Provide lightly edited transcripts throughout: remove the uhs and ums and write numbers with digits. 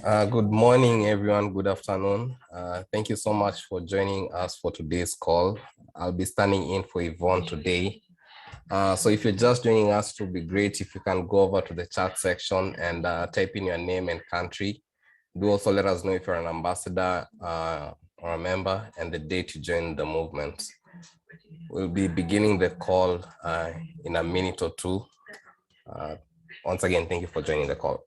Good morning, everyone. Good afternoon. Thank you so much for joining us for today's call. I'll be standing in for Yvonne today. So if you're just joining us, it would be great if you can go over to the chat section and type in your name and country. Do also let us know if you're an ambassador or a member and the date you join the movement. We'll be beginning the call in a minute or two. Once again, thank you for joining the call.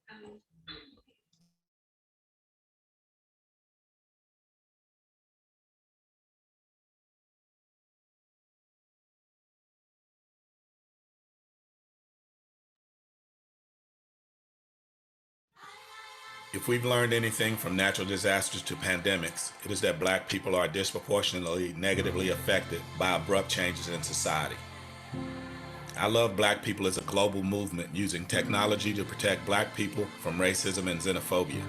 If we've learned anything from natural disasters to pandemics, it is that Black people are disproportionately negatively affected by abrupt changes in society. I Love Black People is a global movement using technology to protect Black people from racism and xenophobia.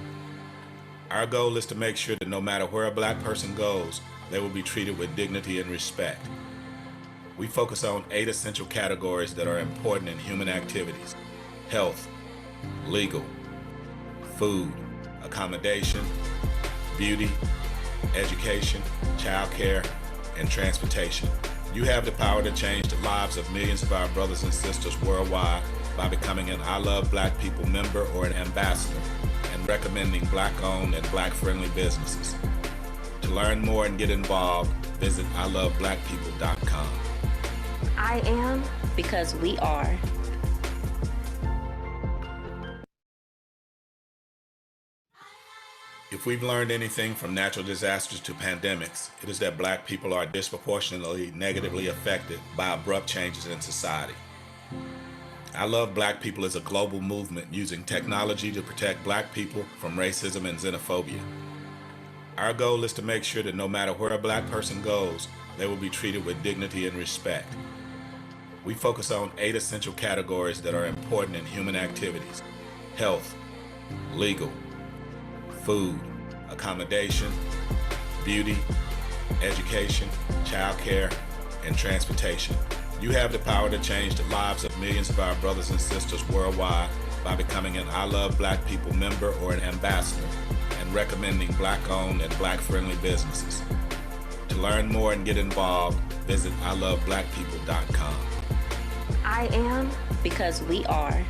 Our goal is to make sure that no matter where a Black person goes, they will be treated with dignity and respect. We focus on 8 essential categories that are important in human activities: health, legal, food, accommodation, beauty, education, childcare, and transportation. You have the power to change the lives of millions of our brothers and sisters worldwide by becoming an I Love Black People member or an ambassador and recommending Black-owned and Black-friendly businesses. To learn more and get involved, visit iloveblackpeople.com. I am because we are. If we've learned anything from natural disasters to pandemics, it is that Black people are disproportionately negatively affected by abrupt changes in society. I Love Black People is a global movement using technology to protect Black people from racism and xenophobia. Our goal is to make sure that no matter where a Black person goes, they will be treated with dignity and respect. We focus on 8 essential categories that are important in human activities: health, legal, food, accommodation, beauty, education, childcare, and transportation. You have the power to change the lives of millions of our brothers and sisters worldwide by becoming an I Love Black People member or an ambassador and recommending Black-owned and Black-friendly businesses. To learn more and get involved, visit iloveblackpeople.com. I am because we are.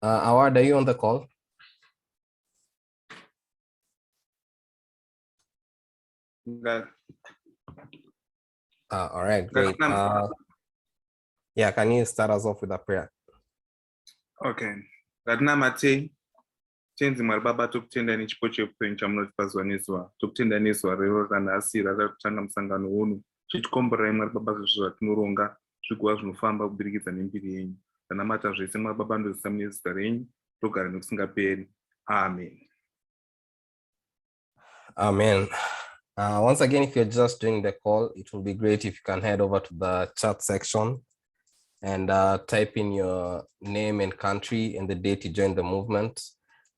Awad, are you on the call? All right, great. Yeah, can you start us off with a prayer? Okay. Ngatinamate tenzi Mwari Baba tokutendani chipo cheupenyu chamunotipa nezuva tokutendani zuva rero ranhasi rakatanga musangano uno chitikomborai Mwari Baba zvose zvatinoronga zviguva zvinofamba kubudikidza nembiri yenyu. Tanamata zvese Mwari Baba ndozisa mune zita renyu togara nokusingaperi. Amen. Amen. Once again, if you're just doing the call, it will be great if you can head over to the chat section and type in your name and country and the date you joined the movement.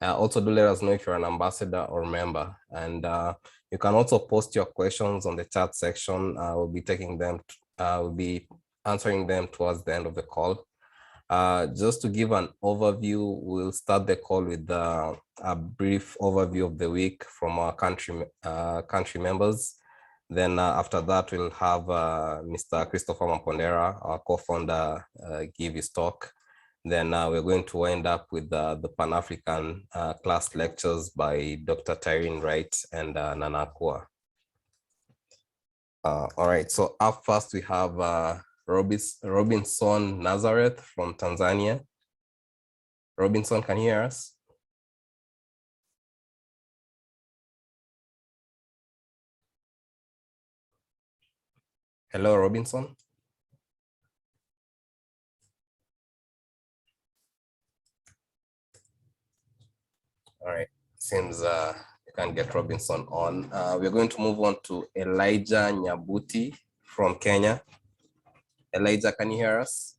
Also, do let us know if you're an ambassador or member. And you can also post your questions on the chat section. We'll be taking them, we'll be answering them towards the end of the call. Just to give an overview, we'll start the call with a brief overview of the week from our country members. Then after that, we'll have Mr. Christopher Mampondera, our co-founder, give his talk. Then we're going to wind up with the Pan-African class lectures by Dr. Tyrene Wright and Nana Akua. All right, so up first we have Robinson Nazareth from Tanzania. Robinson, can you hear us? Hello, Robinson. All right, seems you can't get Robinson on. We're going to move on to Elijah Nyabuti from Kenya. Elijah, can you hear us?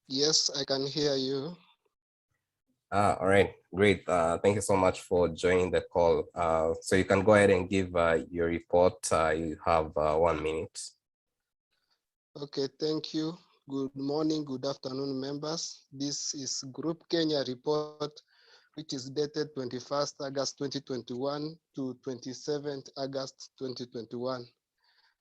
Yes, I can hear you. All right, great. Thank you so much for joining the call. So you can go ahead and give your report. You have 1 minute. Okay, thank you. Good morning, good afternoon, members. This is Group Kenya report, which is dated 21st August 2021 to 27th August 2021.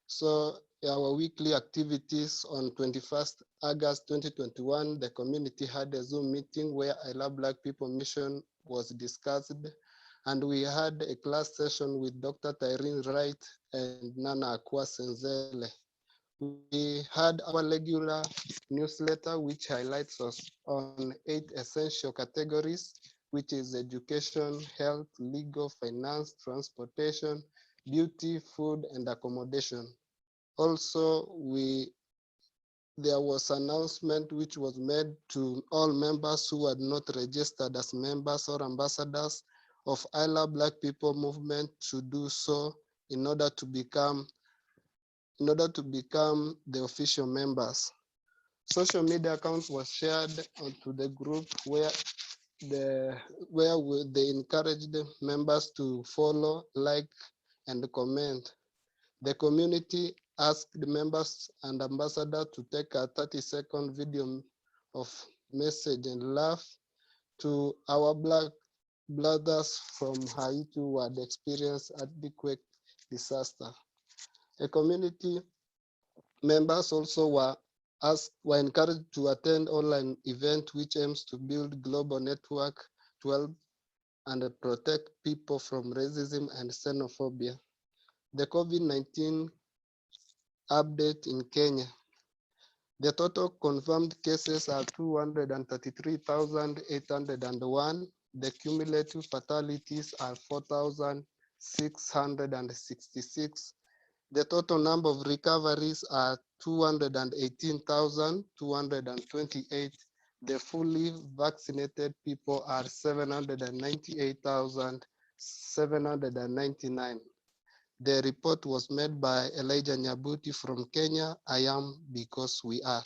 So our weekly activities on 21st August 2021, the community had a Zoom meeting where I Love Black People mission was discussed, and we had a class session with Dr. Tyreen Wright and Nana Akua Senzele. We had our regular newsletter, which highlights us on 8 essential categories, which is education, health, legal, finance, transportation, beauty, food, and accommodation. Also, there was an announcement which was made to all members who had not registered as members or ambassadors of I Love Black People movement to do so in order to become the official members. Social media accounts were shared onto the group where they encouraged the members to follow, like, and comment. The community asked the members and ambassadors to take a 30-second video of message and laugh to our Black brothers from Haiti who had experienced earthquake disaster. A community members also were encouraged to attend online event which aims to build global network to help and protect people from racism and xenophobia. The COVID-19 update in Kenya. The total confirmed cases are 233,801. The cumulative fatalities are 4,666. The total number of recoveries are 218,228. The fully vaccinated people are 798,799. The report was made by Elijah Nyabuti from Kenya. I am because we are.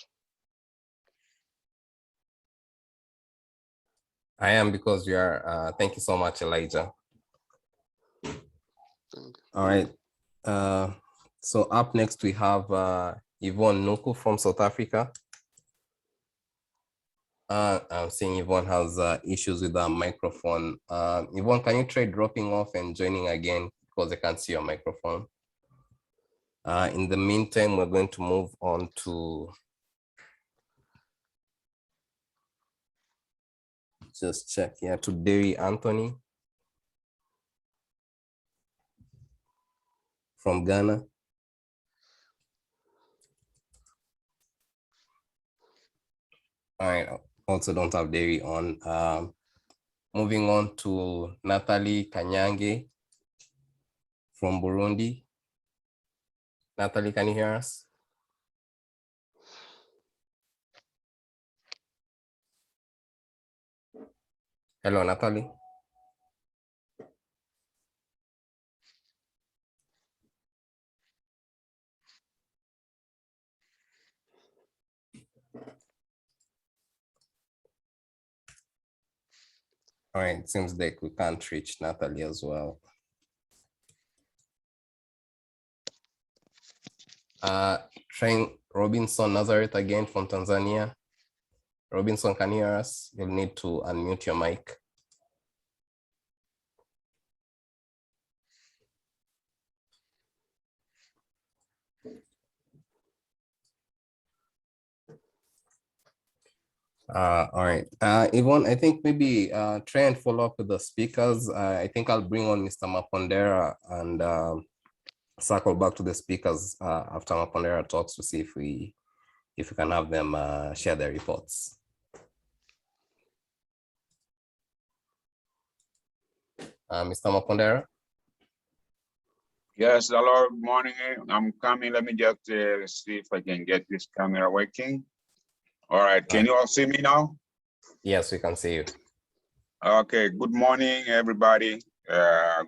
I am because we are. Thank you so much, Elijah. All right. So up next we have Yvonne Nuku from South Africa. I'm seeing Yvonne has issues with the microphone. Yvonne, can you try dropping off and joining again because I can't see your microphone? In the meantime, we're going to move on to just check here to Derry Anthony from Ghana. All right, also don't have Derry on. Moving on to Natalie Kanyange from Burundi. Natalie, can you hear us? Hello, Natalie. All right, it seems like we can't reach Natalie as well. Trying Robinson Nazareth again from Tanzania. Robinson, can you hear us? You'll need to unmute your mic. All right, Yvonne, I think maybe try and follow up with the speakers. I think I'll bring on Mr. Mapondera and circle back to the speakers after Mapondera talks to see if we can have them share their reports. Mr. Mapondera? Yes, hello, good morning. I'm coming. Let me just see if I can get this camera working. All right, can you all see me now? Yes, we can see you. Okay, good morning, everybody.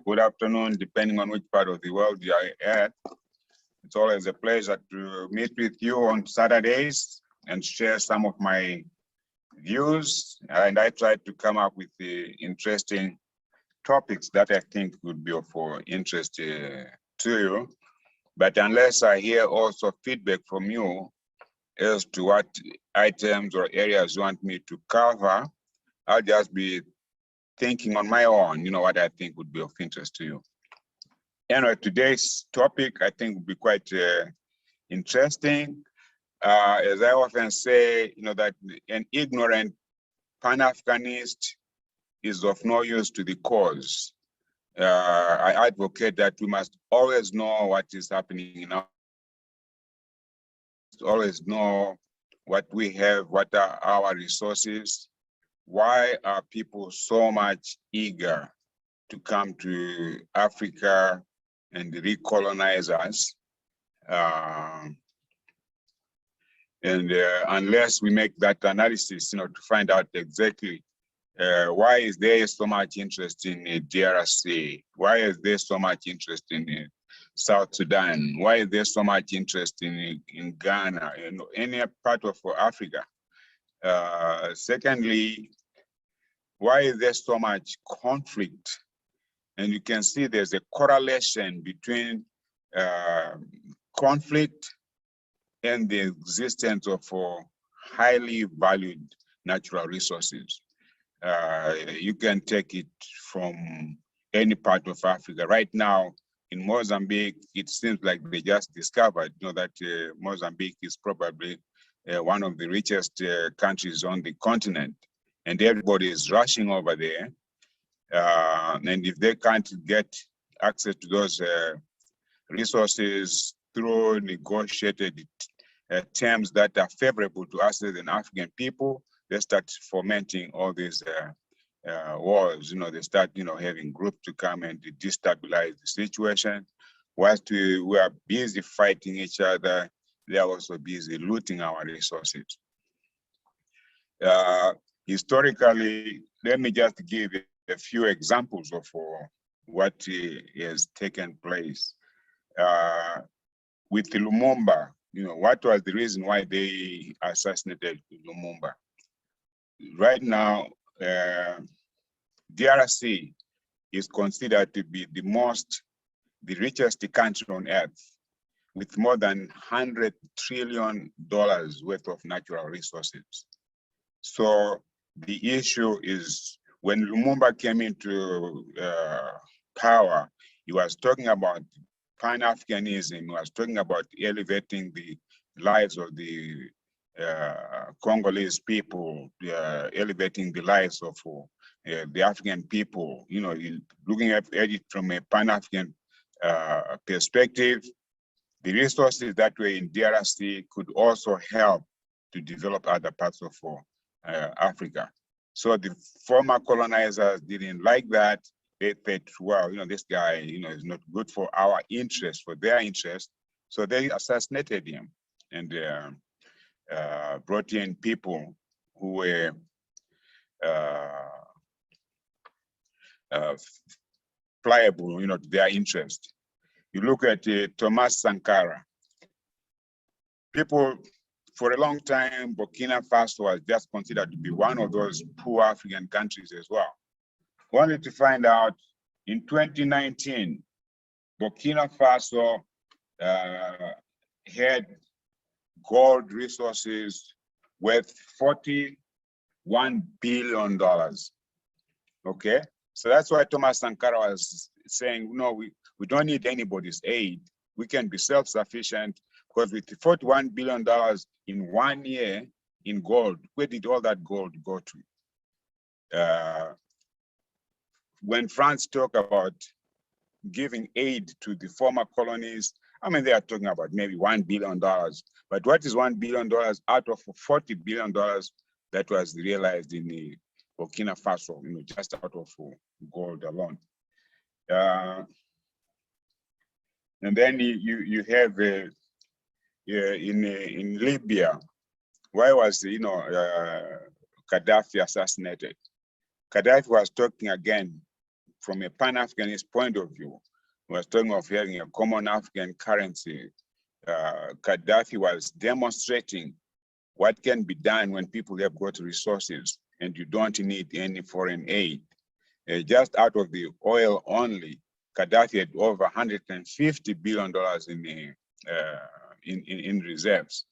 Good afternoon, depending on which part of the world you are at. It's always a pleasure to meet with you on Saturdays and share some of my views, and I tried to come up with the interesting topics that I think would be of interest to you. But unless I hear also feedback from you as to what items or areas you want me to cover, I'll just be thinking on my own, what I think would be of interest to you. Anyway, today's topic I think would be quite interesting. As I often say, that an ignorant Pan-Africanist is of no use to the cause. I advocate that we must always know what is happening in our, always know what we have, what are our resources. Why are people so much eager to come to Africa and recolonize us? Unless we make that analysis, to find out exactly why is there so much interest in DRC? Why is there so much interest in South Sudan? Why is there so much interest in Ghana, any part of Africa? Secondly, why is there so much conflict? And you can see there's a correlation between conflict and the existence of highly valued natural resources. You can take it from any part of Africa. Right now in Mozambique, it seems like they just discovered that Mozambique is probably one of the richest countries on the continent, and everybody is rushing over there. And if they can't get access to those resources through negotiated terms that are favorable to us as an African people, they start fomenting all these wars. They start, having groups to come and destabilize the situation. Whilst we are busy fighting each other, they are also busy looting our resources. Historically, let me just give a few examples of what has taken place. With Lumumba, what was the reason why they assassinated Lumumba? Right now, DRC is considered to be the richest country on earth, with more than $100 trillion worth of natural resources. So the issue is, when Lumumba came into power, he was talking about Pan-Africanism. He was talking about elevating the lives of the Congolese people, elevating the lives of the African people, looking at it from a Pan-African perspective. The resources that were in DRC could also help to develop other parts of Africa. So the former colonizers didn't like that. They thought, well, this guy, is not good for our interest, for their interest. So they assassinated him and brought in people who were pliable, to their interest. You look at Thomas Sankara. People, for a long time, Burkina Faso was just considered to be one of those poor African countries as well. Only to find out in 2019, Burkina Faso had gold resources worth $41 billion. Okay, so that's why Thomas Sankara was saying, no, we don't need anybody's aid. We can be self-sufficient, because with $41 billion in 1 year in gold, where did all that gold go to? When France talk about giving aid to the former colonies, they are talking about maybe $1 billion. But what is $1 billion out of $40 billion that was realized in the Burkina Faso, just out of gold alone? And then you have in Libya, why was Gaddafi assassinated? Gaddafi was talking again from a Pan-Africanist point of view. He was talking of having a common African currency. Gaddafi was demonstrating what can be done when people have got resources and you don't need any foreign aid. Just out of the oil only, Gaddafi had over $150 billion in reserves.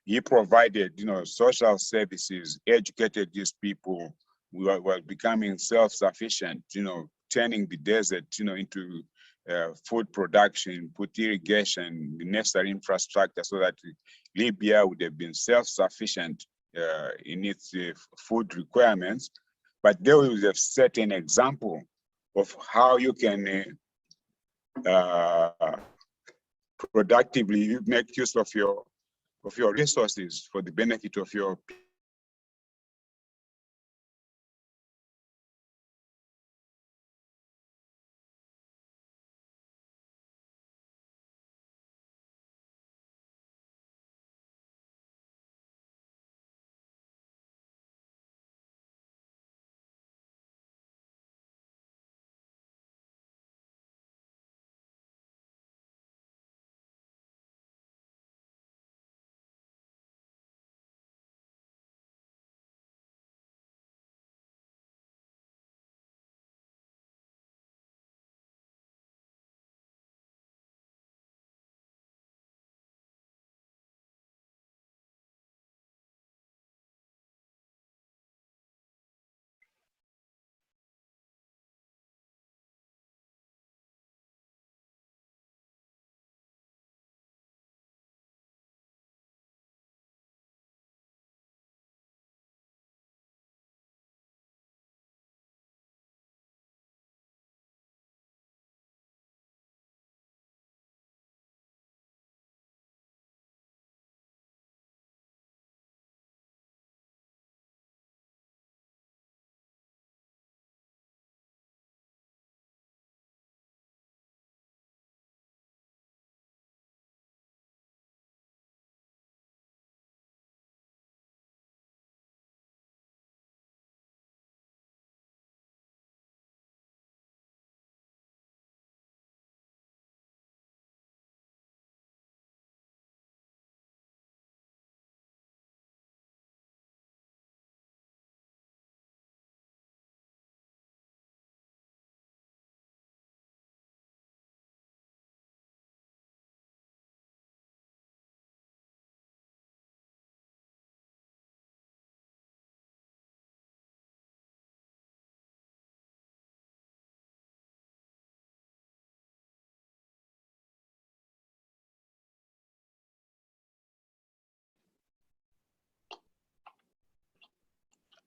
He provided, social services, educated these people who were becoming self-sufficient, turning the desert, into food production, put irrigation, the necessary infrastructure so that Libya would have been self-sufficient in its food requirements. But they will have set an example of how you can productively make use of your resources for the benefit of your people.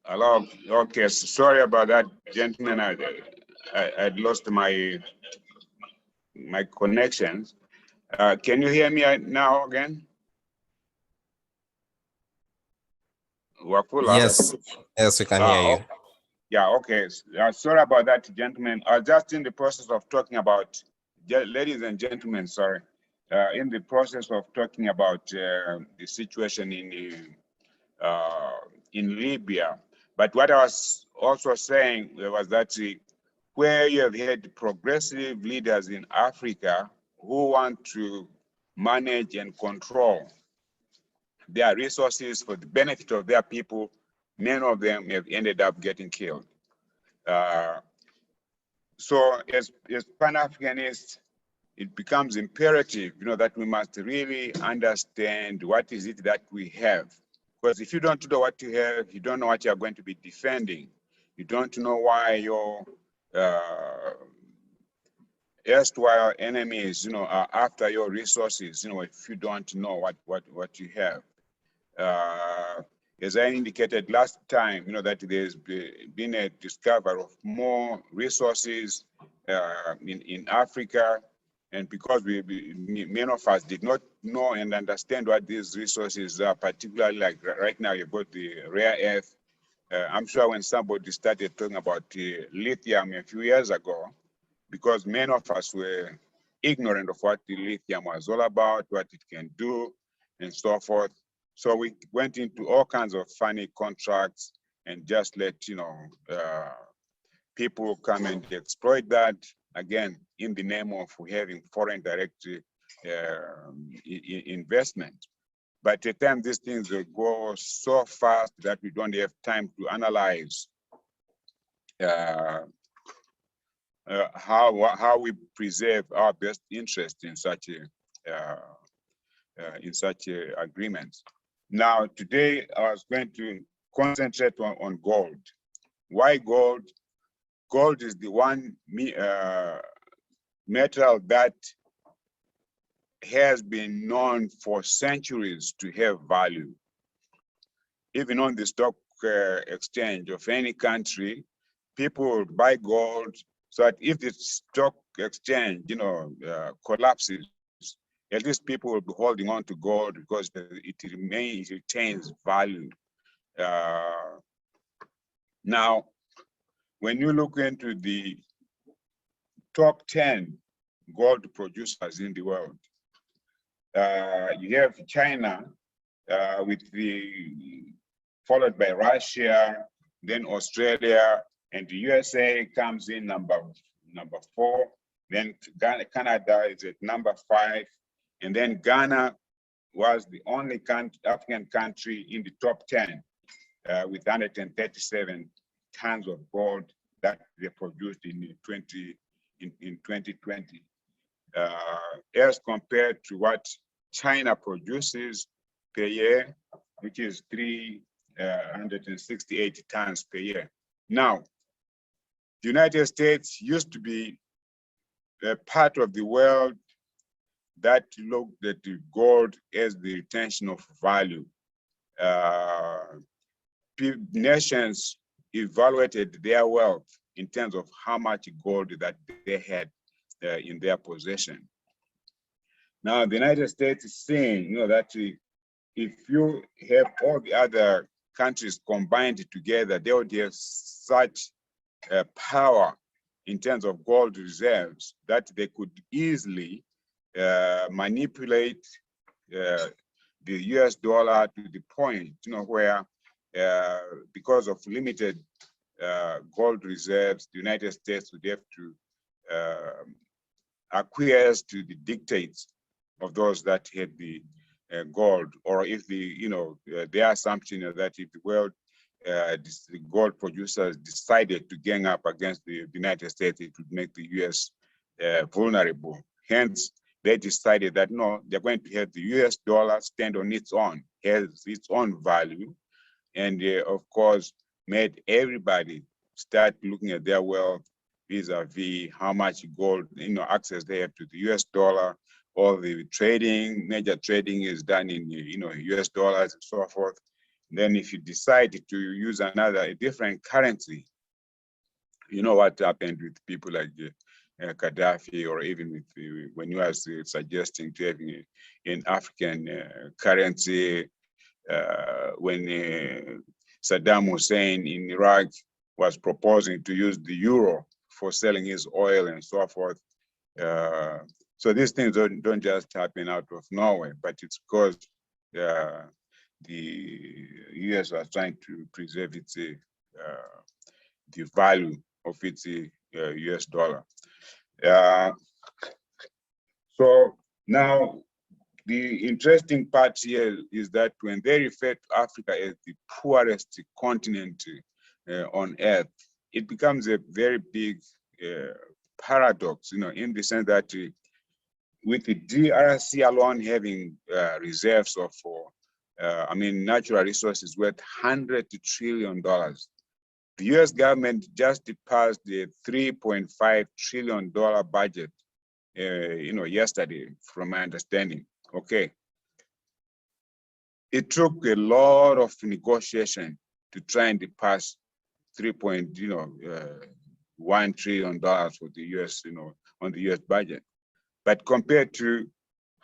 Hello. Okay. Sorry about that, gentlemen. I'd lost my connections. Can you hear me now again? Wafula? Yes, we can hear you. Okay. Yeah. Okay. Sorry about that, gentlemen. I was just in the process of talking about, ladies and gentlemen. Sorry, in the process of talking about the situation in Libya. But what I was also saying was that where you have had progressive leaders in Africa who want to manage and control their resources for the benefit of their people, many of them have ended up getting killed. So as Pan-Africanists, it becomes imperative, that we must really understand what is it that we have. Because if you don't know what you have, you don't know what you're going to be defending. You don't know why your erstwhile enemies, are after your resources, if you don't know what you have. As I indicated last time, that there's been a discovery of more resources in Africa. And because many of us did not know and understand what these resources are, particularly like right now, you've got the rare earth. I'm sure when somebody started talking about lithium a few years ago, because many of us were ignorant of what the lithium was all about, what it can do, and so forth. So we went into all kinds of funny contracts and just let people come and exploit that, again, in the name of having foreign direct investment. But at times these things will go so fast that we don't have time to analyze how we preserve our best interest in such agreements. Now, today I was going to concentrate on gold. Why gold? Gold is the one metal that has been known for centuries to have value. Even on the stock exchange of any country, people will buy gold so that if the stock exchange, collapses, at least people will be holding on to gold because it retains value. Now, when you look into the top 10 gold producers in the world, you have China, followed by Russia, then Australia, and the USA comes in number 4. Then Canada is at number 5, and then Ghana was the only African country in the top 10 with 137 tons of gold that they produced in 2020, as compared to what China produces per year, which is 368 tons per year. Now, the United States used to be a part of the world that looked at the gold as the retention of value. Nations evaluated their wealth in terms of how much gold that they had in their possession. Now, the United States is saying, that if you have all the other countries combined together, they would have such power in terms of gold reserves that they could easily manipulate the US dollar to the point, where because of limited gold reserves, the United States would have to acquiesce to the dictates of those that had the gold, or if their assumption is that if the world the gold producers decided to gang up against the United States, it would make the US vulnerable. Hence, they decided that no, they're going to have the US dollar stand on its own, has its own value, and of course, made everybody start looking at their wealth vis-a-vis how much gold, access they have to the US dollar. All the major trading is done in, US dollars and so forth. Then if you decide to use a different currency, you know what happened with people like Gaddafi, or even with when you are suggesting to having an African currency, when Saddam Hussein in Iraq was proposing to use the euro for selling his oil and so forth. So these things don't just happen out of nowhere, but it's because the US was trying to preserve its the value of its US dollar. So now the interesting part here is that when they refer to Africa as the poorest continent on earth, it becomes a very big paradox, in the sense that with the DRC alone having reserves of, natural resources worth $100 trillion, the US government just passed the $3.5 trillion budget, yesterday, from my understanding. Okay. It took a lot of negotiation to try and pass $3.1 trillion for the US, on the US budget. But compared to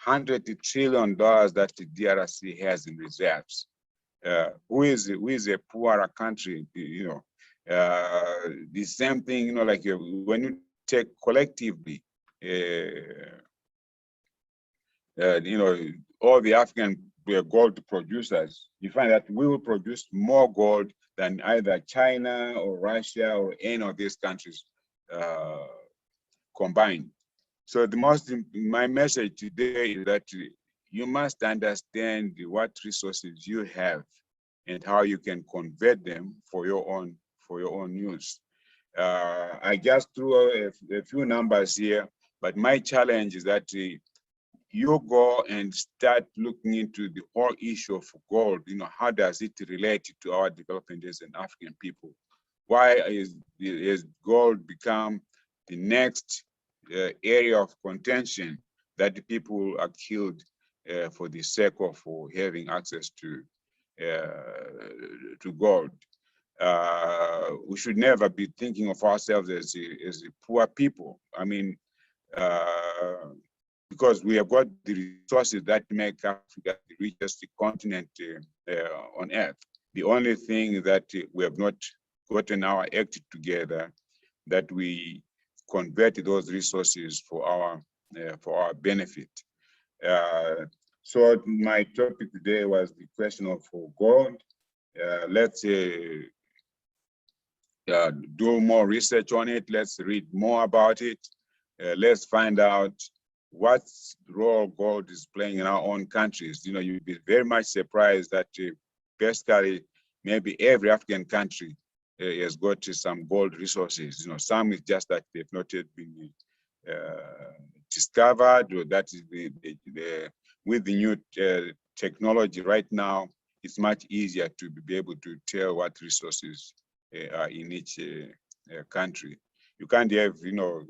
$100 trillion that the DRC has in reserves, who is a poorer country, the same thing, like when you take collectively, all the African gold producers, you find that we will produce more gold than either China or Russia or any of these countries combined. So my message today is that you must understand what resources you have and how you can convert them for your own use. I just threw a few numbers here, but my challenge is that you go and start looking into the whole issue of gold. You know, how does it relate to our development as an African people? Why is gold become the next area of contention that the people are killed for the sake of having access to gold? We should never be thinking of ourselves as a poor people. I mean, because we have got the resources that make Africa the richest continent on earth. The only thing that we have not gotten our act together, that we convert those resources for our benefit. So my topic today was the question of gold. Let's do more research on it. Let's read more about it. Let's find out what role gold is playing in our own countries. You know, you'd be very much surprised that basically maybe every African country has got some gold resources. You know, some is just that they've not yet been discovered, or that is with the new technology right now, it's much easier to be able to tell what resources are in each country. You can't have, you know,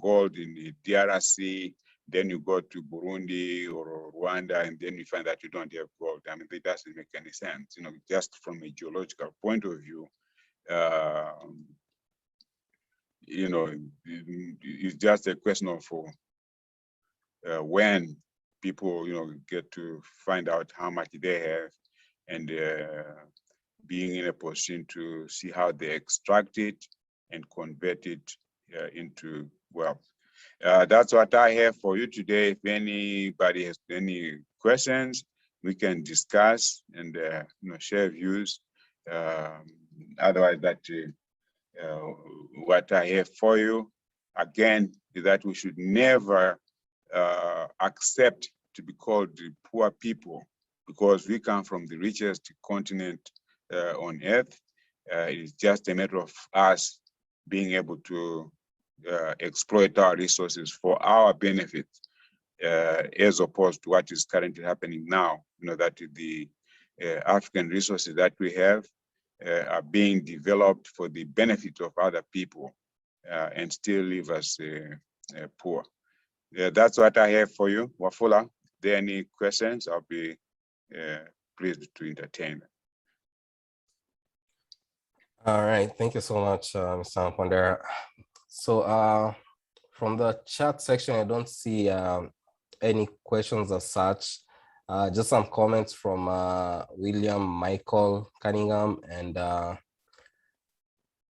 gold in the DRC, then you go to Burundi or Rwanda, and then you find that you don't have gold. I mean, it doesn't make any sense. You know, just from a geological point of view, you know, it's just a question of when people, you know, get to find out how much they have, and being in a position to see how they extract it and convert it into wealth. That's what I have for you today. If anybody has any questions, we can discuss and you know, share views. Otherwise, that what I have for you again is that we should never accept to be called the poor people, because we come from the richest continent on earth. It's just a matter of us being able to exploit our resources for our benefit, as opposed to what is currently happening now. You know, that the African resources that we have are being developed for the benefit of other people and still leave us poor. That's what I have for you. Wafula, if there are any questions, I'll be pleased to entertain them. All right, thank you so much, Mr. Mpondera. So from the chat section, I don't see any questions as such. Just some comments from William Michael Cunningham and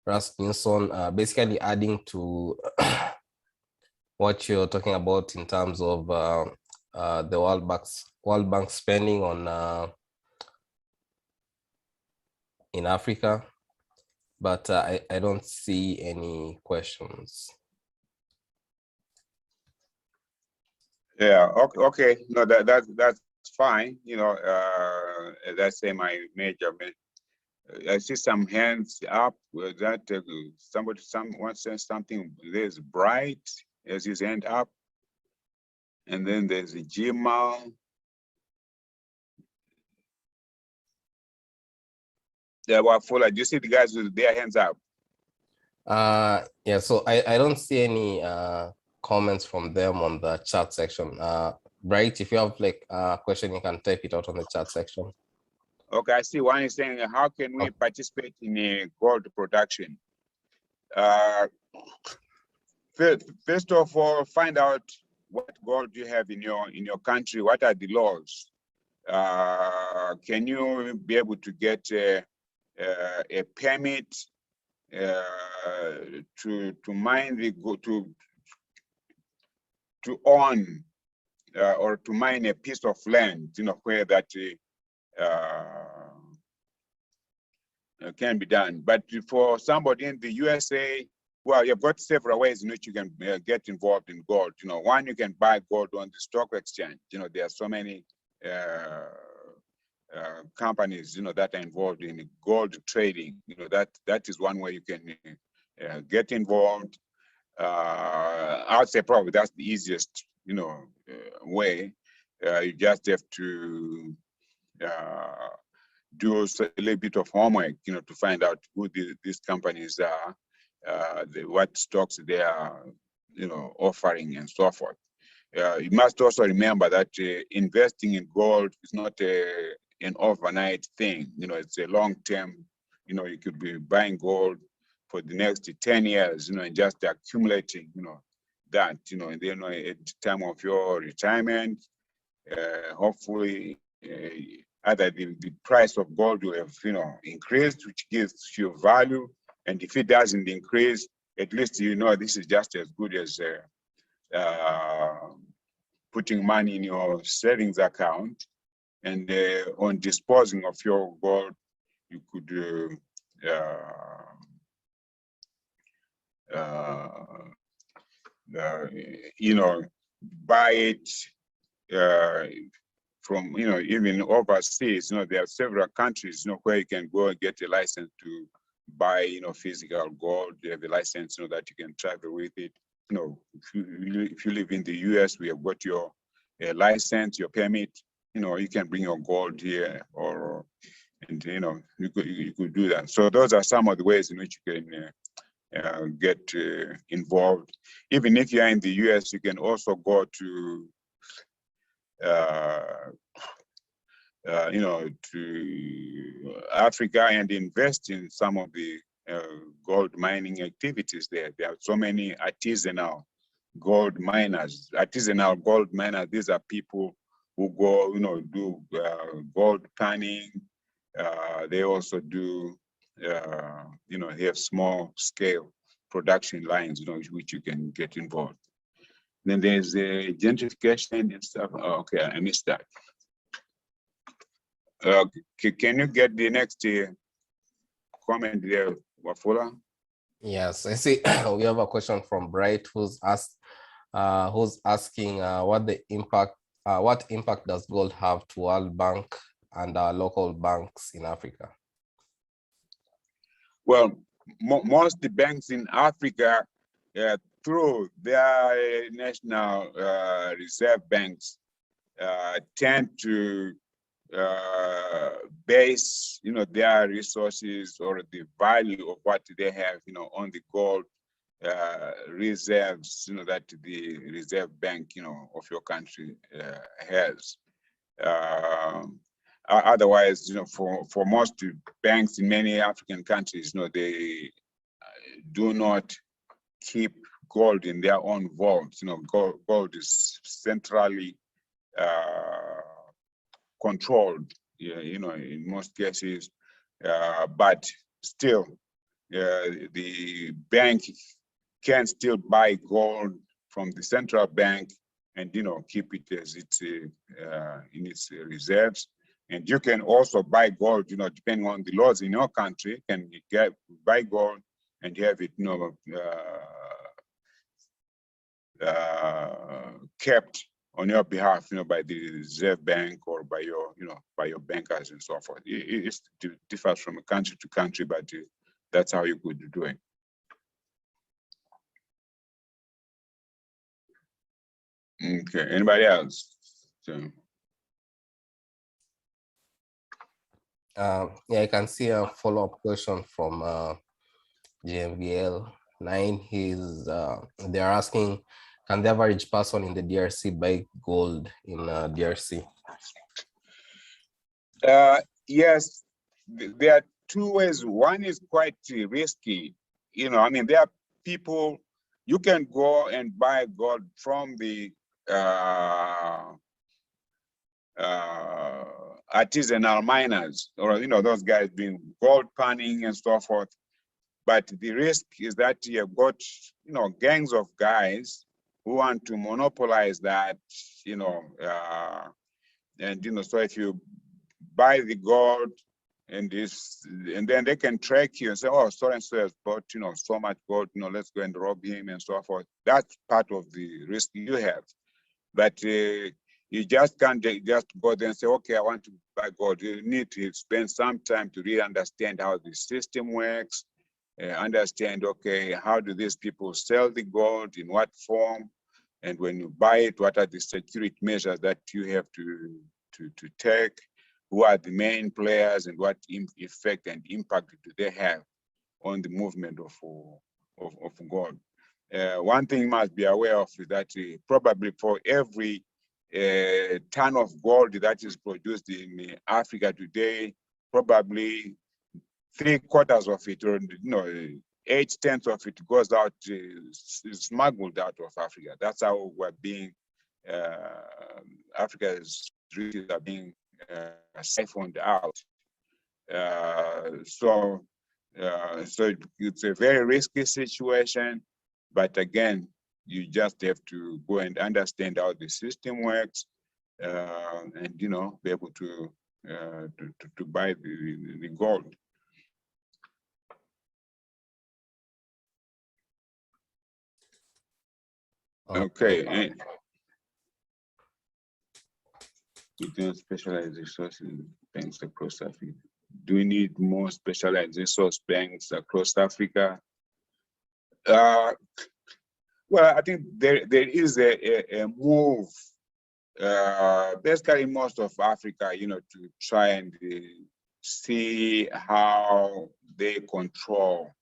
Russ Nilsson, basically adding to what you're talking about in terms of the World Bank spending on in Africa, but I don't see any questions. Yeah. Okay. No, that's fine. You know, that's my major. I see some hands up. That someone says something. There's Bright as his hand up, and then there's Jimal. Yeah, well, full. Do you see the guys with their hands up? Yeah. So I don't see any comments from them on the chat section. Bright, if you have like a question, you can type it out on the chat section. Okay, I see one is saying, how can we participate in gold production? First of all, find out what gold you have in your country. What are the laws? Can you be able to get a permit to mine to own or to mine a piece of land, you know, where that can be done. But for somebody in the USA, Well, you've got several ways in which you can get involved in gold. You know, one, you can buy gold on the stock exchange. You know, there are so many companies, you know, that are involved in gold trading. You know, that is one way you can get involved. I'd say probably that's the easiest, you know, way. You just have to do a little bit of homework, you know, to find out who these companies are, what stocks they are, you know, offering and so forth. You must also remember that investing in gold is not an overnight thing. You know, it's a long-term. You know, you could be buying gold for the next 10 years, you know, and just accumulating, you know, that, you know, and then at the time of your retirement, hopefully, either the price of gold will have, you know, increased, which gives you value, and if it doesn't increase, at least you know this is just as good as putting money in your savings account, and on disposing of your gold, you could, you know, buy it from, you know, even overseas. You know, there are several countries, you know, where you can go and get a license to buy, you know, physical gold. You have a license, you know, that you can travel with it. You know, if you live in the US, we have got your license, your permit. You know, you can bring your gold here, or, and you know, you could do that. So those are some of the ways in which you can get involved. Even if you are in the US, you can also go to you know, to Africa and invest in some of the gold mining activities there. There are so many artisanal gold miners. Artisanal gold miners, these are people who go, you know, do gold panning. They also do, you know, they have small scale production lines, you know, which you can get involved. Then there's the gentrification and stuff. Oh, okay, I missed that. Can you get the next comment there, Wafula? Yes, I see. We have a question from Bright, who's asking what impact does gold have to World Bank and local banks in Africa? Well, most banks in Africa, through their national reserve banks, tend to base, you know, their resources or the value of what they have, you know, on the gold reserves, you know, that the reserve bank, you know, of your country has. Otherwise, you know, for most banks in many African countries, you know, they do not keep gold in their own vaults. You know, gold is centrally controlled, you know, in most cases, but still, the bank can still buy gold from the central bank and, you know, keep it as it's in its reserves. And you can also buy gold, you know, depending on the laws in your country, can buy gold and have it, you know, kept on your behalf, you know, by the Reserve Bank or by your, you know, by your bankers and so forth. It differs from country to country, but that's how you could do it. Okay, anybody else? So. Yeah, I can see a follow-up question from JMVL 9. They're asking, can the average person in the DRC buy gold in DRC? Yes, there are two ways. One is quite risky. You know, I mean, there are people, you can go and buy gold from the artisanal miners, or, you know, those guys doing gold panning and so forth. But the risk is that you've got, you know, gangs of guys who want to monopolize that, you know, and, you know, so if you buy the gold and then they can track you and say, oh, so and so has bought, so much gold, let's go and rob him and so forth. That's part of the risk you have. But you just can't just go there and say, okay, I want to buy gold. You need to spend some time to really understand how the system works, understand, okay, how do these people sell the gold, in what form, and when you buy it, what are the security measures that you have to take, who are the main players, and what effect and impact do they have on the movement of gold. One thing you must be aware of is that probably for every ton of gold that is produced in Africa today, probably 3/4 of it, or 8/10 of it, goes out, is smuggled out of Africa. That's how we're being, Africa's riches are being siphoned out. So it's a very risky situation. But again, you just have to go and understand how the system works, and be able to buy the gold. Okay. Within specialized resources banks across Africa. Do we need more specialized resource banks across Africa? Well, I think there is a move, basically most of Africa, to try and see how they control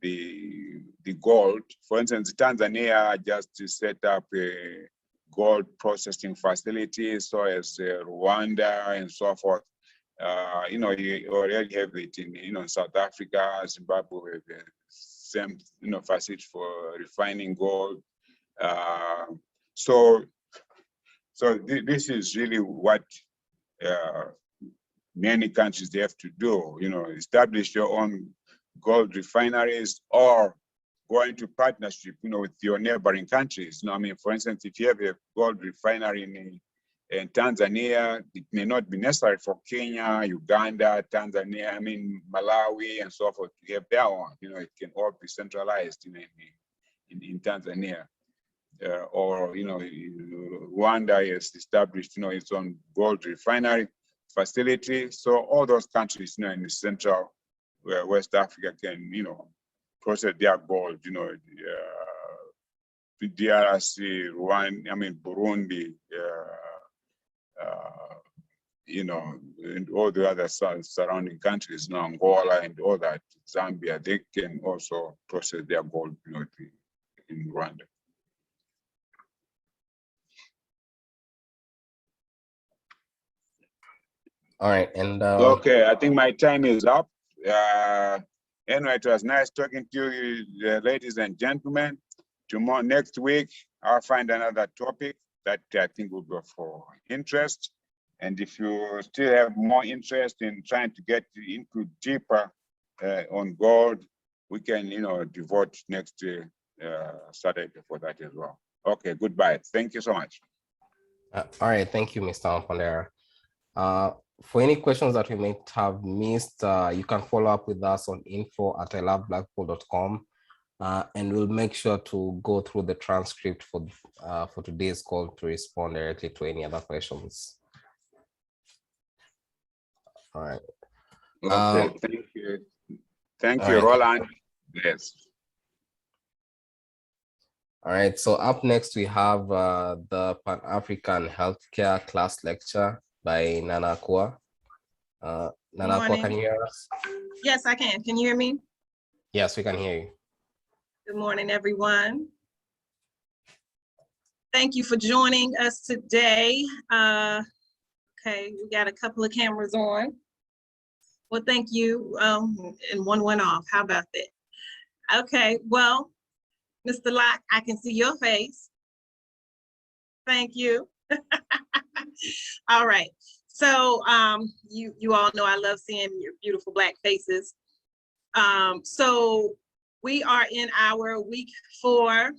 the gold. For instance, Tanzania just set up a gold processing facility, so as Rwanda and so forth. You already have it in South Africa, Zimbabwe, the same facility for refining gold. So this is really what many countries they have to do. Establish your own gold refineries, or go into partnership, with your neighboring countries. For instance, if you have a gold refinery in Tanzania, it may not be necessary for Kenya, Uganda, Tanzania, Malawi, and so forth to have their own. It can all be centralized in Tanzania. Or Rwanda has established its own gold refinery facility. So all those countries in the central West Africa can process their gold. DRC, Rwanda, Burundi, and all the other surrounding countries, Angola and all that, Zambia, they can also process their gold in Rwanda. All right, and okay, I think my time is up. Anyway, it was nice talking to you, ladies and gentlemen. Next week, I'll find another topic that I think will be for interest. And if you still have more interest in trying to get into deeper on gold, we can, devote next Saturday for that as well. Okay, goodbye. Thank you so much. all right, thank you, Mr. Mpondera. For any questions that we may have missed, you can follow up with us on info@iloveblackpeople.com, and we'll make sure to go through the transcript for today's call to respond directly to any other questions. All right. Okay, thank you. Thank you, Roland. Yes. All right, so up next we have the Pan-African Healthcare class lecture by Nana Akua. Nana Akua, can you hear us? Yes, I can. Can you hear me? Yes, we can hear you. Good morning, everyone. Thank you for joining us today. Okay, we got a couple of cameras on. Well, thank you. And one went off. How about that? Okay, well, Mr. Locke, I can see your face. Thank you. All right. So you all know I love seeing your beautiful Black faces. So we are in our week 4.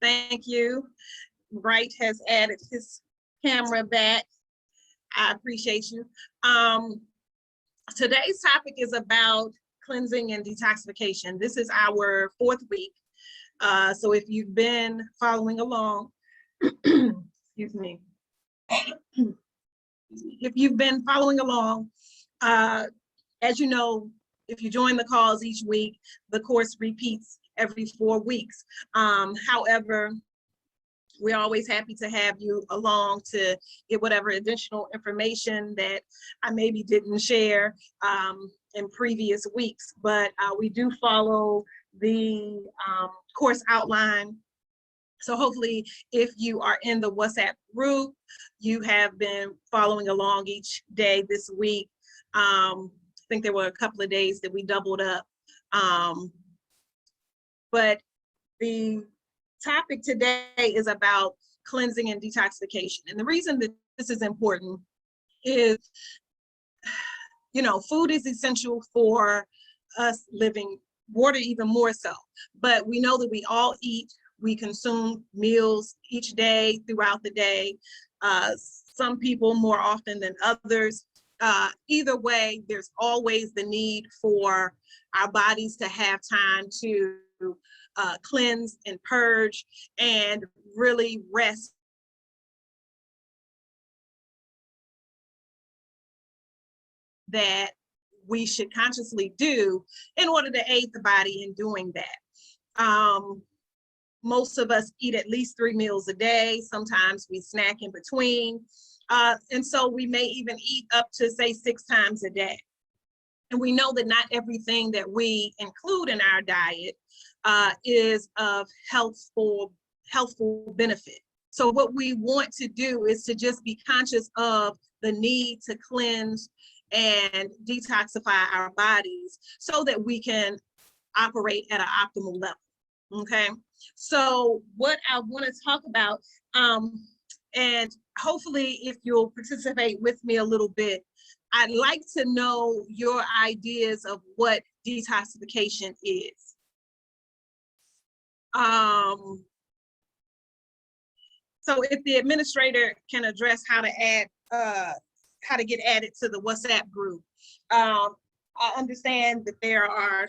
Thank you. Bright has added his camera back. I appreciate you. Today's topic is about cleansing and detoxification. This is our 4th week. So if you've been following along, excuse me. If you've been following along, as you know, if you join the calls each week, the course repeats every 4 weeks. However, we're always happy to have you along to get whatever additional information that I maybe didn't share in previous weeks, but we do follow the course outline. So hopefully if you are in the WhatsApp group, you have been following along each day this week. I think there were a couple of days that we doubled up. But the topic today is about cleansing and detoxification. And the reason that this is important is, you know, food is essential for us living, water even more so. But we know that we all eat, we consume meals each day throughout the day. Some people more often than others. Either way, there's always the need for our bodies to have time to cleanse and purge and really rest. That we should consciously do in order to aid the body in doing that. Most of us eat at least 3 meals a day. Sometimes we snack in between. And so we may even eat up to, say, 6 times a day. And we know that not everything that we include in our diet is of healthful benefit. So what we want to do is to just be conscious of the need to cleanse and detoxify our bodies so that we can operate at an optimal level. Okay, so what I want to talk about, and hopefully if you'll participate with me a little bit, I'd like to know your ideas of what detoxification is. So if the administrator can address how to add, how to get added to the WhatsApp group. I understand that there are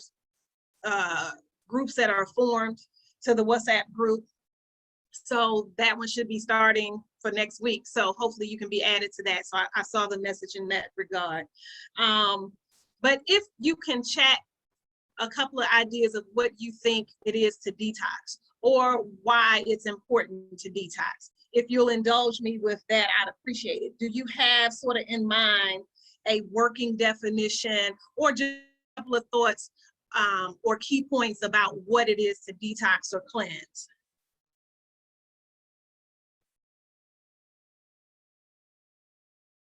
groups that are formed to the WhatsApp group. So that one should be starting for next week. So hopefully you can be added to that. So I saw the message in that regard. But if you can chat a couple of ideas of what you think it is to detox or why it's important to detox. If you'll indulge me with that, I'd appreciate it. Do you have sort of in mind a working definition or just a couple of thoughts or key points about what it is to detox or cleanse?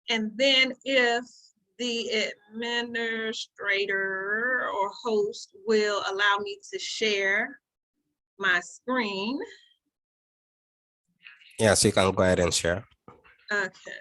And then if the administrator or host will allow me to share my screen. Yes, you can go ahead and share. Okay.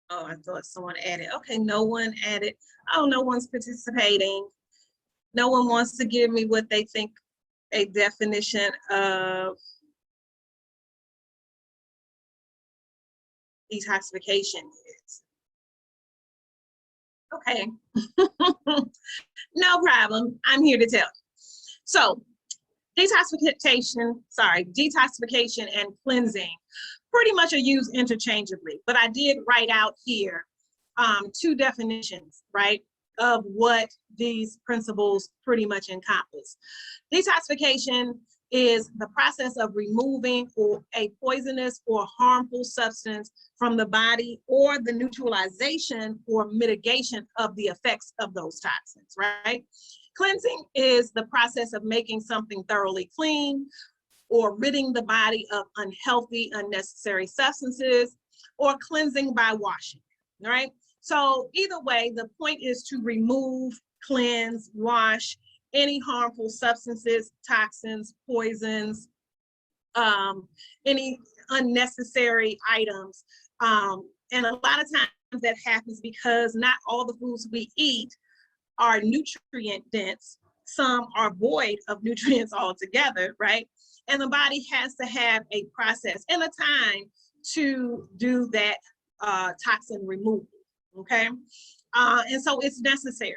Oh, I thought someone added. Okay, no one added. Oh, no one's participating. No one wants to give me what they think a definition of detoxification is. Okay, no problem. I'm here to tell you. So detoxification and cleansing pretty much are used interchangeably, but I did write out here 2 definitions, right, of what these principles pretty much encompass. Detoxification is the process of removing a poisonous or harmful substance from the body or the neutralization or mitigation of the effects of those toxins, right? Cleansing is the process of making something thoroughly clean or ridding the body of unhealthy, unnecessary substances, or cleansing by washing, right? So either way, the point is to remove, cleanse, wash any harmful substances, toxins, poisons, any unnecessary items. And a lot of times that happens because not all the foods we eat are nutrient dense. Some are void of nutrients altogether, right? And the body has to have a process and a time to do that toxin removal, okay? And so it's necessary.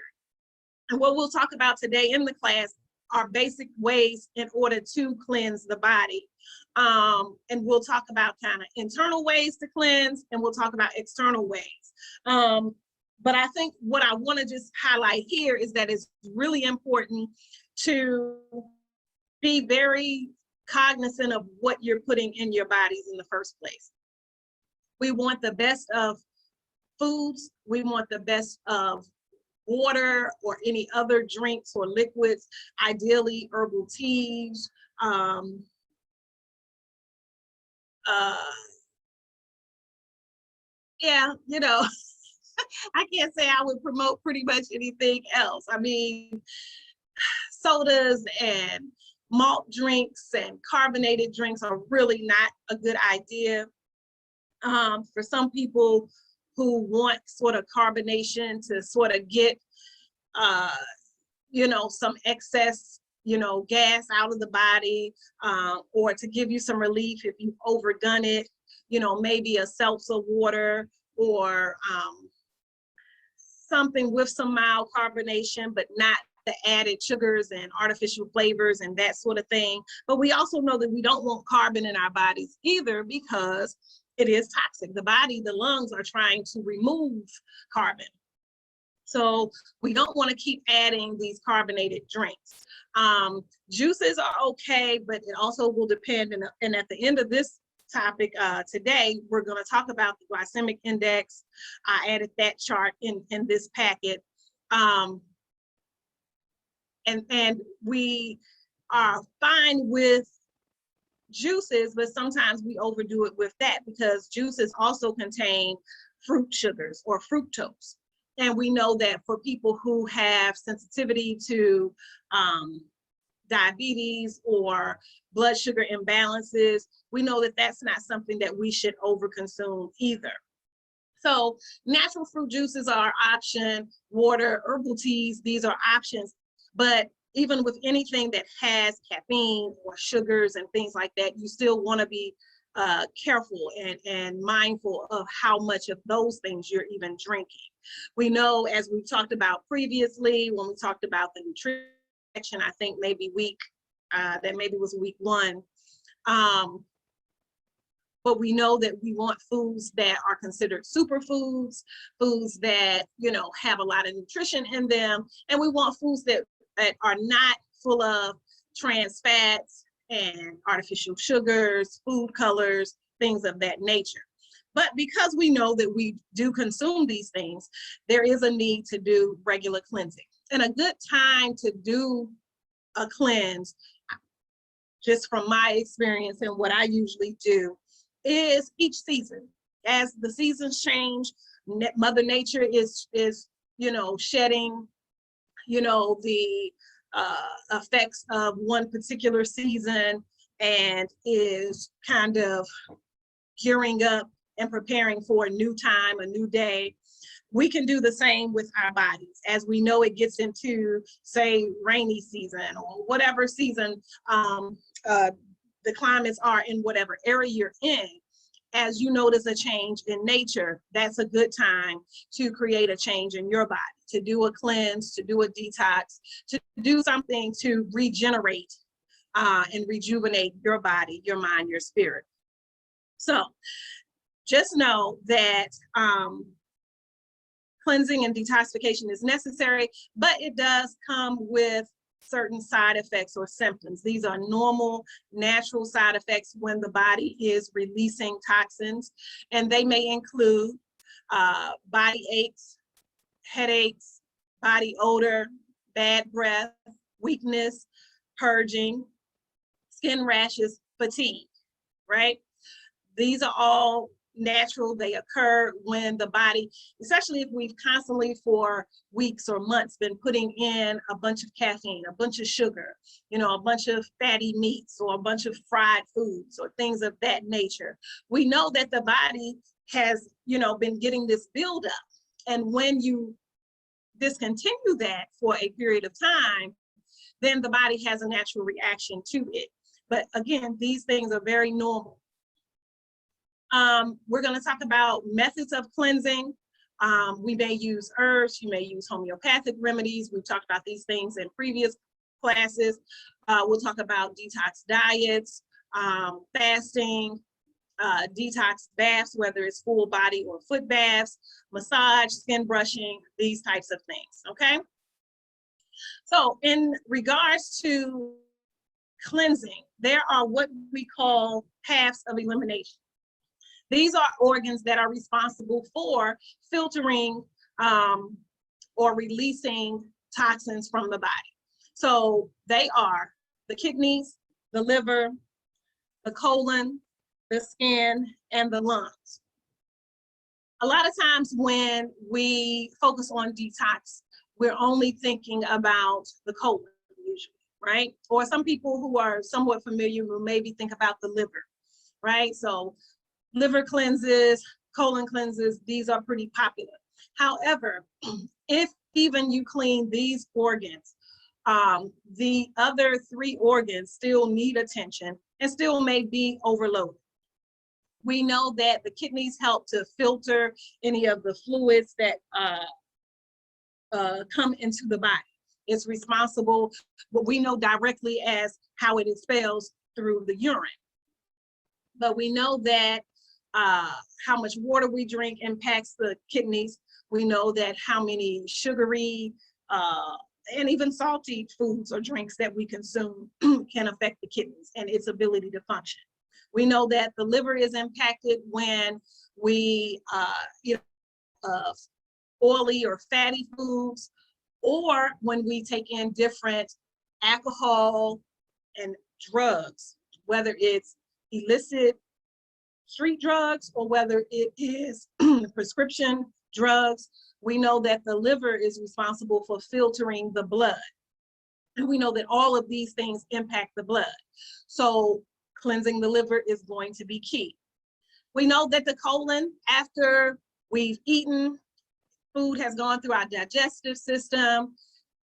And what we'll talk about today in the class are basic ways in order to cleanse the body. And we'll talk about kind of internal ways to cleanse, and we'll talk about external ways. But I think what I want to just highlight here is that it's really important to be very cognizant of what you're putting in your bodies in the first place. We want the best of foods. We want the best of water or any other drinks or liquids, ideally herbal teas. Yeah, you know, I can't say I would promote pretty much anything else. I mean, sodas and malt drinks and carbonated drinks are really not a good idea. For some people who want sort of carbonation to sort of get, you know, some excess, you know, gas out of the body, or to give you some relief if you've overdone it, you know, maybe a seltzer water or something with some mild carbonation, but not the added sugars and artificial flavors and that sort of thing. But we also know that we don't want carbon in our bodies either, because it is toxic. The body, the lungs are trying to remove carbon. So we don't want to keep adding these carbonated drinks. Juices are okay, but it also will depend. And at the end of this topic today, we're going to talk about the glycemic index. I added that chart in this packet. And we are fine with juices, but sometimes we overdo it with that because juices also contain fruit sugars or fructose. And we know that for people who have sensitivity to diabetes or blood sugar imbalances, we know that that's not something that we should overconsume either. So natural fruit juices are our option, water, herbal teas, these are options. But even with anything that has caffeine or sugars and things like that, you still want to be careful and mindful of how much of those things you're even drinking. We know, as we've talked about previously, when we talked about the nutrition section, I think maybe that maybe was week 1. But we know that we want foods that are considered superfoods, foods that, you know, have a lot of nutrition in them. And we want foods that are not full of trans fats and artificial sugars, food colors, things of that nature. But because we know that we do consume these things, there is a need to do regular cleansing. And a good time to do a cleanse, just from my experience and what I usually do, is each season. As the seasons change, Mother Nature is you know, shedding, you know, the effects of one particular season and is kind of gearing up and preparing for a new time, a new day. We can do the same with our bodies. As we know, it gets into, say, rainy season or whatever season the climates are in whatever area you're in. As you notice a change in nature, that's a good time to create a change in your body, to do a cleanse, to do a detox, to do something to regenerate and rejuvenate your body, your mind, your spirit. So just know that cleansing and detoxification is necessary, but it does come with certain side effects or symptoms. These are normal, natural side effects when the body is releasing toxins, and they may include body aches, headaches, body odor, bad breath, weakness, purging, skin rashes, fatigue, right? These are all natural. They occur when the body, especially if we've constantly for weeks or months been putting in a bunch of caffeine, a bunch of sugar, a bunch of fatty meats or a bunch of fried foods or things of that nature. We know that the body has, been getting this buildup. And when you discontinue that for a period of time, then the body has a natural reaction to it. But again, these things are very normal. We're going to talk about methods of cleansing. We may use herbs, you may use homeopathic remedies. We've talked about these things in previous classes. We'll talk about detox diets, fasting, detox baths, whether it's full body or foot baths, massage, skin brushing, these types of things, okay? So in regards to cleansing, there are what we call paths of elimination. These are organs that are responsible for filtering or releasing toxins from the body. So they are the kidneys, the liver, the colon, the skin, and the lungs. A lot of times when we focus on detox, we're only thinking about the colon usually, right? Or some people who are somewhat familiar will maybe think about the liver, right? So liver cleanses, colon cleanses, these are pretty popular. However, if even you clean these organs, the other 3 organs still need attention and still may be overloaded. We know that the kidneys help to filter any of the fluids that come into the body. It's responsible, what we know directly as how it expels through the urine. But we know that how much water we drink impacts the kidneys. We know that how many sugary and even salty foods or drinks that we consume can affect the kidneys and its ability to function. We know that the liver is impacted when we eat oily or fatty foods, or when we take in different alcohol and drugs, whether it's illicit street drugs or whether it is prescription drugs. We know that the liver is responsible for filtering the blood. And we know that all of these things impact the blood. So cleansing the liver is going to be key. We know that the colon, after we've eaten, food has gone through our digestive system.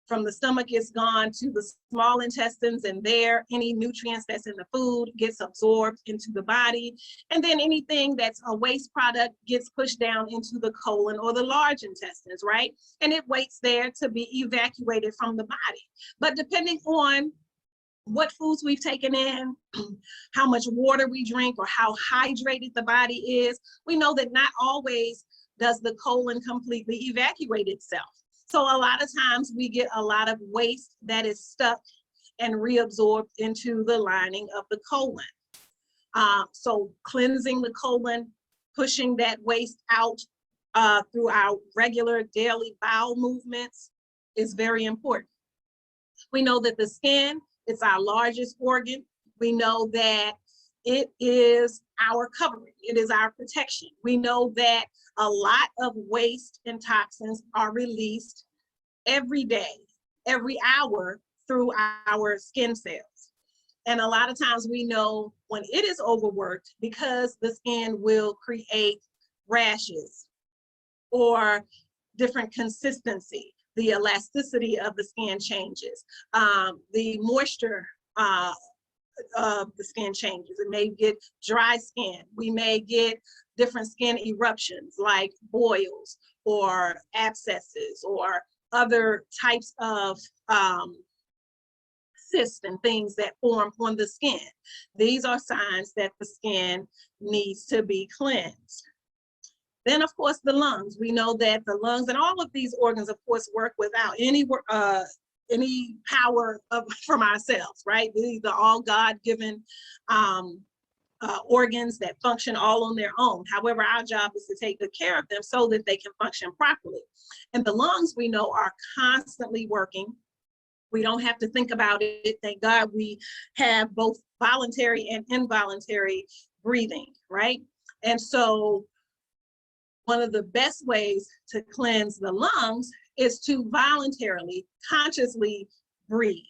From the stomach, it's gone to the small intestines, and there, any nutrients that's in the food gets absorbed into the body. And then anything that's a waste product gets pushed down into the colon or the large intestines, right? And it waits there to be evacuated from the body. But depending on what foods we've taken in, how much water we drink, or how hydrated the body is, we know that not always does the colon completely evacuate itself. So a lot of times we get a lot of waste that is stuck and reabsorbed into the lining of the colon. So cleansing the colon, pushing that waste out through our regular daily bowel movements is very important. We know that the skin is our largest organ. We know that it is our covering. It is our protection. We know that a lot of waste and toxins are released every day, every hour through our skin cells. And a lot of times we know when it is overworked, because the skin will create rashes or different consistency. The elasticity of the skin changes. The moisture of the skin changes. It may get dry skin. We may get different skin eruptions like boils or abscesses or other types of cysts and things that form on the skin. These are signs that the skin needs to be cleansed. Then, of course, the lungs. We know that the lungs and all of these organs, of course, work without any power from ourselves, right? These are all God-given organs that function all on their own. However, our job is to take good care of them so that they can function properly. And the lungs, we know, are constantly working We don't have to think about it. Thank God we have both voluntary and involuntary breathing, right? And so one of the best ways to cleanse the lungs is to voluntarily, consciously breathe,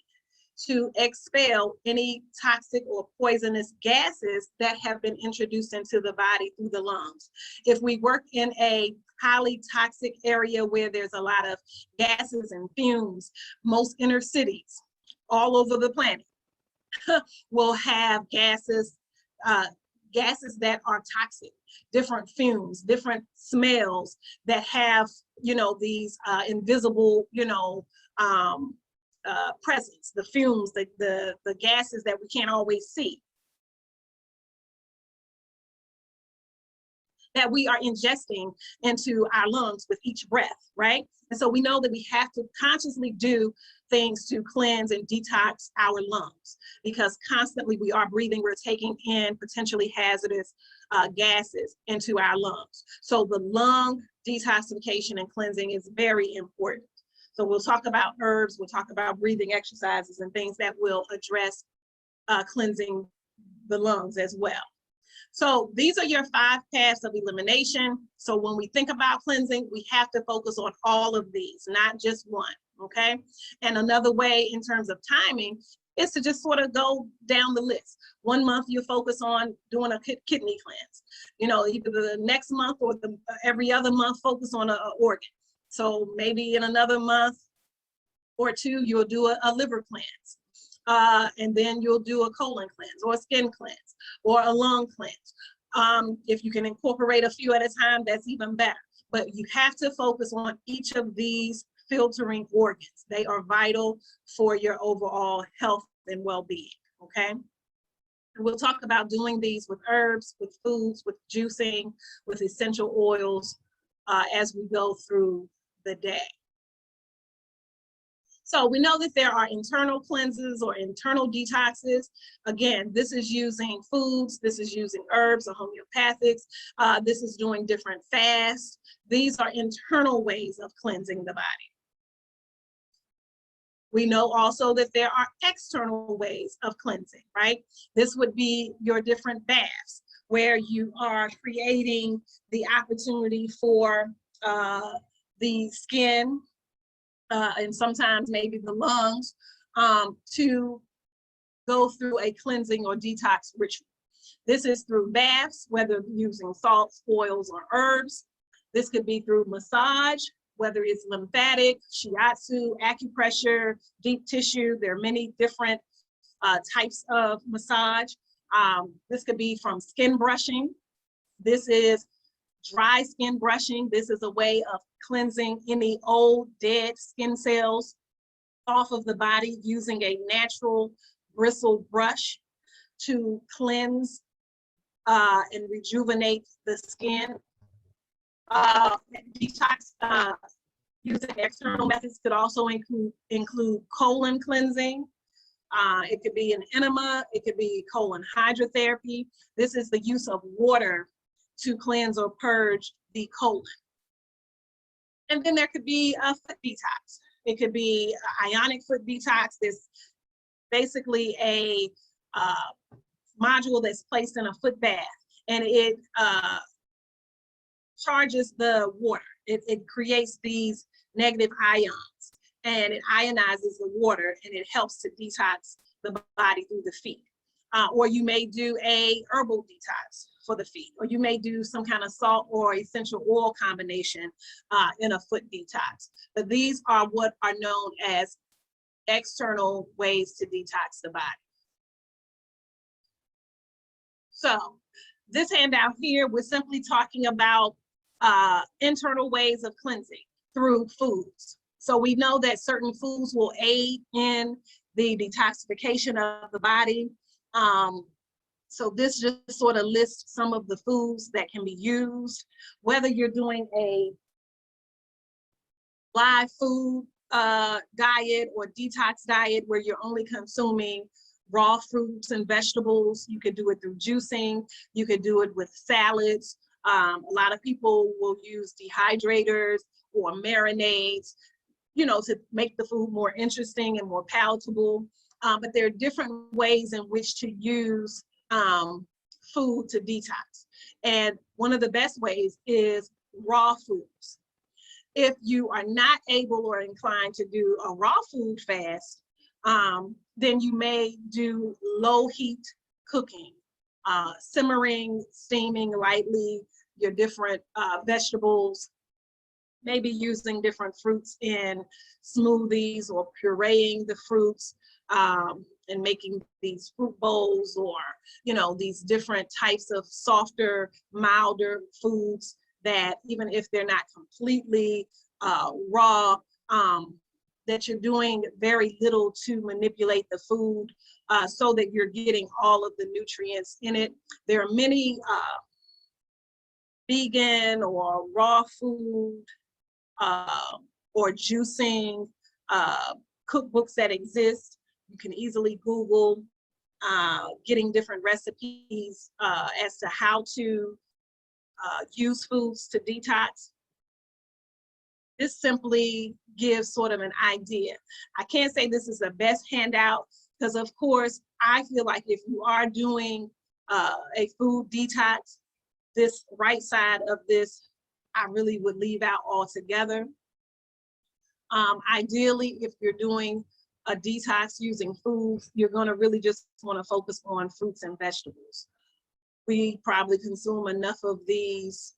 to expel any toxic or poisonous gases that have been introduced into the body through the lungs. If we work in a highly toxic area where there's a lot of gases and fumes, most inner cities all over the planet will have gases that are toxic, different fumes, different smells that have, these invisible, presence, the fumes, the gases that we can't always see, that we are ingesting into our lungs with each breath, right? And so we know that we have to consciously do things to cleanse and detox our lungs, because constantly we are breathing, we're taking in potentially hazardous gases into our lungs. So the lung detoxification and cleansing is very important. So we'll talk about herbs, we'll talk about breathing exercises and things that will address cleansing the lungs as well. So these are your 5 paths of elimination. So when we think about cleansing, we have to focus on all of these, not just one, okay? And another way in terms of timing is to just sort of go down the list. 1 month you focus on doing a kidney cleanse. Either the next month or every other month focus on an organ. So maybe in another month or 2, you'll do a liver cleanse. And then you'll do a colon cleanse or a skin cleanse or a lung cleanse. If you can incorporate a few at a time, that's even better. But you have to focus on each of these filtering organs. They are vital for your overall health and well-being, okay? And we'll talk about doing these with herbs, with foods, with juicing, with essential oils as we go through the day. So we know that there are internal cleanses or internal detoxes. Again, this is using foods, this is using herbs or homeopathics, this is doing different fasts. These are internal ways of cleansing the body. We know also that there are external ways of cleansing, right? This would be your different baths, where you are creating the opportunity for the skin, and sometimes maybe the lungs, to go through a cleansing or detox ritual. This is through baths, whether using salts, oils, or herbs. This could be through massage, whether it's lymphatic, shiatsu, acupressure, deep tissue. There are many different types of massage. This could be from skin brushing. This is dry skin brushing. This is a way of cleansing any old dead skin cells off of the body using a natural bristle brush to cleanse and rejuvenate the skin. Detox using external methods could also include colon cleansing. It could be an enema, it could be colon hydrotherapy. This is the use of water to cleanse or purge the colon. And then there could be a foot detox. It could be ionic foot detox. There's basically a module that's placed in a foot bath, and it charges the water. It creates these negative ions, and it ionizes the water, and it helps to detox the body through the feet. Or you may do a herbal detox for the feet, or you may do some kind of salt or essential oil combination in a foot detox. But these are what are known as external ways to detox the body. So this handout here, we're simply talking about internal ways of cleansing through foods. So we know that certain foods will aid in the detoxification of the body. So this just sort of lists some of the foods that can be used, whether you're doing a live food diet or detox diet where you're only consuming raw fruits and vegetables. You could do it through juicing. You could do it with salads. A lot of people will use dehydrators or marinades. to make the food more interesting and more palatable. But there are different ways in which to use food to detox. And one of the best ways is raw foods. If you are not able or inclined to do a raw food fast, then you may do low heat cooking, simmering, steaming lightly your different vegetables, maybe using different fruits in smoothies or pureeing the fruits and making these fruit bowls, or these different types of softer, milder foods that even if they're not completely raw, that you're doing very little to manipulate the food so that you're getting all of the nutrients in it. There are many vegan or raw food or juicing cookbooks that exist. You can easily Google getting different recipes as to how to use foods to detox. This simply gives sort of an idea. I can't say this is the best handout because, of course, I feel like if you are doing a food detox, this right side of this, I really would leave out altogether. Ideally, if you're doing a detox using foods, you're going to really just want to focus on fruits and vegetables. We probably consume enough of these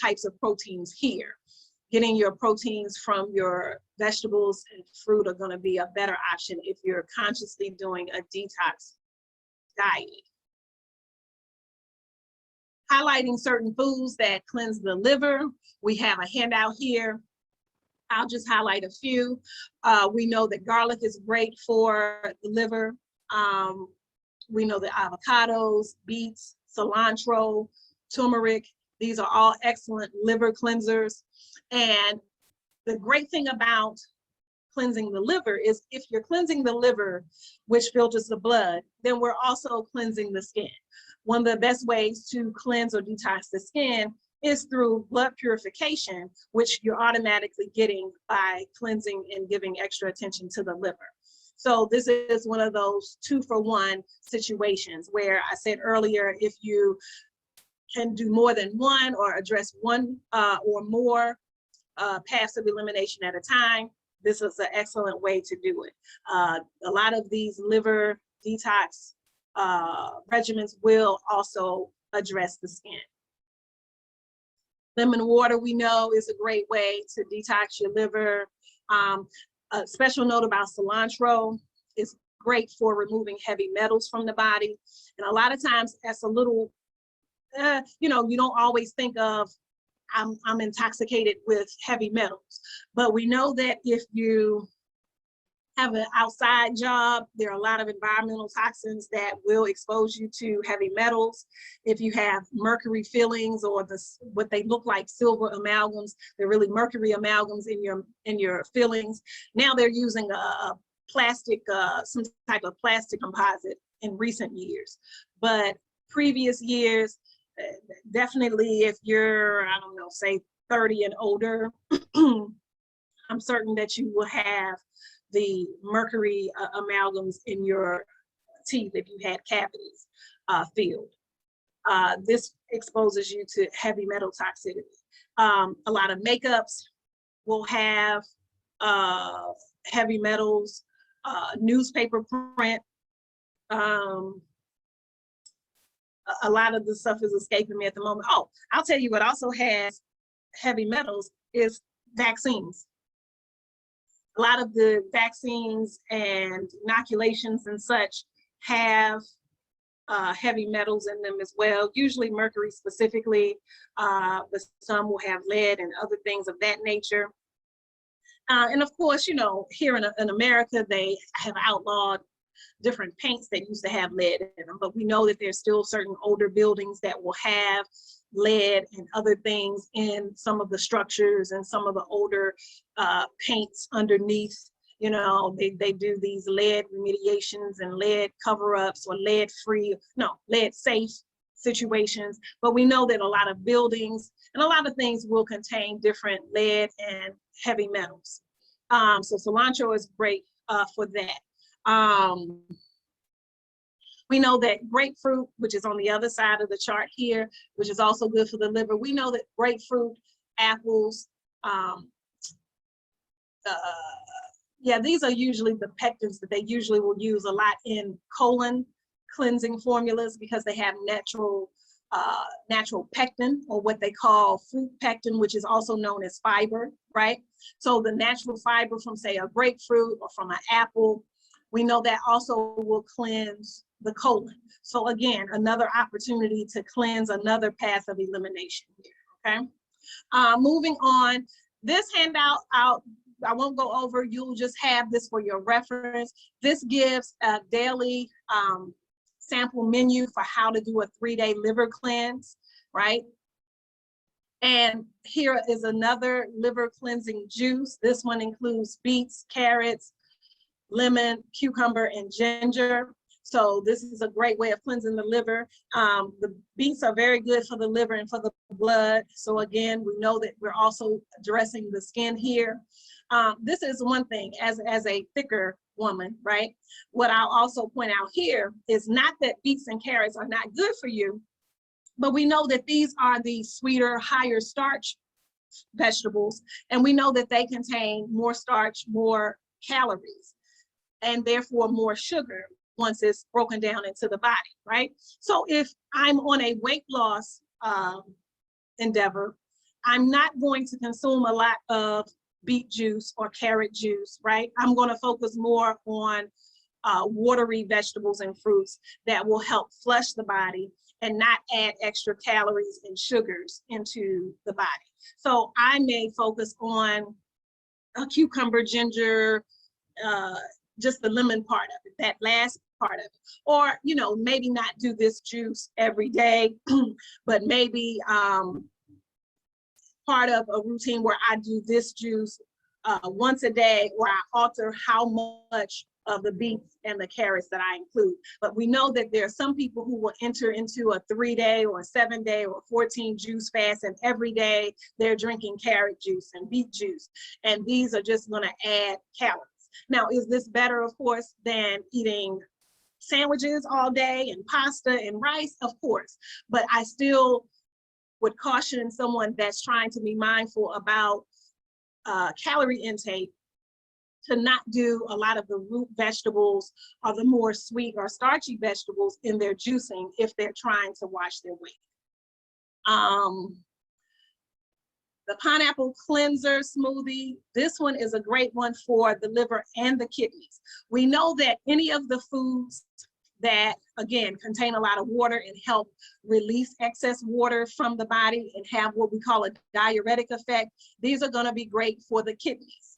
types of proteins here. Getting your proteins from your vegetables and fruit are going to be a better option if you're consciously doing a detox diet. Highlighting certain foods that cleanse the liver. We have a handout here. I'll just highlight a few. We know that garlic is great for the liver. We know that avocados, beets, cilantro, turmeric, these are all excellent liver cleansers. And the great thing about cleansing the liver is if you're cleansing the liver, which filters the blood, then we're also cleansing the skin. One of the best ways to cleanse or detox the skin is through blood purification, which you're automatically getting by cleansing and giving extra attention to the liver. So this is one of those 2-for-1 situations where I said earlier, if you can do more than one or address one or more passive elimination at a time, this is an excellent way to do it. A lot of these liver detox regimens will also address the skin. Lemon water, we know, is a great way to detox your liver. A special note about cilantro, is great for removing heavy metals from the body. And a lot of times that's a little, you don't always think of, I'm intoxicated with heavy metals. But we know that if you have an outside job, there are a lot of environmental toxins that will expose you to heavy metals. If you have mercury fillings or what they look like silver amalgams, they're really mercury amalgams in your fillings. Now they're using a plastic, some type of plastic composite in recent years. But previous years, definitely if you're, I don't know, say 30 and older, I'm certain that you will have the mercury amalgams in your teeth if you had cavities filled. This exposes you to heavy metal toxicity. A lot of makeups will have heavy metals, newspaper print. A lot of the stuff is escaping me at the moment. Oh, I'll tell you what also has heavy metals is vaccines. A lot of the vaccines and inoculations and such have heavy metals in them as well, usually mercury specifically, but some will have lead and other things of that nature. And of course, here in America, they have outlawed different paints that used to have lead in them, but we know that there's still certain older buildings that will have lead and other things in some of the structures and some of the older paints underneath. They do these lead remediations and lead cover-ups or lead safe situations, but we know that a lot of buildings and a lot of things will contain different lead and heavy metals. So cilantro is great for that. We know that grapefruit, which is on the other side of the chart here, which is also good for the liver. We know that grapefruit, apples, yeah, these are usually the pectins that they usually will use a lot in colon cleansing formulas because they have natural pectin, or what they call fruit pectin, which is also known as fiber, right? So the natural fiber from, say, a grapefruit or from an apple, we know that also will cleanse the colon. So again, another opportunity to cleanse, another path of elimination here, okay? Moving on, this handout, I won't go over, you'll just have this for your reference. This gives a daily sample menu for how to do a 3-day liver cleanse, right? And here is another liver cleansing juice. This one includes beets, carrots, lemon, cucumber, and ginger. So this is a great way of cleansing the liver. The beets are very good for the liver and for the blood. So again, we know that we're also addressing the skin here. This is one thing as a thicker woman, right? What I'll also point out here is not that beets and carrots are not good for you, but we know that these are the sweeter, higher starch vegetables, and we know that they contain more starch, more calories, and therefore more sugar once it's broken down into the body, right? So if I'm on a weight loss endeavor, I'm not going to consume a lot of beet juice or carrot juice, right? I'm going to focus more on watery vegetables and fruits that will help flush the body and not add extra calories and sugars into the body. So I may focus on a cucumber, ginger, just the lemon part of it, that last part of it. Or, you know, maybe not do this juice every day, but maybe part of a routine where I do this juice once a day, where I alter how much of the beets and the carrots that I include. But we know that there are some people who will enter into a 3-day or a 7-day or 14 juice fast, and every day they're drinking carrot juice and beet juice. And these are just gonna add calories. Now, is this better, of course, than eating sandwiches all day and pasta and rice? Of course, but I still would caution someone that's trying to be mindful about calorie intake to not do a lot of the root vegetables or the more sweet or starchy vegetables in their juicing if they're trying to watch their weight. The pineapple cleanser smoothie, this one is a great one for the liver and the kidneys. We know that any of the foods that, again, contain a lot of water and help release excess water from the body and have what we call a diuretic effect, these are going to be great for the kidneys,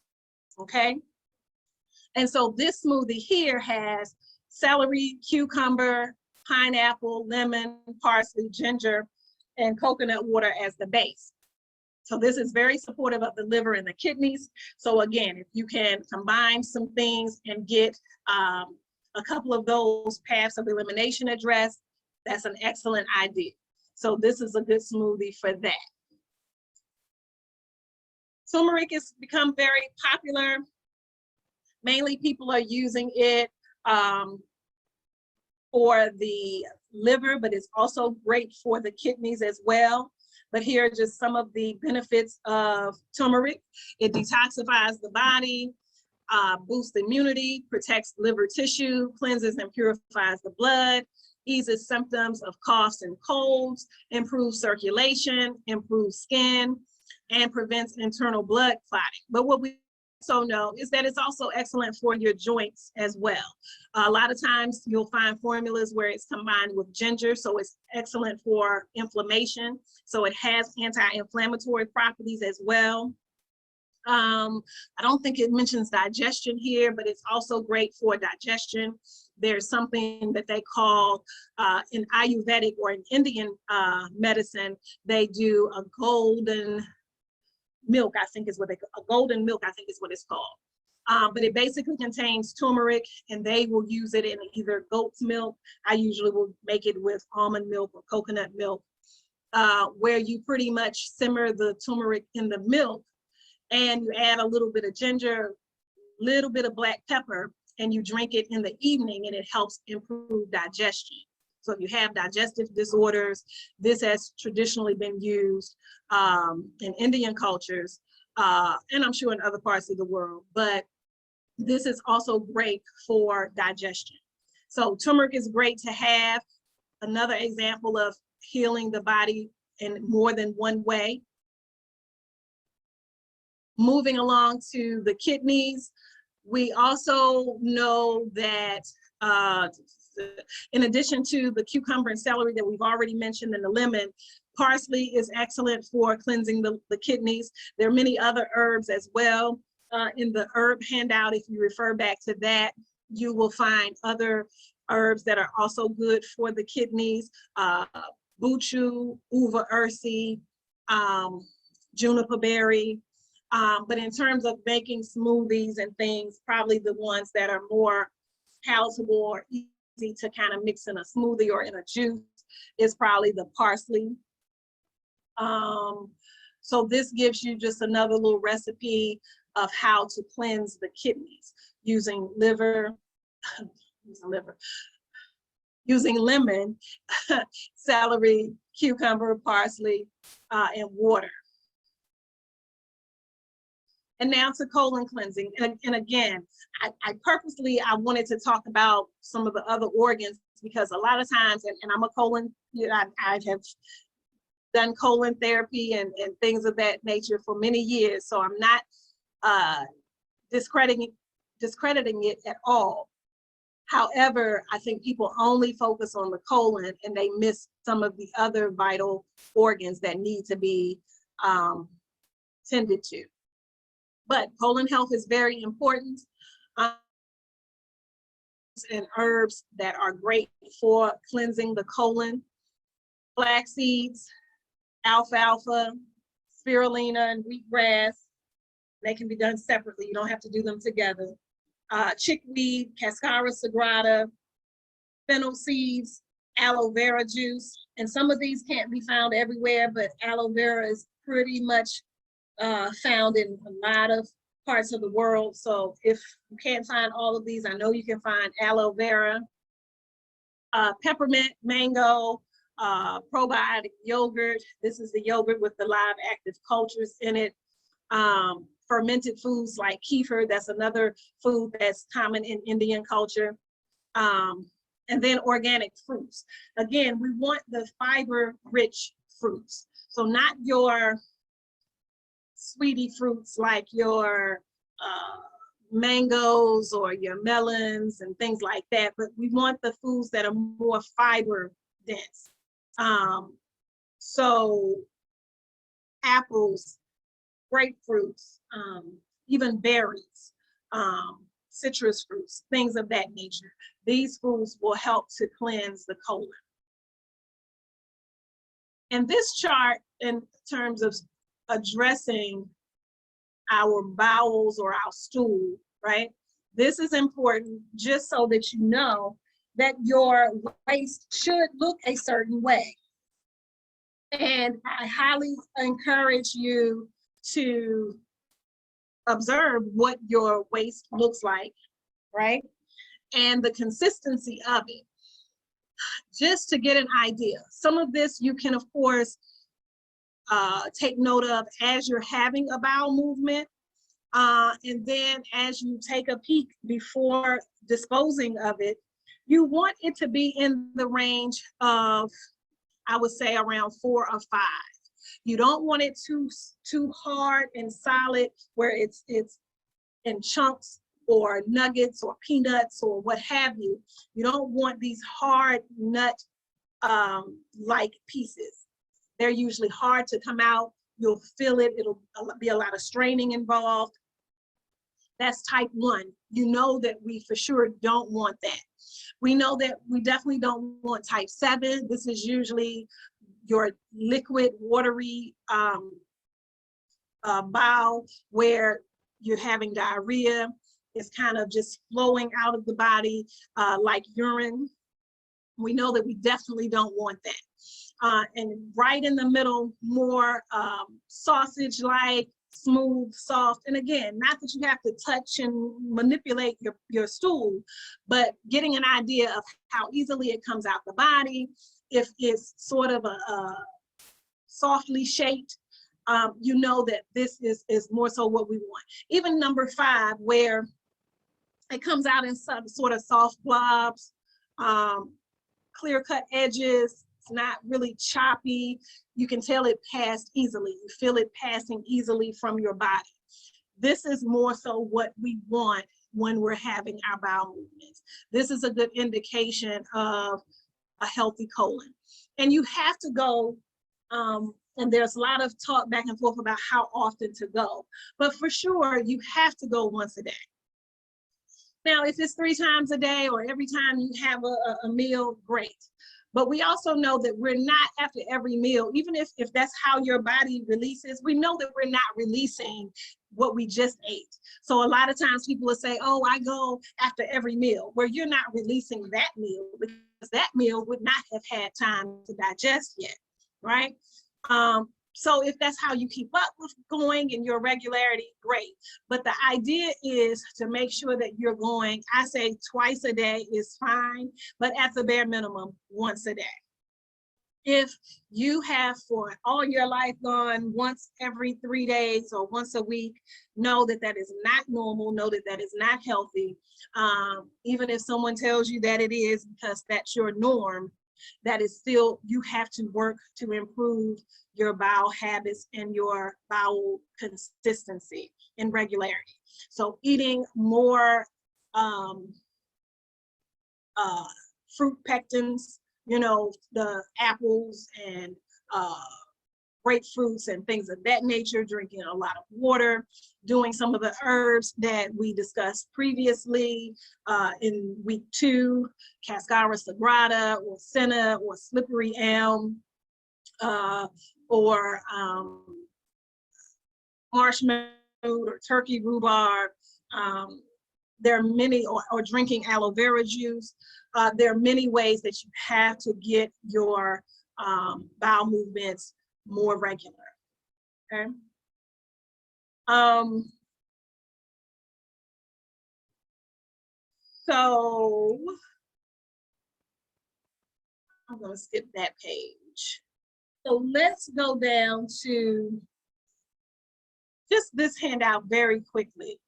okay? And so this smoothie here has celery, cucumber, pineapple, lemon, parsley, ginger, and coconut water as the base. So this is very supportive of the liver and the kidneys. So again, if you can combine some things and get a couple of those paths of elimination addressed, that's an excellent idea. So this is a good smoothie for that. Turmeric has become very popular. Mainly people are using it for the liver, but it's also great for the kidneys as well. But here are just some of the benefits of turmeric. It detoxifies the body, boosts immunity, protects liver tissue, cleanses and purifies the blood, eases symptoms of coughs and colds, improves circulation, improves skin, and prevents internal blood clotting. But what we also know is that it's also excellent for your joints as well. A lot of times you'll find formulas where it's combined with ginger, so it's excellent for inflammation. So it has anti-inflammatory properties as well. I don't think it mentions digestion here, but it's also great for digestion. There's something that they call in Ayurvedic or in Indian medicine, they do a golden milk, I think is what they call, a golden milk, I think is what it's called. But it basically contains turmeric, and they will use it in either goat's milk. I usually will make it with almond milk or coconut milk, where you pretty much simmer the turmeric in the milk, and you add a little bit of ginger, little bit of black pepper, and you drink it in the evening, and it helps improve digestion. So if you have digestive disorders, this has traditionally been used in Indian cultures, and I'm sure in other parts of the world, but this is also great for digestion. So turmeric is great to have. Another example of healing the body in more than one way. Moving along to the kidneys, we also know that in addition to the cucumber and celery that we've already mentioned and the lemon, parsley is excellent for cleansing the kidneys. There are many other herbs as well. In the herb handout, if you refer back to that, you will find other herbs that are also good for the kidneys. Buchu, uva ursi, juniper berry. But in terms of making smoothies and things, probably the ones that are more palatable or easy to kind of mix in a smoothie or in a juice is probably the parsley. So this gives you just another little recipe of how to cleanse the kidneys using using lemon, celery, cucumber, parsley, and water. And now to colon cleansing. And again, I purposely wanted to talk about some of the other organs because a lot of times, and I'm a colon, I have done colon therapy and things of that nature for many years. So I'm not discrediting it at all. However, I think people only focus on the colon and they miss some of the other vital organs that need to be tended to. But colon health is very important. And herbs that are great for cleansing the colon: flax seeds, alfalfa, spirulina, and wheatgrass. They can be done separately. You don't have to do them together. Chickweed, cascara sagrada, fennel seeds, aloe vera juice. And some of these can't be found everywhere, but aloe vera is pretty much found in a lot of parts of the world. So if you can't find all of these, I know you can find aloe vera. Peppermint, mango, probiotic yogurt. This is the yogurt with the live active cultures in it. Fermented foods like kefir, that's another food that's common in Indian culture. And then organic fruits. Again, we want the fiber-rich fruits. So not your sweetie fruits like your mangoes or your melons and things like that, but we want the foods that are more fiber dense. So apples, grapefruits, even berries, citrus fruits, things of that nature. These foods will help to cleanse the colon. And this chart, in terms of addressing our bowels or our stool, right? This is important just so that you know that your waste should look a certain way. And I highly encourage you to observe what your waste looks like, right? And the consistency of it, just to get an idea. Some of this you can, of course, take note of as you're having a bowel movement. And then as you take a peek before disposing of it, you want it to be in the range of, I would say, around 4 or 5. You don't want it too hard and solid where it's in chunks or nuggets or peanuts or what have you. You don't want these hard nut like pieces. They're usually hard to come out. You'll feel it. It'll be a lot of straining involved. That's type 1. You know that we for sure don't want that. We know that we definitely don't want type 7. This is usually your liquid, watery bowel where you're having diarrhea. is kind of just flowing out of the body like urine. We know that we definitely don't want that. And right in the middle, more sausage-like, smooth, soft. And again, not that you have to touch and manipulate your stool, but getting an idea of how easily it comes out the body. If it's sort of a softly shaped, you know that this is more so what we want. Even number 5, where it comes out in some sort of soft blobs, clear-cut edges, it's not really choppy. You can tell it passed easily. You feel it passing easily from your body. This is more so what we want when we're having our bowel movements. This is a good indication of a healthy colon. And you have to go, and there's a lot of talk back and forth about how often to go, but for sure, you have to go once a day. Now, if it's 3 times a day or every time you have a meal, great. But we also know that we're not after every meal, even if that's how your body releases, we know that we're not releasing what we just ate. So a lot of times people will say, oh, I go after every meal, where you're not releasing that meal because that meal would not have had time to digest yet, right? So if that's how you keep up with going in your regularity, great. But the idea is to make sure that you're going, I say twice a day is fine, but at the bare minimum, once a day. If you have for all your life gone once every 3 days or once a week, know that that is not normal, know that that is not healthy. Even if someone tells you that it is because that's your norm, that is still, you have to work to improve your bowel habits and your bowel consistency and regularity. So eating more fruit pectins, you know, the apples and grapefruits and things of that nature, drinking a lot of water, doing some of the herbs that we discussed previously in week 2, Cascara sagrada or senna or slippery elm, or marshmallow or turkey rhubarb. There are many, or drinking aloe vera juice. There are many ways that you have to get your bowel movements more regular, okay? So I'm gonna skip that page. So let's go down to just this handout very quickly.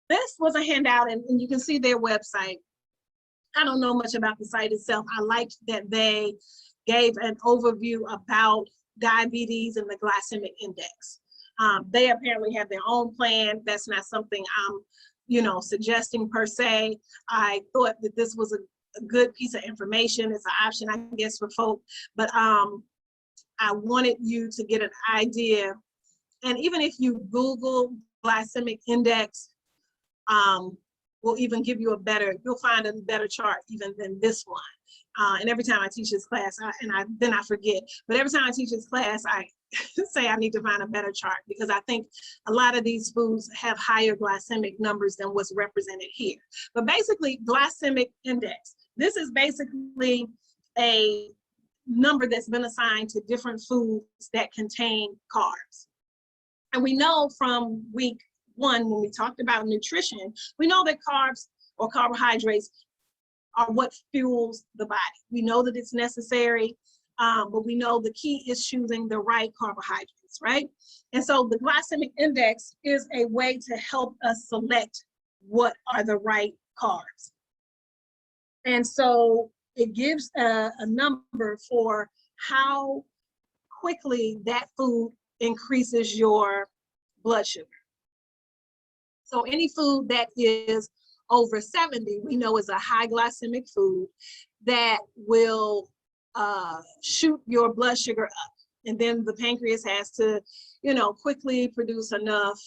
This was a handout, and you can see their website. I don't know much about the site itself. I liked that they gave an overview about diabetes and the glycemic index. They apparently have their own plan. That's not something I'm, you know, suggesting per se. I thought that this was a good piece of information. It's an option, I guess, for folk. But I wanted you to get an idea. And even if you Google glycemic index, will even give you a better, you'll find a better chart even than this one. And every time I teach this class, then I forget, but every time I teach this class, I say I need to find a better chart, because I think a lot of these foods have higher glycemic numbers than what's represented here. But basically, glycemic index, this is basically a number that's been assigned to different foods that contain carbs. And we know from week 1, when we talked about nutrition, we know that carbs or carbohydrates are what fuels the body. We know that it's necessary, but we know the key is choosing the right carbohydrates, right? And so the glycemic index is a way to help us select what are the right carbs. And so it gives a number for how quickly that food increases your blood sugar. So any food that is over 70, we know is a high glycemic food that will shoot your blood sugar up. And then the pancreas has to, you know, quickly produce enough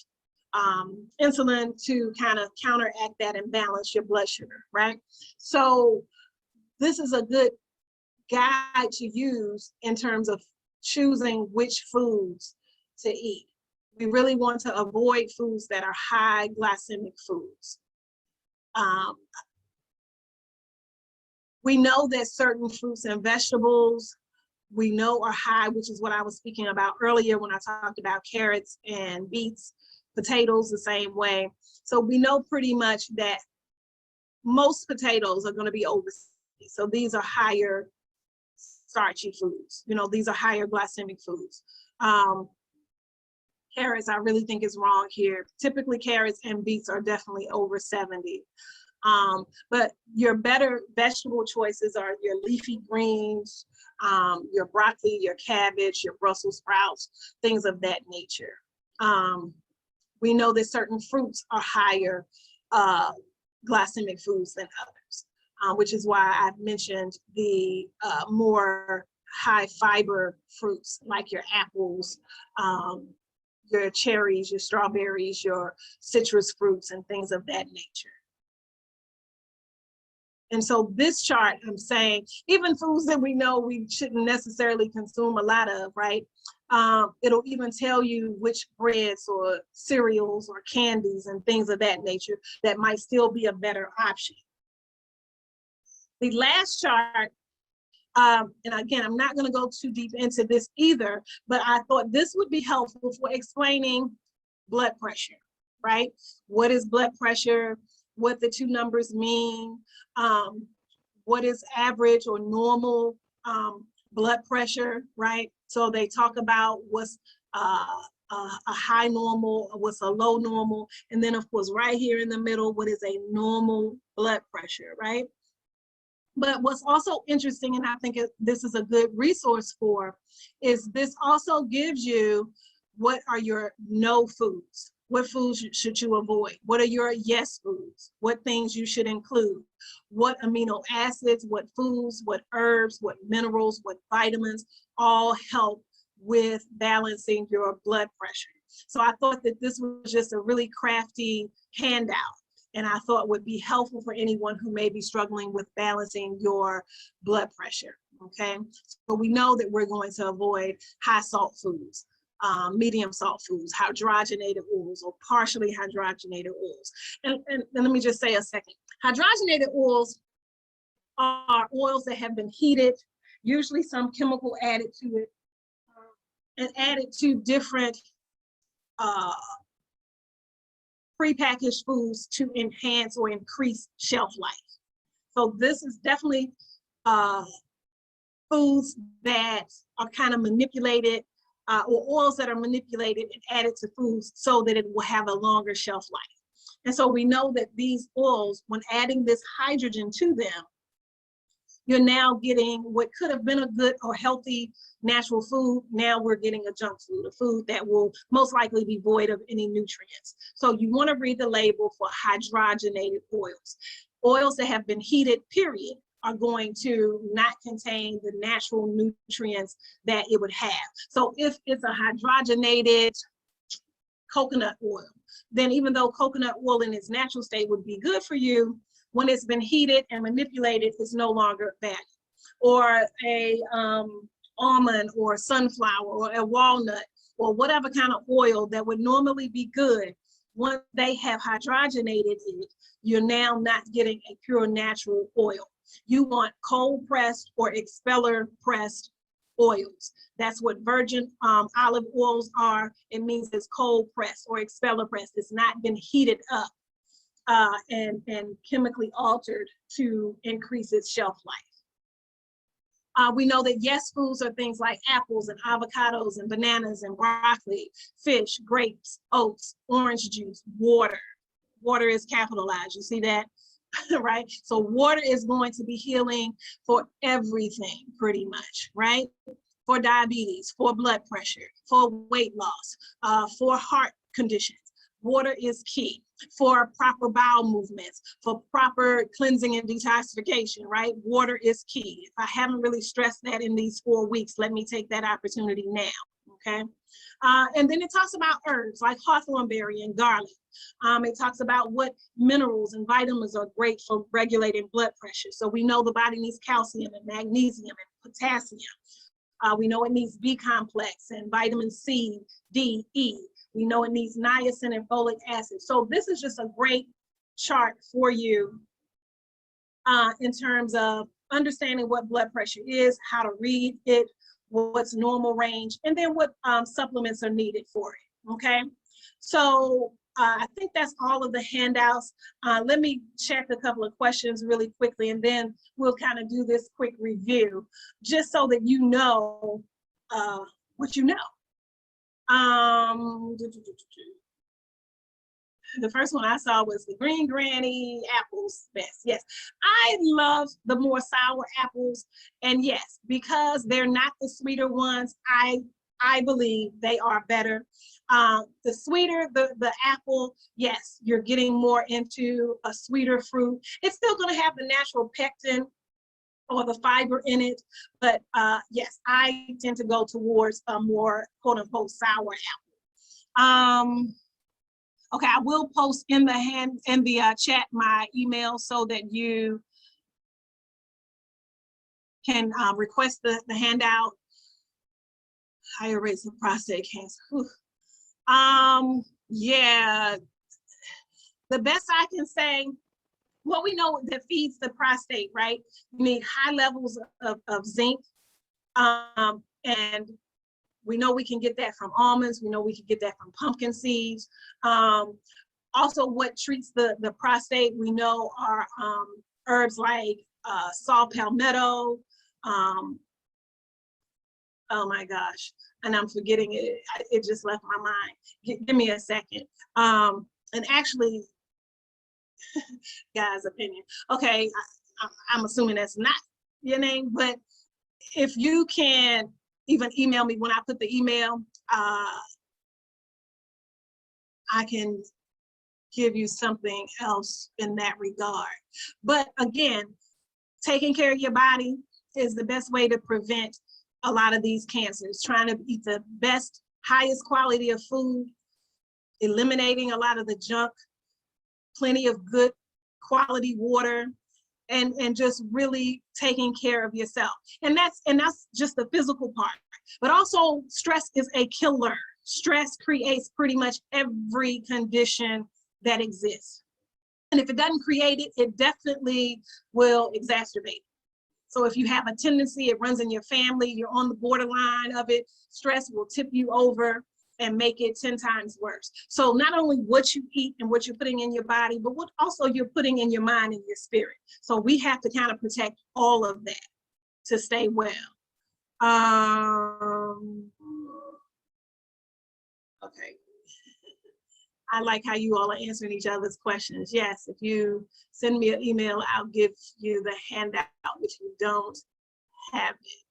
insulin to kind of counteract that and balance your blood sugar, right? So this is a good guide to use in terms of choosing which foods to eat. We really want to avoid foods that are high glycemic foods, We know that certain fruits and vegetables we know are high, which is what I was speaking about earlier when I talked about carrots and beets, potatoes the same way. So we know pretty much that most potatoes are going to be over. So these are higher starchy foods. You know, these are higher glycemic foods. Carrots, I really think is wrong here. Typically carrots and beets are definitely over 70. But your better vegetable choices are your leafy greens, your broccoli, your cabbage, your Brussels sprouts, things of that nature. We know that certain fruits are higher glycemic foods than others, which is why I've mentioned the more high fiber fruits like your apples, your cherries, your strawberries, your citrus fruits, and things of that nature. And so this chart, I'm saying, even foods that we know we shouldn't necessarily consume a lot of, right? It'll even tell you which breads or cereals or candies and things of that nature that might still be a better option. The last chart, and again, I'm not going to go too deep into this either, but I thought this would be helpful for explaining blood pressure, right? What is blood pressure? What the two numbers mean? What is average or normal blood pressure, right? So they talk about what's a high normal, what's a low normal, and then of course right here in the middle, what is a normal blood pressure, right? But what's also interesting, and I think this is a good resource for, is this also gives you what are your no foods. What foods should you avoid? What are your yes foods? What things you should include? What amino acids, what foods, what herbs, what minerals, what vitamins all help with balancing your blood pressure. So I thought that this was just a really crafty handout, and I thought would be helpful for anyone who may be struggling with balancing your blood pressure, okay? So we know that we're going to avoid high salt foods, medium salt foods, hydrogenated oils or partially hydrogenated oils. And let me just say a second. Hydrogenated oils are oils that have been heated, usually some chemical added to it, and added to different prepackaged foods to enhance or increase shelf life. So this is definitely foods that are kind of manipulated, or oils that are manipulated and added to foods so that it will have a longer shelf life. And so we know that these oils, when adding this hydrogen to them, you're now getting what could have been a good or healthy natural food. Now we're getting a junk food, a food that will most likely be void of any nutrients. So you want to read the label for hydrogenated oils. Oils that have been heated, period, are going to not contain the natural nutrients that it would have. So if it's a hydrogenated coconut oil, then even though coconut oil in its natural state would be good for you, when it's been heated and manipulated, it's no longer valid. Or a almond or sunflower or a walnut or whatever kind of oil that would normally be good, once they have hydrogenated it, you're now not getting a pure natural oil. You want cold pressed or expeller pressed oils. That's what virgin olive oils are. It means it's cold pressed or expeller pressed. It's not been heated up and chemically altered to increase its shelf life. We know that yes foods are things like apples and avocados and bananas and broccoli, fish, grapes, oats, orange juice, water. Water is capitalized, you see that? Right? So water is going to be healing for everything pretty much, right? For diabetes, for blood pressure, for weight loss, for heart conditions. Water is key for proper bowel movements, for proper cleansing and detoxification, right? Water is key. If I haven't really stressed that in these 4 weeks, let me take that opportunity now, okay? And then it talks about herbs like hawthorn berry and garlic. It talks about what minerals and vitamins are great for regulating blood pressure. So we know the body needs calcium and magnesium and potassium. We know it needs B complex and vitamin C, D, E. We know it needs niacin and folic acid. So this is just a great chart for you in terms of understanding what blood pressure is, how to read it, what's normal range, and then what supplements are needed for it, okay? So I think that's all of the handouts. Let me check a couple of questions really quickly, and then we'll kind of do this quick review, just so that you know what you know. The first one I saw was the green granny apples best. Yes, I love the more sour apples, and yes, because they're not the sweeter ones, I believe they are better. The sweeter the apple, yes, you're getting more into a sweeter fruit. It's still going to have the natural pectin or the fiber in it, but yes, I tend to go towards a more quote unquote sour apple. Okay, I will post in the chat my email so that you can request the handout. Higher rates of prostate cancer. Whew. Yeah, the best I can say, well, we know that feeds the prostate, right? You need high levels of zinc, and we know we can get that from almonds. We know we can get that from pumpkin seeds. Also, what treats the prostate, we know are herbs like saw palmetto. Oh my gosh, and I'm forgetting it. It just left my mind. Give me a second. And actually, guy's opinion. Okay, I'm assuming that's not your name, but if you can even email me when I put the email, I can give you something else in that regard. But again, taking care of your body is the best way to prevent a lot of these cancers. Trying to eat the best, highest quality of food, eliminating a lot of the junk, plenty of good quality water, and just really taking care of yourself. And that's just the physical part. But also, stress is a killer. Stress creates pretty much every condition that exists. And if it doesn't create it, it definitely will exacerbate it. So if you have a tendency, it runs in your family, you're on the borderline of it, stress will tip you over and make it 10 times worse. So not only what you eat and what you're putting in your body, but what also you're putting in your mind and your spirit. So we have to kind of protect all of that to stay well. Okay. I like how you all are answering each other's questions. Yes, if you send me an email, I'll give you the handout if you don't have it.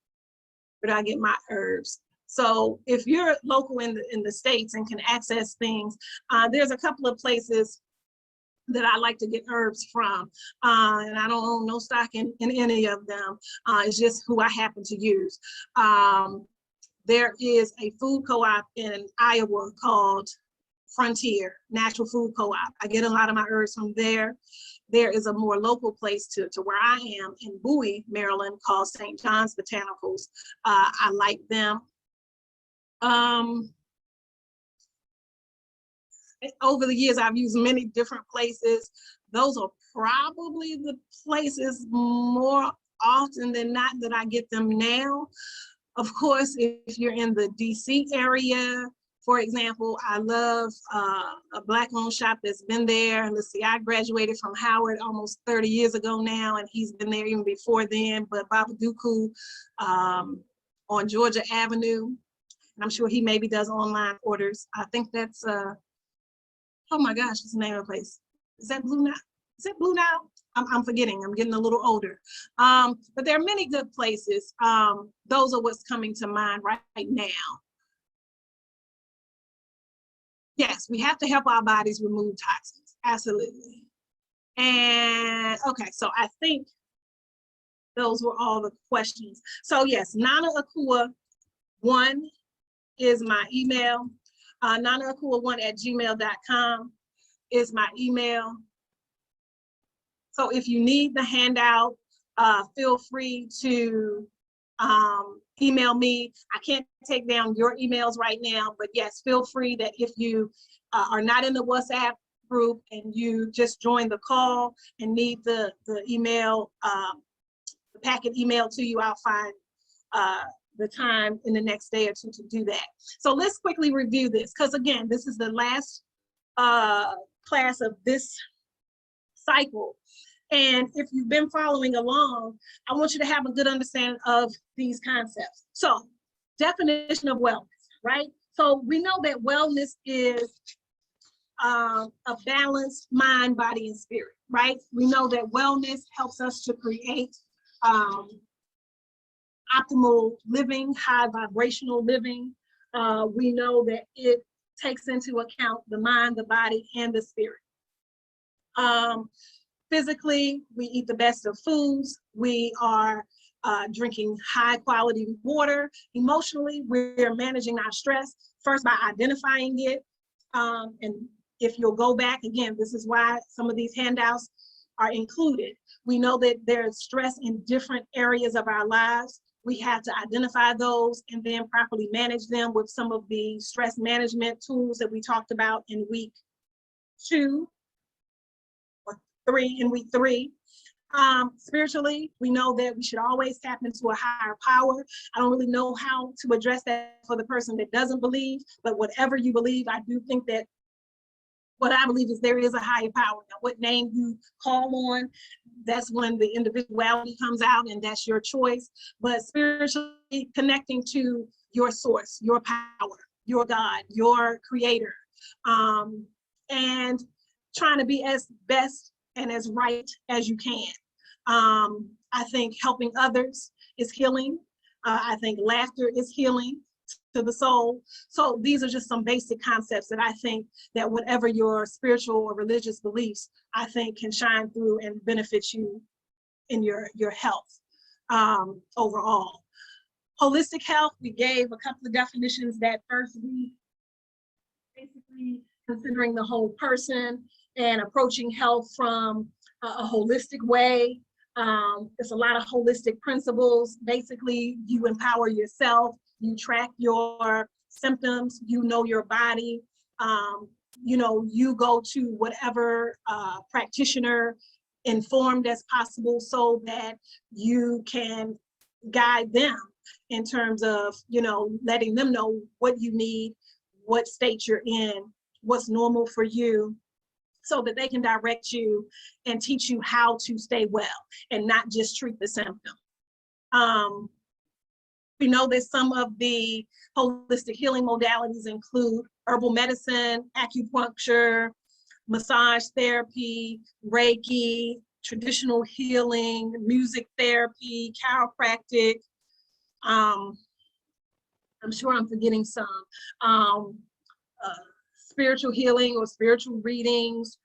But I get my herbs. So if you're local in the States and can access things, there's a couple of places that I like to get herbs from. And I don't own no stock in any of them. It's just who I happen to use. There is a food co-op in Iowa called Frontier Natural Food Co-op. I get a lot of my herbs from there. There is a more local place to where I am in Bowie, Maryland, called St. John's Botanicals. I like them. Over the years, I've used many different places. Those are probably the places more often than not that I get them now. Of course, if you're in the DC area, for example, I love a Black-owned shop that's been there. And let's see, I graduated from Howard almost 30 years ago now, and he's been there even before then. But Babaduku on Georgia Avenue, and I'm sure he maybe does online orders. I think that's, oh my gosh, what's the name of the place? Is that Blue Nile? Is it Blue Nile? I'm forgetting, I'm getting a little older. But there are many good places. Those are what's coming to mind right now. Yes, we have to help our bodies remove toxins, absolutely. And okay, so I think those were all the questions. So yes, Nana Akua 1 is my email. nanaakua1@gmail.com is my email. So if you need the handout, feel free to email me. I can't take down your emails right now, but yes, feel free that if you are not in the WhatsApp group and you just joined the call and need the email, the packet emailed to you, I'll find the time in the next day or two to do that. So let's quickly review this, because again, this is the last class of this cycle. And if you've been following along, I want you to have a good understanding of these concepts. So, definition of wellness, right? So we know that wellness is a balanced mind, body, and spirit, right? We know that wellness helps us to create optimal living, high vibrational living. We know that it takes into account the mind, the body, and the spirit. Physically, we eat the best of foods. We are drinking high quality water. Emotionally, we're managing our stress first by identifying it. And if you'll go back again, this is why some of these handouts are included. We know that there's stress in different areas of our lives. We have to identify those and then properly manage them with some of the stress management tools that we talked about in week 2 or 3, in week 3. Spiritually, we know that we should always tap into a higher power. I don't really know how to address that for the person that doesn't believe, but whatever you believe, I do think that what I believe is there is a higher power. Now, what name you call on, that's when the individuality comes out, and that's your choice. But spiritually, connecting to your source, your power, your God, your creator, and trying to be as best and as right as you can. I think helping others is healing. I think laughter is healing to the soul. So these are just some basic concepts that I think that whatever your spiritual or religious beliefs, I think can shine through and benefit you in your health overall. Holistic health, we gave a couple of definitions that first week, basically considering the whole person and approaching health from a holistic way. There's a lot of holistic principles. Basically, you empower yourself, you track your symptoms, you know your body, you know, you go to whatever practitioner informed as possible so that you can guide them in terms of, you know, letting them know what you need, what state you're in, what's normal for you, so that they can direct you and teach you how to stay well and not just treat the symptom. We know that some of the holistic healing modalities include herbal medicine, acupuncture, massage therapy, Reiki, traditional healing, music therapy, chiropractic. I'm sure I'm forgetting some. Spiritual healing or spiritual readings,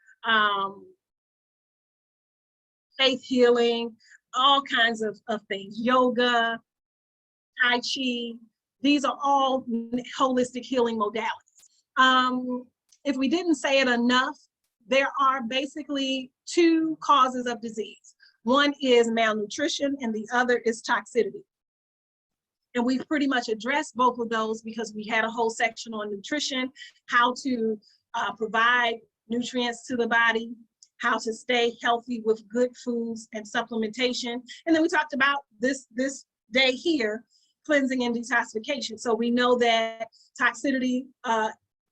faith healing, all kinds of things, yoga, Tai Chi. These are all holistic healing modalities. If we didn't say it enough, there are basically 2 causes of disease. One is malnutrition and the other is toxicity. And we've pretty much addressed both of those because we had a whole section on nutrition, how to provide nutrients to the body, how to stay healthy with good foods and supplementation. And then we talked about this day here, cleansing and detoxification. So we know that toxicity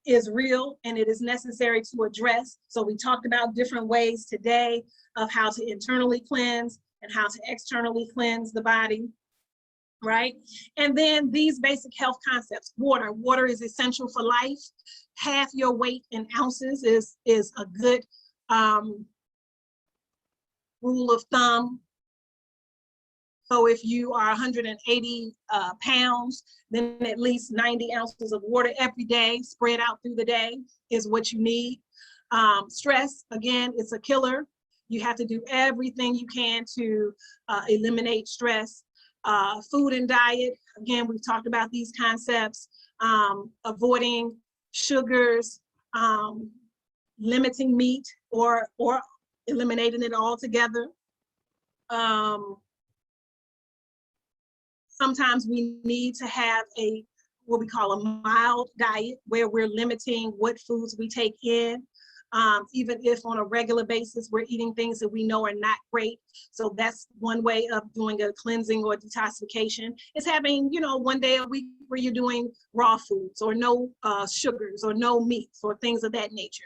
is real and it is necessary to address. So we talked about different ways today of how to internally cleanse and how to externally cleanse the body. Right? And then these basic health concepts, water. Water is essential for life. Half your weight in ounces is a good rule of thumb. So if you are 180 pounds, then at least 90 ounces of water every day, spread out through the day, is what you need. Stress, again, it's a killer. You have to do everything you can to eliminate stress. Food and diet, again, we've talked about these concepts, avoiding sugars, limiting meat or eliminating it altogether. Sometimes we need to have what we call a mild diet where we're limiting what foods we take in. even if on a regular basis we're eating things that we know are not great. So that's one way of doing a cleansing or detoxification, is having, you know, one day a week where you're doing raw foods or no sugars or no meats or things of that nature.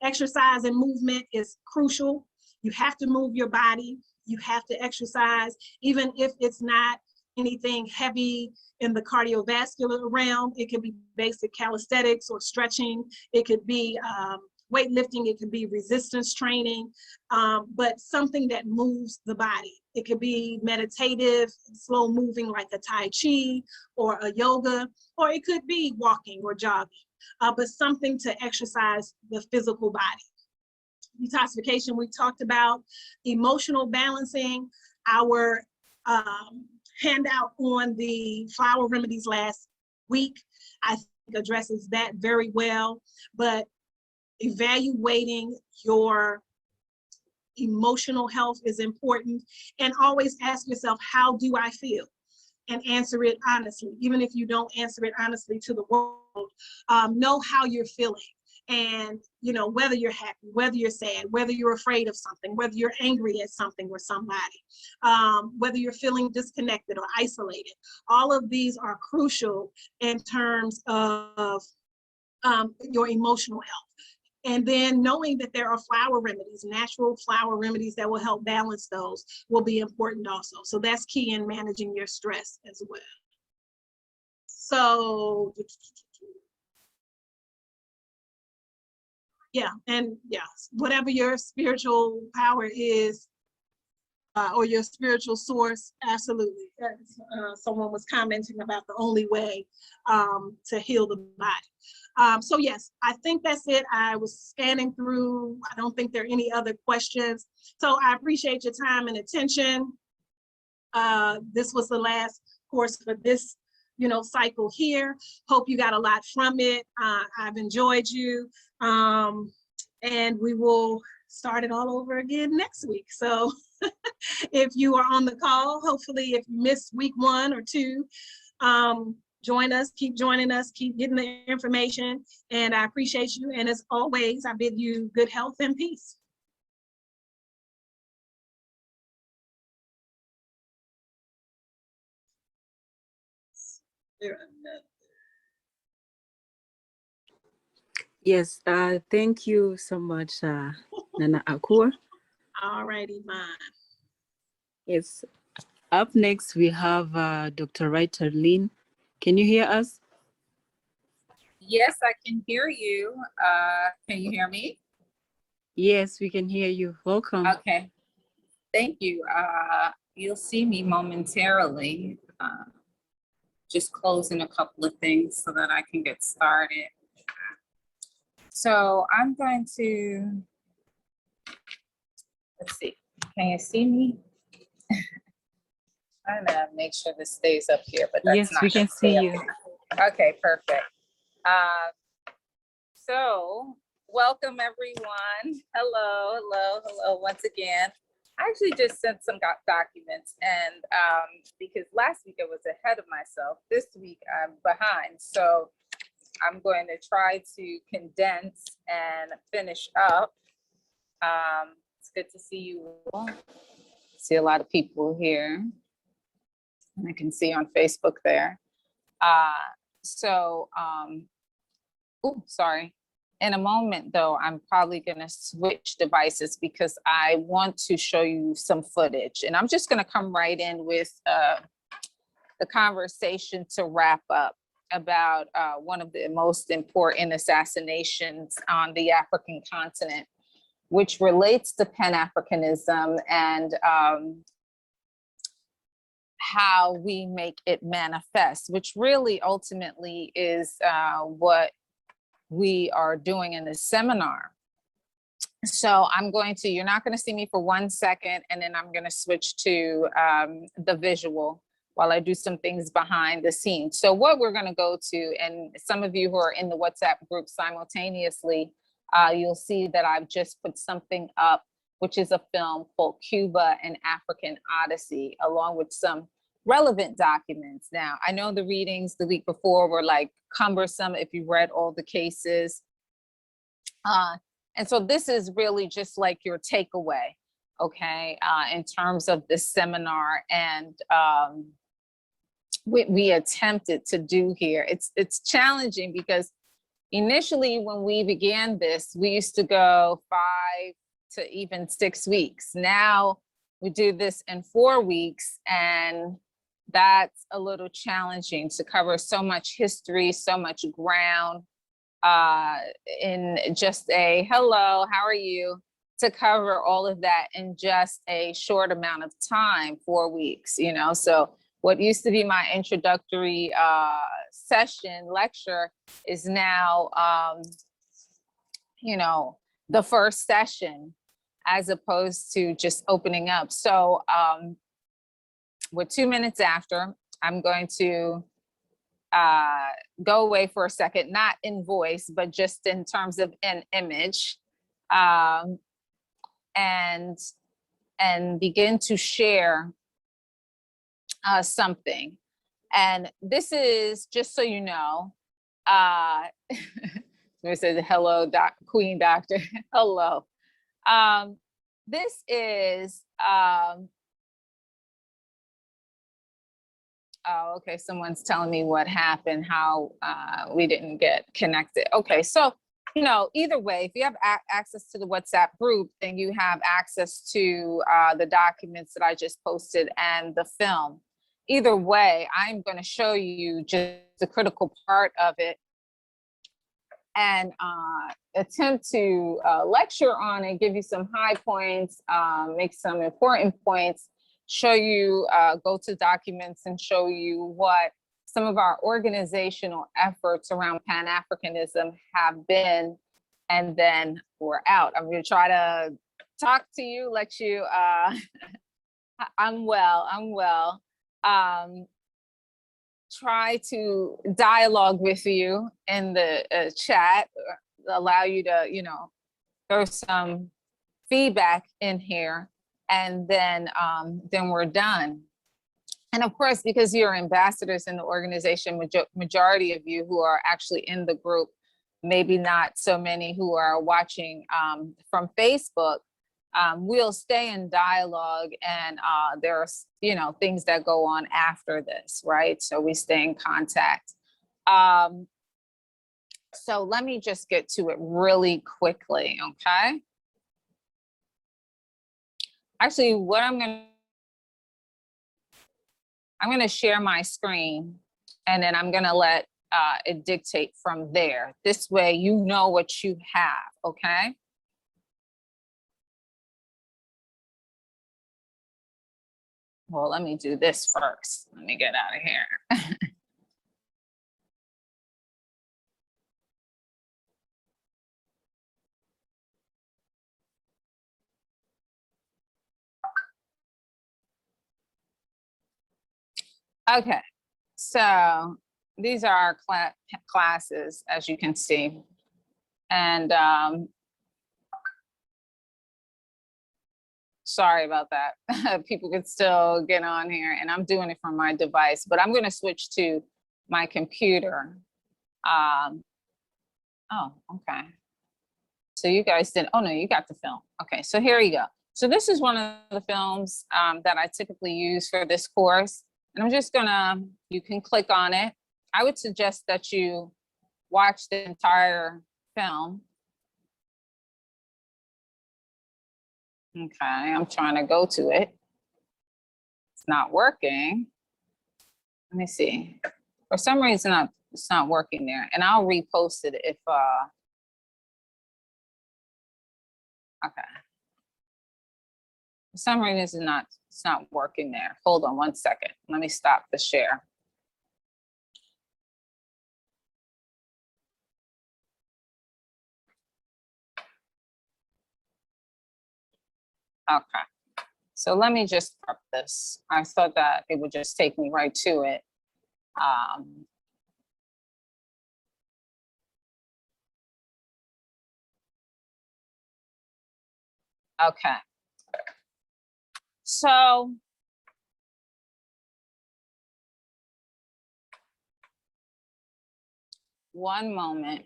Exercise and movement is crucial. You have to move your body. You have to exercise, even if it's not anything heavy in the cardiovascular realm. It could be basic calisthenics or stretching. It could be weightlifting. It could be resistance training, but something that moves the body. It could be meditative, slow moving like a Tai Chi or a yoga, or it could be walking or jogging, but something to exercise the physical body. Detoxification, we talked about. Emotional balancing. Our handout on the flower remedies last week, I think, addresses that very well. But evaluating your emotional health is important, and always ask yourself, how do I feel? And answer it honestly. Even if you don't answer it honestly to the world, know how you're feeling. And, you know, whether you're happy, whether you're sad, whether you're afraid of something, whether you're angry at something or somebody, whether you're feeling disconnected or isolated. All of these are crucial in terms of your emotional health. And then knowing that there are flower remedies, natural flower remedies that will help balance those, will be important also. So that's key in managing your stress as well. So, yeah, and yeah, whatever your spiritual power is, or your spiritual source, absolutely. Someone was commenting about the only way to heal the body. So yes, I think that's it. I was scanning through. I don't think there are any other questions. So I appreciate your time and attention. This was the last course for this, you know, cycle here. Hope you got a lot from it. I've enjoyed you. And we will start it all over again next week. So if you are on the call, hopefully if you missed week 1 or 2, join us, keep joining us, keep getting the information, and I appreciate you. And as always, I bid you good health and peace. Yes, thank you so much, Nana Akur. All righty, Iman. Yes, up next we have Dr. Writer Lynn. Can you hear us? Yes, I can hear you. Can you hear me? Yes, we can hear you. Welcome. Okay, thank you. You'll see me momentarily. Just closing a couple of things so that I can get started. So I'm going to, let's see, can you see me? I'm gonna make sure this stays up here, but that's yes, not we can see you. Okay, perfect. So welcome everyone. Hello, hello, hello once again. I actually just sent some documents, and because last week I was ahead of myself, this week I'm behind. So I'm going to try to condense and finish up. It's good to see you all. See a lot of people here. And I can see on Facebook there. Oh, sorry. In a moment though, I'm probably gonna switch devices because I want to show you some footage. And I'm just gonna come right in with the conversation to wrap up about one of the most important assassinations on the African continent, which relates to Pan-Africanism and how we make it manifest, which really ultimately is what we are doing in this seminar. So I'm going to, you're not going to see me for 1 second, and then I'm going to switch to the visual while I do some things behind the scenes. So what we're going to go to, and some of you who are in the WhatsApp group simultaneously, you'll see that I've just put something up, which is a film called Cuba, an African Odyssey, along with some relevant documents. Now, I know the readings the week before were like cumbersome if you read all the cases. And so this is really just like your takeaway, okay, in terms of this seminar and we attempted to do here. It's challenging because initially when we began this, we used to go 5 to even 6 weeks. Now we do this in 4 weeks, and that's a little challenging to cover so much history, so much ground in just a hello, how are you, to cover all of that in just a short amount of time, 4 weeks, you know. So what used to be my introductory session lecture is now, you know, the first session, as opposed to just opening up. So we're 2 minutes after. I'm going to go away for a second, not in voice, but just in terms of an image, and begin to share something. And this is, just so you know, it says, hello, Queen Doctor, hello. This is, oh, okay, someone's telling me what happened, how we didn't get connected. Okay, so, you know, either way, if you have access to the WhatsApp group, then you have access to the documents that I just posted and the film. Either way, I'm going to show you just the critical part of it and attempt to lecture on it, give you some high points, make some important points, show you, go to documents and show you what some of our organizational efforts around Pan-Africanism have been, and then we're out. I'm going to try to talk to you, let you, I'm well. Try to dialogue with you in the chat, allow you to, you know, throw some feedback in here, and then we're done. And of course, because you're ambassadors in the organization, majority of you who are actually in the group, maybe not so many who are watching from Facebook, we'll stay in dialogue, and there's, you know, things that go on after this, right? So we stay in contact. So let me just get to it really quickly, okay? Actually, what I'm gonna share my screen, and then I'm gonna let it dictate from there. This way you know what you have, okay? Well, let me do this first. Let me get out of here. Okay, so these are our classes, as you can see. And sorry about that. People could still get on here, and I'm doing it from my device, but I'm gonna switch to my computer. Oh, okay. So you guys didn't, oh no, you got the film. Okay, so here you go. So this is one of the films that I typically use for this course. And I'm just gonna, you can click on it. I would suggest that you watch the entire film. Okay, I'm trying to go to it. It's not working. Let me see. For some reason, it's not working there. And I'll repost it if, okay. For some reason, it's not working there. Hold on 1 second. Let me stop the share. Okay. So let me just prep this. I thought that it would just take me right to it. Okay. So one moment.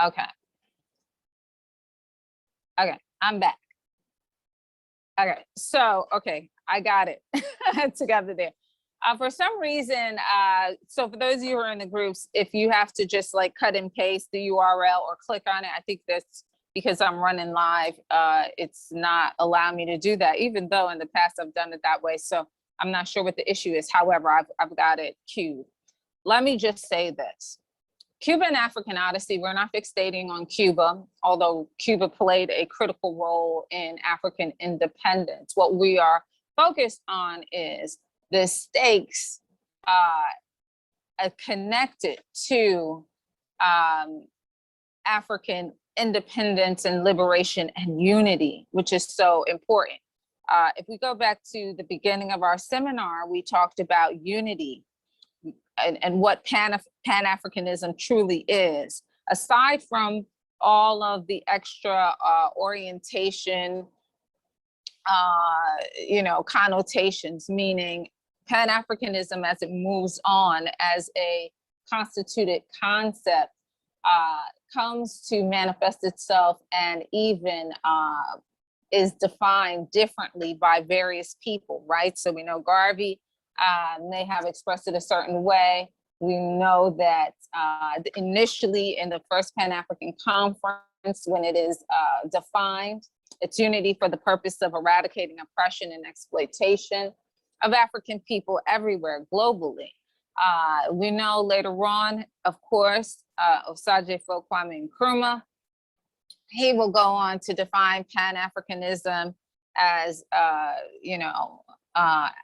Okay. Okay, I'm back. Okay, so, okay, I got it together there. For some reason, so for those of you who are in the groups, if you have to just like cut and paste the URL or click on it, I think that's because I'm running live. It's not allowing me to do that, even though in the past I've done it that way. So I'm not sure what the issue is. However, I've got it queued. Let me just say this. Cuba and African Odyssey, we're not fixating on Cuba, although Cuba played a critical role in African independence. What we are focused on is the stakes connected to African independence and liberation and unity, which is so important. If we go back to the beginning of our seminar, we talked about unity and what Pan-Africanism truly is, aside from all of the extra orientation, connotations, meaning Pan-Africanism as it moves on as a constituted concept comes to manifest itself and even is defined differently by various people, right? So we know Garvey may have expressed it a certain way. We know that initially in the first Pan-African Conference, when it is defined, it's unity for the purpose of eradicating oppression and exploitation of African people everywhere globally. We know later on, of course, Osagyefo Kwame Nkrumah, he will go on to define Pan-Africanism as,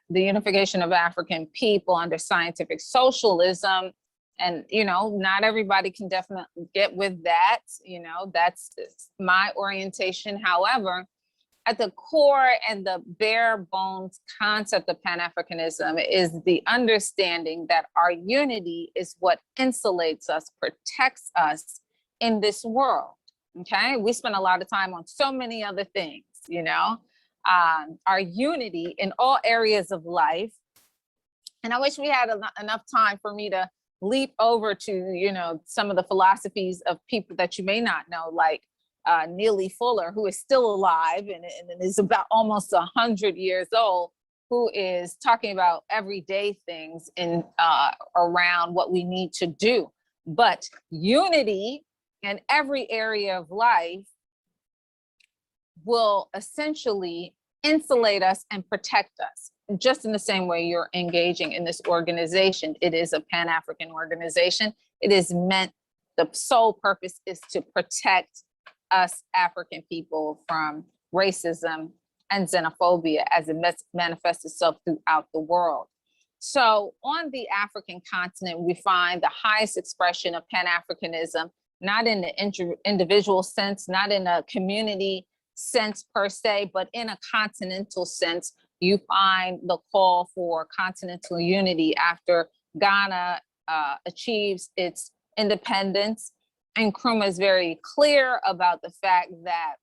the unification of African people under scientific socialism. And, not everybody can definitely get with that. That's my orientation. However, at the core and the bare bones concept of Pan-Africanism is the understanding that our unity is what insulates us, protects us in this world. Okay, we spend a lot of time on so many other things, our unity in all areas of life. And I wish we had enough time for me to leap over to, some of the philosophies of people that you may not know, like Neely Fuller, who is still alive and is about almost 100 years old, who is talking about everyday things in around what we need to do. But unity in every area of life will essentially insulate us and protect us. Just in the same way you're engaging in this organization, it is a Pan-African organization. It is meant, the sole purpose is to protect us African people from racism and xenophobia as it manifests itself throughout the world. So on the African continent, we find the highest expression of Pan-Africanism, not in the individual sense, not in a community sense per se, but in a continental sense. You find the call for continental unity after Ghana achieves its independence. And Nkrumah is very clear about the fact that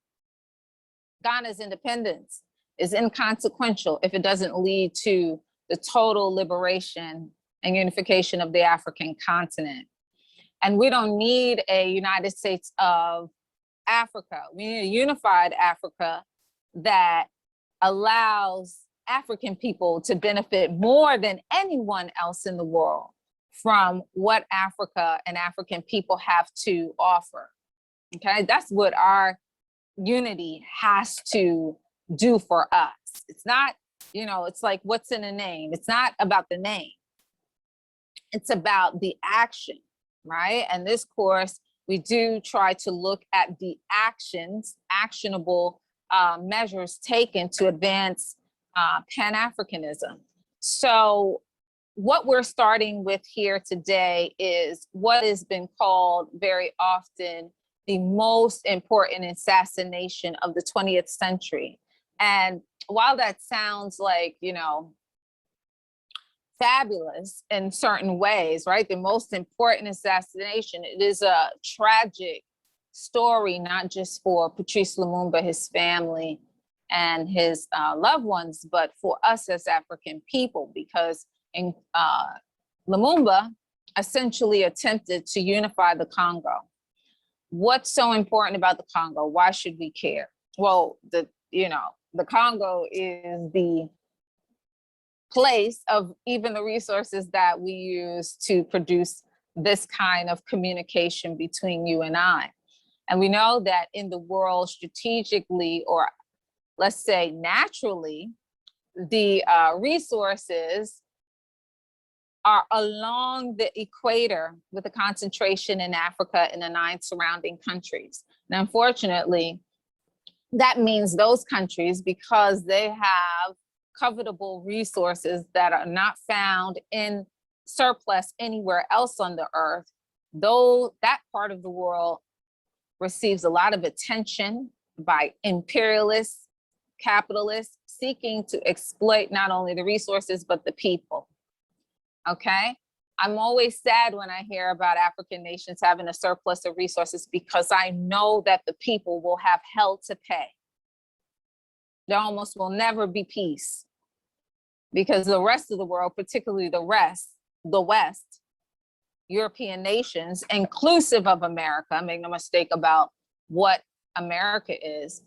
Ghana's independence is inconsequential if it doesn't lead to the total liberation and unification of the African continent. And we don't need a United States of Africa. We need a unified Africa that allows African people to benefit more than anyone else in the world from what Africa and African people have to offer. Okay, that's what our unity has to do for us. It's not, it's like what's in a name. It's not about the name. It's about the action, right? And this course, we do try to look at the actionable measures taken to advance Pan-Africanism. So what we're starting with here today is what has been called very often the most important assassination of the 20th century. And while that sounds like, fabulous in certain ways, right? The most important assassination, it is a tragic story, not just for Patrice Lumumba, his family, and his loved ones, but for us as African people, because Lumumba essentially attempted to unify the Congo. what's so important about the Congo? Why should we care? Well, the Congo is the place of even the resources that we use to produce this kind of communication between you and I. And we know that in the world, strategically, or let's say naturally, the resources are along the equator, with a concentration in Africa and the 9 surrounding countries. And unfortunately, that means those countries, because they have covetable resources that are not found in surplus anywhere else on the earth, though that part of the world receives a lot of attention by imperialists, capitalists, seeking to exploit not only the resources, but the people. Okay? I'm always sad when I hear about African nations having a surplus of resources, because I know that the people will have hell to pay. There almost will never be peace, because the rest of the world, particularly the West, European nations, inclusive of America, make no mistake about what America is,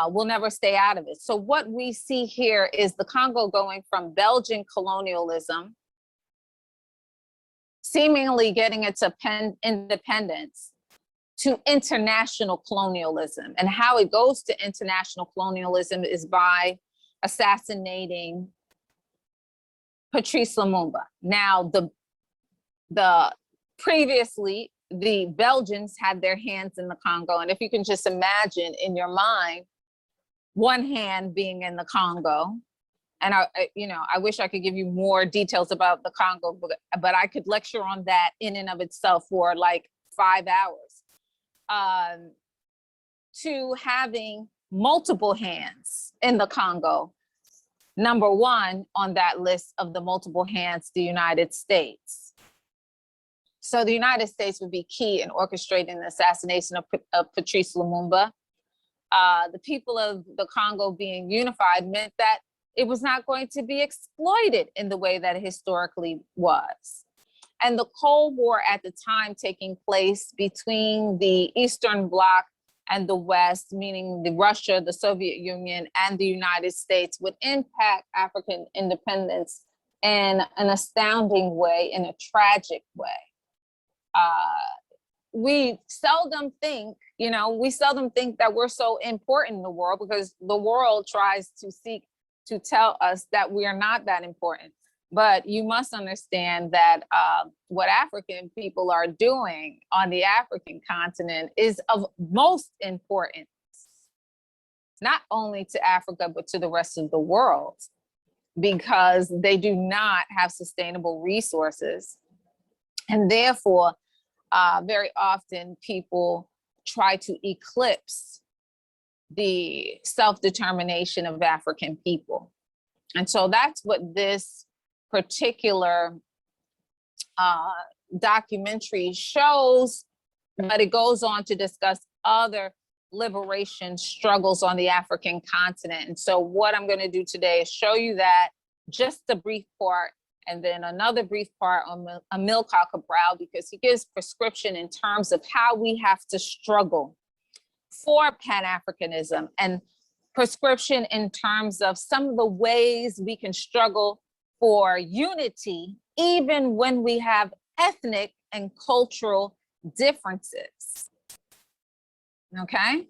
will never stay out of it. So what we see here is the Congo going from Belgian colonialism, seemingly getting its independence, to international colonialism. And how it goes to international colonialism is by assassinating Patrice Lumumba. Now, previously, the Belgians had their hands in the Congo. And if you can just imagine in your mind, one hand being in the Congo, and I wish I could give you more details about the Congo, but I could lecture on that in and of itself for like 5 hours. To having multiple hands in the Congo. Number one on that list of the multiple hands, the United States. So the United States would be key in orchestrating the assassination of Patrice Lumumba. The people of the Congo being unified meant that it was not going to be exploited in the way that it historically was. And the Cold War at the time taking place between the Eastern Bloc and the West, meaning Russia, the Soviet Union, and the United States, would impact African independence in an astounding way, in a tragic way. We seldom think that we're so important in the world, because the world tries to seek to tell us that we are not that important. But you must understand that what African people are doing on the African continent is of most importance, not only to Africa, but to the rest of the world, because they do not have sustainable resources. And therefore, very often people try to eclipse the self-determination of African people. And so that's what this particular documentary shows, but it goes on to discuss other liberation struggles on the African continent. And so what I'm going to do today is show you that, just a brief part, and then another brief part on Amilkar Cabral, because he gives prescription in terms of how we have to struggle for Pan-Africanism, and prescription in terms of some of the ways we can struggle for unity, even when we have ethnic and cultural differences. Okay,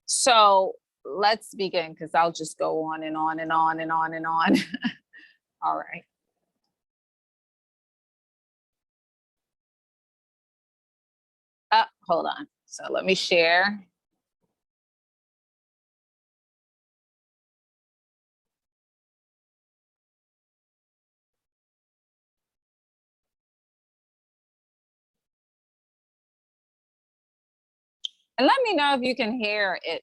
so let's begin, because I'll just go on and on and on and on and on. All right. Hold on. So let me share. And let me know if you can hear it.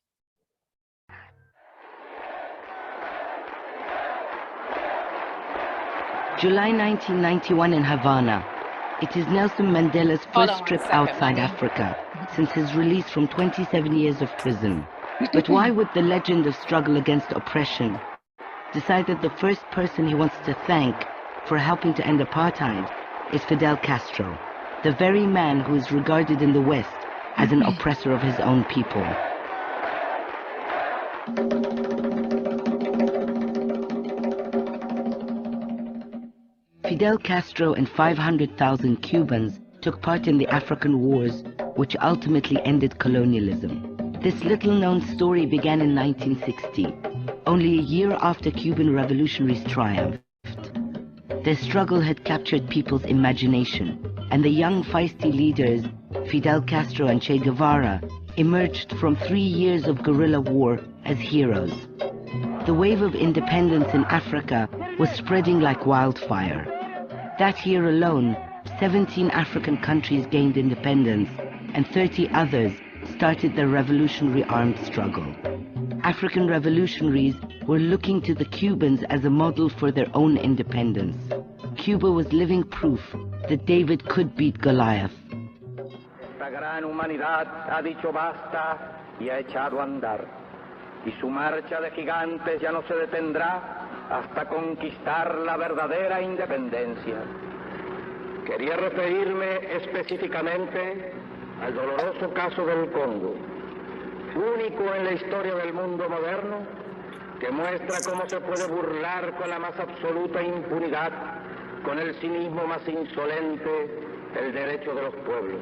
July 1991 in Havana. It is Nelson Mandela's first trip outside Africa since his release from 27 years of prison. But why would the legend of struggle against oppression decide that the first person he wants to thank for helping to end apartheid is Fidel Castro, the very man who is regarded in the West as an oppressor of his own people. Fidel Castro and 500,000 Cubans took part in the African wars, which ultimately ended colonialism. This little-known story began in 1960, only a year after Cuban revolutionaries triumphed. Their struggle had captured people's imagination, and the young feisty leaders, Fidel Castro and Che Guevara, emerged from 3 years of guerrilla war as heroes. The wave of independence in Africa was spreading like wildfire. That year alone, 17 African countries gained independence, and 30 others started their revolutionary armed struggle. African revolutionaries were looking to the Cubans as a model for their own independence. Cuba was living proof that David could beat Goliath. Esta gran humanidad ha dicho basta y ha echado a andar, y su marcha de gigantes ya no se detendrá hasta conquistar la verdadera independencia. Quería referirme específicamente al doloroso caso del Congo, único en la historia del mundo moderno, que muestra cómo se puede burlar con la más absoluta impunidad, con el cinismo más insolente, el derecho de los pueblos.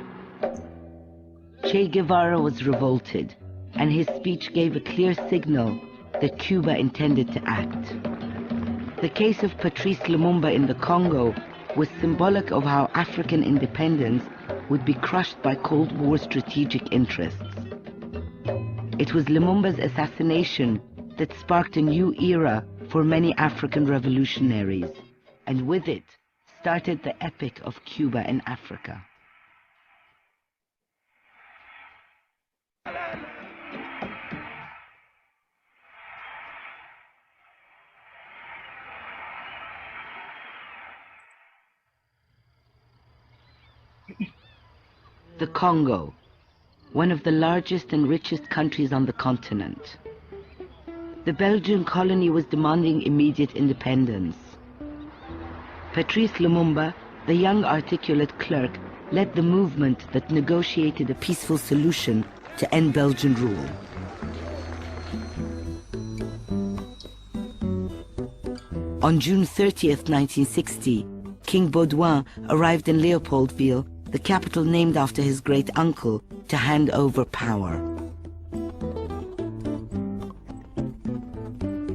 Che Guevara was revolted, and his speech gave a clear signal that Cuba intended to act. The case of Patrice Lumumba in the Congo was symbolic of how African independence would be crushed by Cold War strategic interests. It was Lumumba's assassination that sparked a new era for many African revolutionaries, and with it started the epic of Cuba and Africa. The Congo, one of the largest and richest countries on the continent. The Belgian colony was demanding immediate independence. Patrice Lumumba, the young articulate clerk, led the movement that negotiated a peaceful solution to end Belgian rule. On June 30th, 1960, King Baudouin arrived in Leopoldville, the capital named after his great uncle, to hand over power.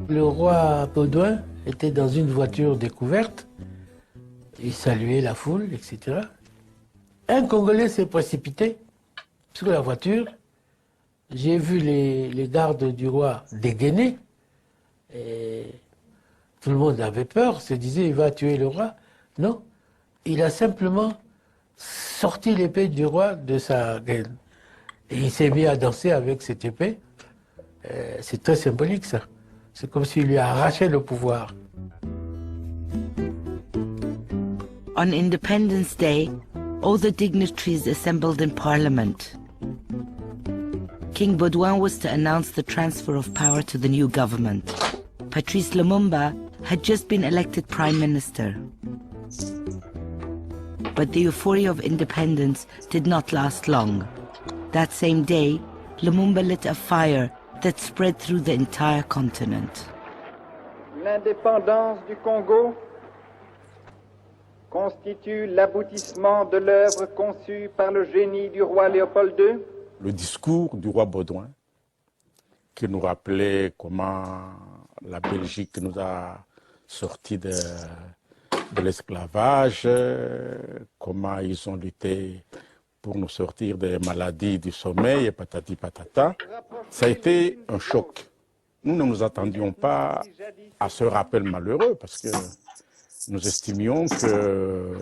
Le roi Baudouin était dans une voiture découverte. Il saluait la foule, etc. Un Congolais s'est précipité sur la voiture. J'ai vu les gardes du roi dégainer. Et tout le monde avait peur, se disait il va tuer le roi. Non, il a simplement sorti l'épée du roi de sa gaine. Et il s'est mis à danser avec cette épée. C'est très symbolique ça. C'est comme s'il lui a arraché le pouvoir. On Independence Day, all the dignitaries assembled in Parliament. King Baudouin was to announce the transfer of power to the new government. Patrice Lumumba had just been elected Prime Minister. But the euphoria of independence did not last long. That same day, Lumumba lit a fire that spread through the entire continent. L'indépendance du Congo constitue l'aboutissement de l'œuvre conçue par le génie du roi Léopold II. Le discours du roi Baudouin, qui nous rappelait comment la Belgique nous a sortis de l'esclavage, comment ils ont lutté pour nous sortir des maladies du sommeil et patati patata. Ça a été un choc. Nous ne nous attendions pas à ce rappel malheureux parce que nous estimions que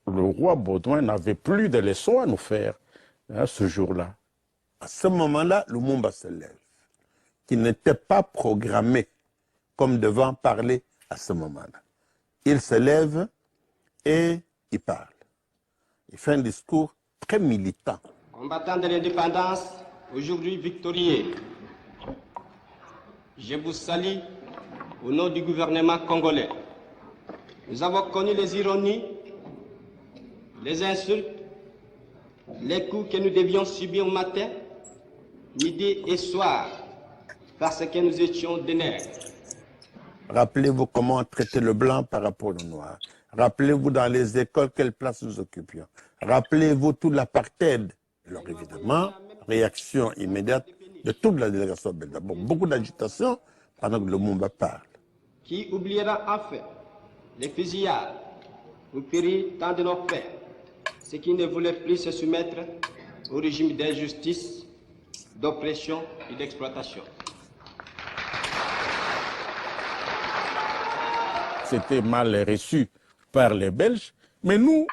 le roi Baudouin n'avait plus de leçons à nous faire ce jour-là. À ce moment-là, Lumumba se lève, qui n'était pas programmé comme devant parler à ce moment-là. Il se lève et il parle. Il fait un discours très militant. Combattants de l'indépendance, aujourd'hui victorieux, je vous salue au nom du gouvernement congolais. Nous avons connu les ironies, les insultes, les coups que nous devions subir matin, midi et soir, parce que nous étions des nègres. Rappelez-vous comment on traitait le blanc par rapport au noir. Rappelez-vous dans les écoles quelle place nous occupions. Rappelez-vous tout l'apartheid. Alors évidemment, réaction immédiate de toute la délégation belge. Bon, beaucoup d'agitation pendant que Lumumba parle. Qui oubliera enfin les fusillades où périt tant de nos pères, ceux qui ne voulaient plus se soumettre au régime d'injustice, d'oppression et d'exploitation. C'était mal reçu par les Belges, mais nous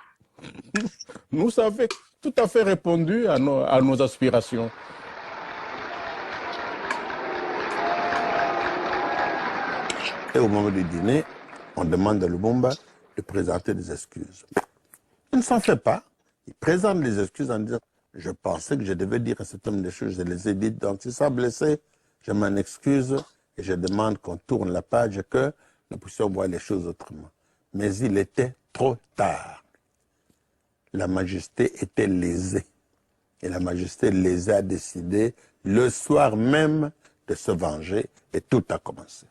avons tout à fait répondu à nos aspirations. Et au moment du dîner, on demande à Lumumba de présenter des excuses. Il ne s'en fait pas. Il présente les excuses en disant « Je pensais que je devais dire à cet homme des choses, je les ai dites, donc si ça a blessé, je m'en excuse et je demande qu'on tourne la page et que nous puissions voir les choses autrement. » Mais il était trop tard. La majesté était lésée. Et la majesté lésée a décidé le soir même de se venger et tout a commencé.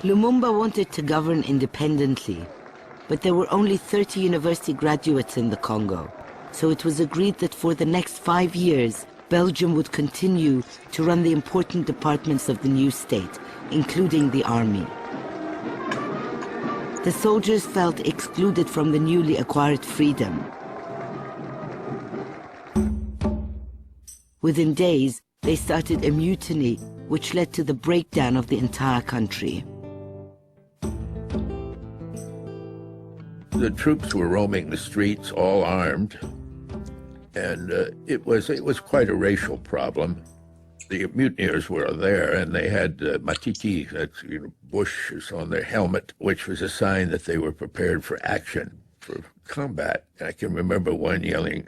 Lumumba wanted to govern independently, but there were only 30 university graduates in the Congo, so it was agreed that for the next 5 years, Belgium would continue to run the important departments of the new state, including the army. The soldiers felt excluded from the newly acquired freedom. Within days, they started a mutiny, which led to the breakdown of the entire country. The troops were roaming the streets, all armed, and it was quite a racial problem. The mutineers were there, and they had matiti, that's bushes on their helmet, which was a sign that they were prepared for action, for combat. I can remember one yelling,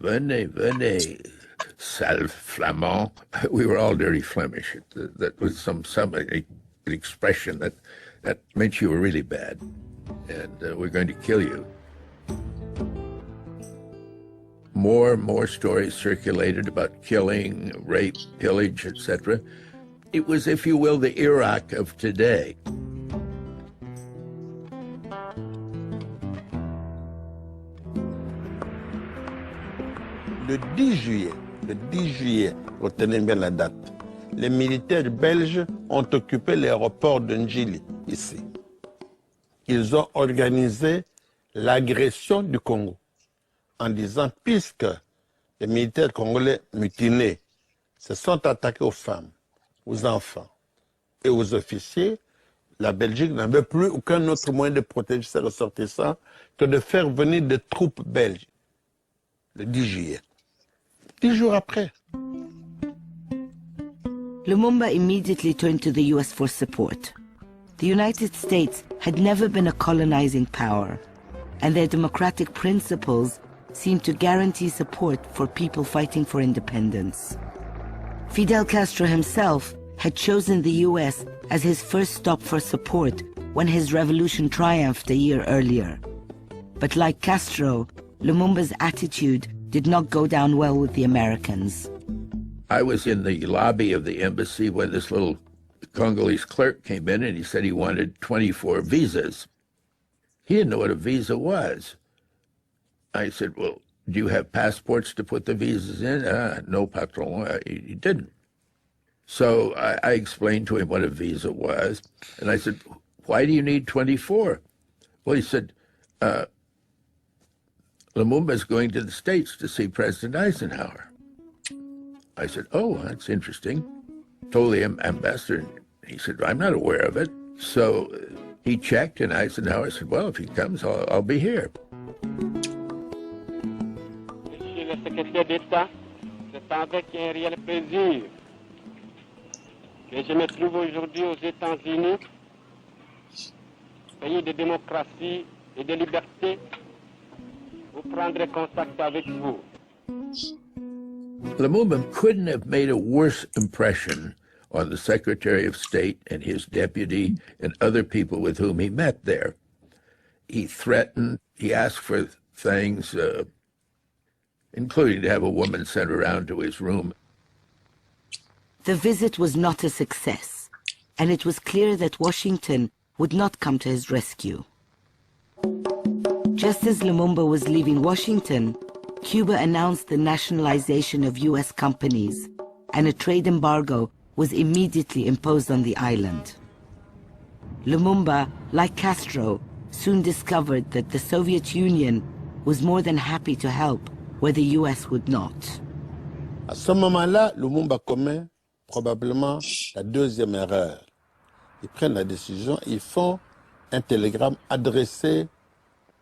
"Venez, venez, sale flamand." We were all dirty Flemish. That was some an expression that meant you were really bad. And we're going to kill you. More stories circulated about killing, rape, pillage, etc. It was, if you will, the Iraq of today. Le 10 juillet, retenez bien la date, les militaires belges ont occupé l'aéroport de Njili, ici. Ils ont organisé l'agression du Congo en disant, puisque les militaires congolais mutinés se sont attaqués aux femmes, aux enfants et aux officiers, la Belgique n'avait plus aucun autre moyen de protéger ses ressortissants que de faire venir des troupes belges le 10 juillet. 10 jours après. Lumumba immediately turned to the US for support. The United States had never been a colonizing power, and their democratic principles seemed to guarantee support for people fighting for independence. Fidel Castro himself had chosen the US as his first stop for support when his revolution triumphed a year earlier. But like Castro, Lumumba's attitude did not go down well with the Americans. I was in the lobby of the embassy when this little Congolese clerk came in and he said he wanted 24 visas. He didn't know what a visa was. I said, well, do you have passports to put the visas in? No, patron. He didn't. So I explained to him what a visa was. And I said, why do you need 24? Well, he said, Lumumba's going to the States to see President Eisenhower. I said, oh, that's interesting. Told the ambassador, he said, I'm not aware of it. So he checked, and Eisenhower said, well, if he comes, I'll be here. Monsieur le secrétaire d'État, c'est avec un réel plaisir que je me trouve aujourd'hui aux États-Unis, pays de démocratie et de liberté, pour prendre contact avec vous. Lumumba couldn't have made a worse impression on the Secretary of State and his deputy and other people with whom he met there. He threatened, he asked for things, including to have a woman sent around to his room. The visit was not a success, and it was clear that Washington would not come to his rescue. Just as Lumumba was leaving Washington, Cuba announced the nationalization of US companies, and a trade embargo was immediately imposed on the island. Lumumba, like Castro, soon discovered that the Soviet Union was more than happy to help where the US would not. À ce moment-là, Lumumba commet probablement la deuxième erreur. Ils prennent la décision, ils font un télégramme adressé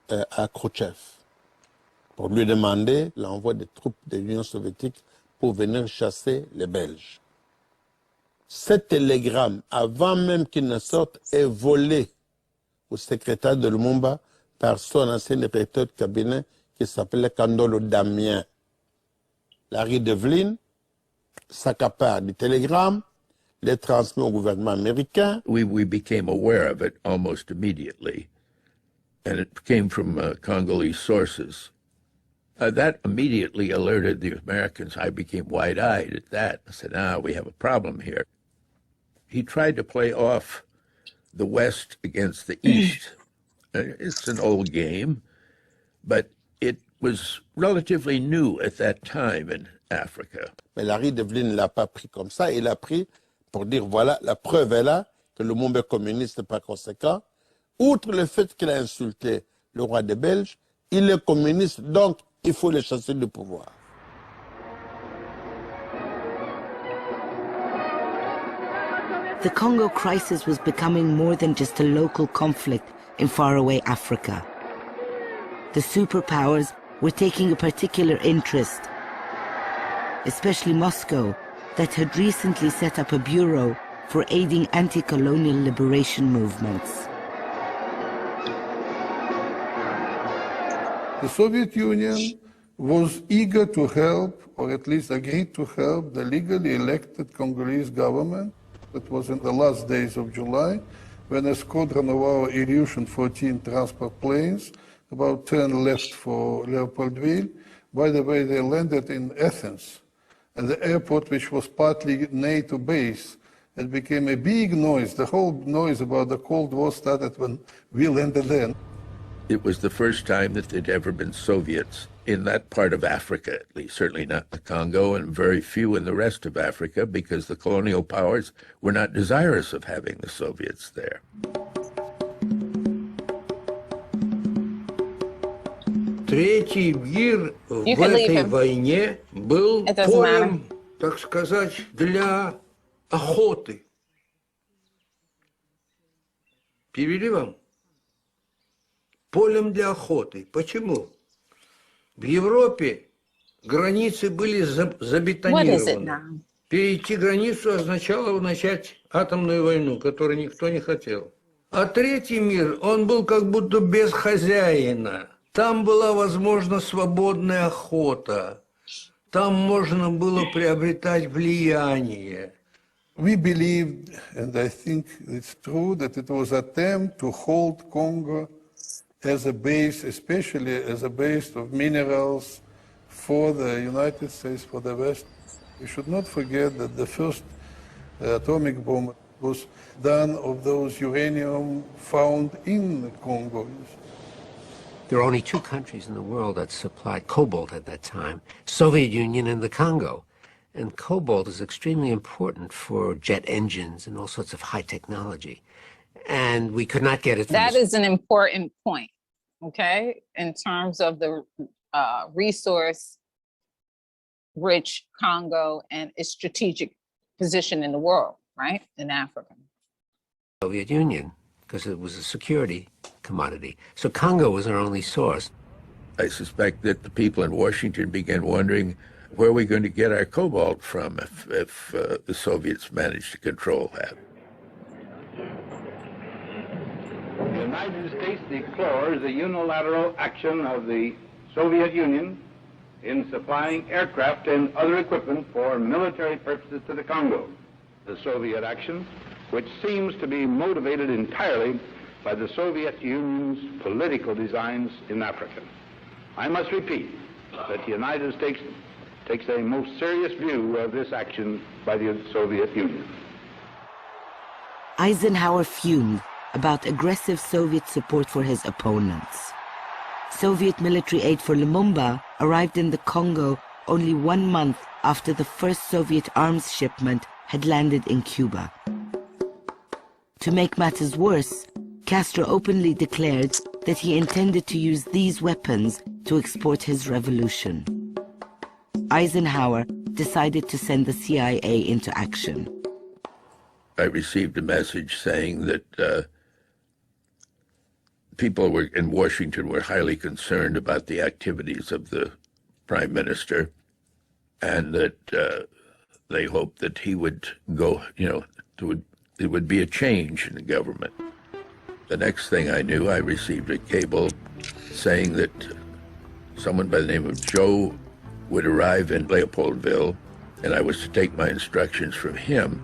à Khrouchtchev pour lui demander l'envoi des troupes de l'Union soviétique pour venir chasser les Belges. Ce télégramme, avant même qu'il ne sorte, est volé au secrétaire de Lumumba par son ancien directeur de cabinet qui s'appelait Kandolo Damien. Larry Devlin s'accapare du télégramme, les transmet au gouvernement américain. We became aware of it almost immediately, and it came from Congolese sources. That immediately alerted the Americans. I became wide-eyed at that. I said, we have a problem here. He tried to play off the West against the East. It's an old game, but it was relatively new at that time in Africa. Mais Larry Devlin ne l'a pas pris comme ça, il l'a pris pour dire, voilà, la preuve est là, que le monde est communiste par conséquent. Outre le fait qu'il a insulté le roi des Belges, il est communiste, donc il faut le chasser du pouvoir. The Congo Crisis was becoming more than just a local conflict in faraway Africa. The superpowers were taking a particular interest, especially Moscow, that had recently set up a bureau for aiding anti-colonial liberation movements. The Soviet Union was eager to help, or at least agreed to help, the legally elected Congolese government. That was in the last days of July, when a squadron of our Ilyushin 14 transport planes, about 10 left for Leopoldville. By the way, they landed in Athens, at the airport, which was partly NATO base. It became a big noise. The whole noise about the Cold War started when we landed there. It was the first time that there'd ever been Soviets in that part of Africa, at least, certainly not the Congo, and very few in the rest of Africa, because the colonial powers were not desirous of having the Soviets there. Третий мир в этой войне был полем, так сказать, для охоты. Перевели вам? Полем для охоты. Почему? В Европе границы были забетонированы. Перейти границу означало начать атомную войну, которую никто не хотел. А третий мир, он был как будто без хозяина. Там была возможна свободная охота. Там можно было приобретать влияние. We believed, and I think it's true, that it was an attempt to hold Congo as a base, especially as a base of minerals for the United States, for the West. We should not forget that the first atomic bomb was done of those uranium found in Congo. There are only two countries in the world that supplied cobalt at that time, Soviet Union and the Congo. And cobalt is extremely important for jet engines and all sorts of high technology. And we could not get it. That is an important point, okay? In terms of the resource-rich Congo and its strategic position in the world, right? In Africa. Soviet Union, because it was a security commodity. So Congo was our only source. I suspect that the people in Washington began wondering, where are we going to get our cobalt from if the Soviets managed to control that? The United States deplores the unilateral action of the Soviet Union in supplying aircraft and other equipment for military purposes to the Congo. The Soviet action, which seems to be motivated entirely by the Soviet Union's political designs in Africa. I must repeat that the United States takes a most serious view of this action by the Soviet Union. Eisenhower fumed about aggressive Soviet support for his opponents. Soviet military aid for Lumumba arrived in the Congo only 1 month after the first Soviet arms shipment had landed in Cuba. To make matters worse, Castro openly declared that he intended to use these weapons to export his revolution. Eisenhower decided to send the CIA into action. I received a message saying that people in Washington were highly concerned about the activities of the Prime Minister, and that they hoped that he would go, it would be a change in the government. The next thing I knew, I received a cable saying that someone by the name of Joe would arrive in Leopoldville, and I was to take my instructions from him.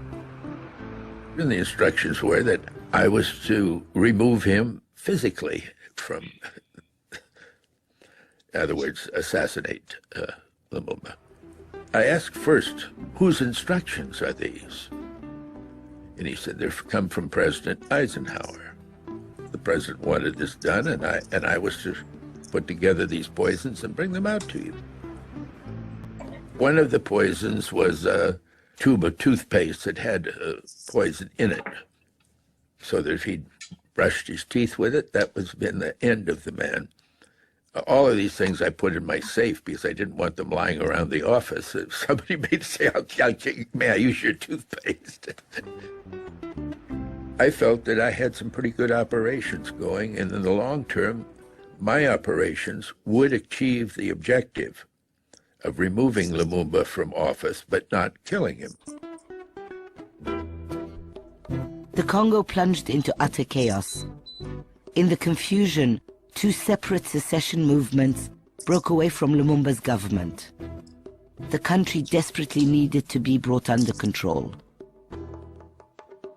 And the instructions were that I was to remove him physically from, in other words, assassinate Lumumba. I asked first, whose instructions are these? And he said, they've come from President Eisenhower. The president wanted this done, and I was to put together these poisons and bring them out to you. One of the poisons was a tube of toothpaste that had poison in it, so that if he'd brushed his teeth with it, that was been the end of the man. All of these things I put in my safe because I didn't want them lying around the office. If somebody may say, may I use your toothpaste? I felt that I had some pretty good operations going, and in the long term, my operations would achieve the objective of removing Lumumba from office, but not killing him. The Congo plunged into utter chaos. In the confusion, 2 separate secession movements broke away from Lumumba's government. The country desperately needed to be brought under control.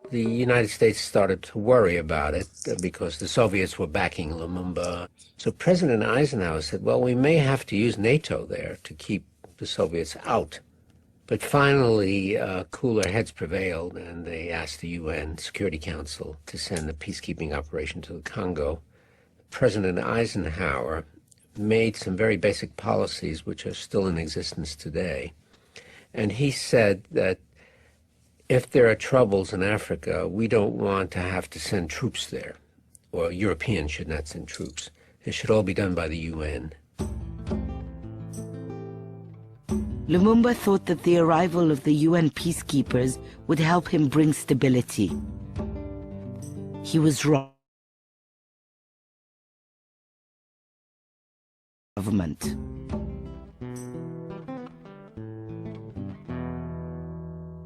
The United States started to worry about it because the Soviets were backing Lumumba. So President Eisenhower said, well, we may have to use NATO there to keep the Soviets out. But finally, cooler heads prevailed, and they asked the UN Security Council to send a peacekeeping operation to the Congo. President Eisenhower made some very basic policies which are still in existence today. And he said that if there are troubles in Africa, we don't want to have to send troops there, or Europeans should not send troops. It should all be done by the UN. Lumumba thought that the arrival of the UN peacekeepers would help him bring stability. He was wrong. Government.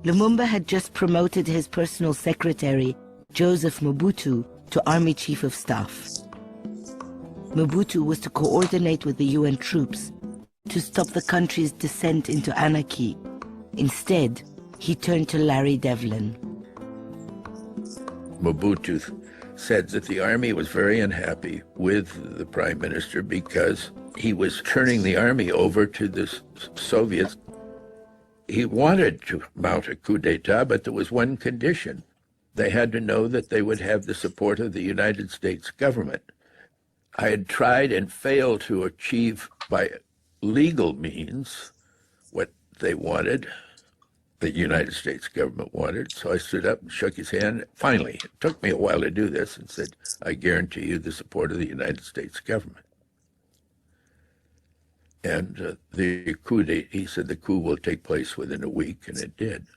Lumumba had just promoted his personal secretary, Joseph Mobutu, to Army Chief of Staff. Mobutu was to coordinate with the UN troops to stop the country's descent into anarchy. Instead, he turned to Larry Devlin. Mobutu said that the army was very unhappy with the prime minister because he was turning the army over to the Soviets. He wanted to mount a coup d'etat, but there was one condition. They had to know that they would have the support of the United States government. I had tried and failed to achieve by legal means what they wanted, the United States government wanted. So I stood up and shook his hand. Finally, it took me a while to do this, and said, I guarantee you the support of the United States government. And the coup, he said the coup will take place within a week, and it did.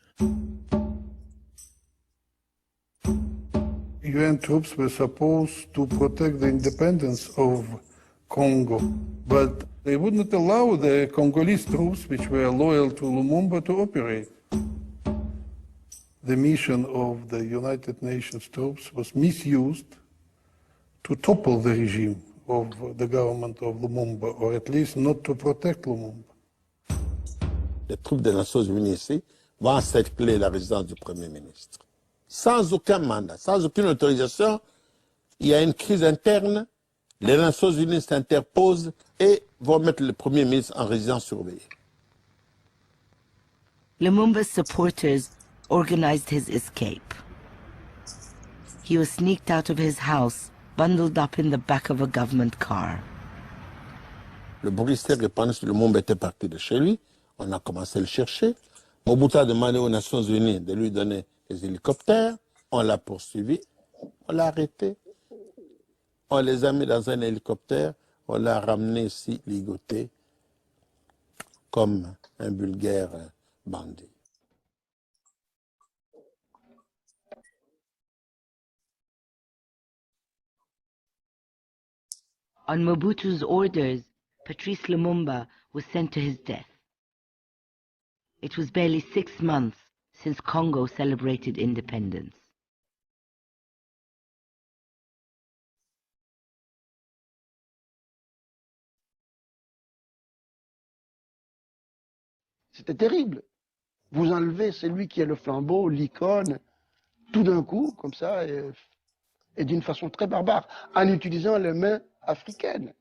UN troops were supposed to protect the independence of Congo, but they would not allow the Congolese troops, which were loyal to Lumumba, to operate. The mission of the United Nations troops was misused to topple the regime of the government of Lumumba, or at least not to protect Lumumba. Les troupes des Nations Unies ici vont encercler la résidence du Premier ministre. Sans aucun mandat, sans aucune autorisation, il y a une crise interne, les Nations Unies s'interposent et vont mettre le Premier ministre en résidence surveillée. Lumumba's supporters organized his escape. He was sneaked out of his house, bundled up in the back of a government car. Le bruit s'est répandu sur Lumumba était parti de chez lui. On a commencé à le chercher. Mobutu a demandé aux Nations Unies de lui donner des hélicoptères. On l'a poursuivi. On l'a arrêté. On les a mis dans un hélicoptère. On l'a ramené ici, ligoté, comme un vulgaire bandit. On Mobutu's orders, Patrice Lumumba was sent to his death. It was barely 6 months since Congo celebrated independence. C'était terrible. Vous enlevez celui qui est le flambeau, l'icône, tout d'un coup, comme ça, et d'une façon très barbare, en utilisant les mains africaines.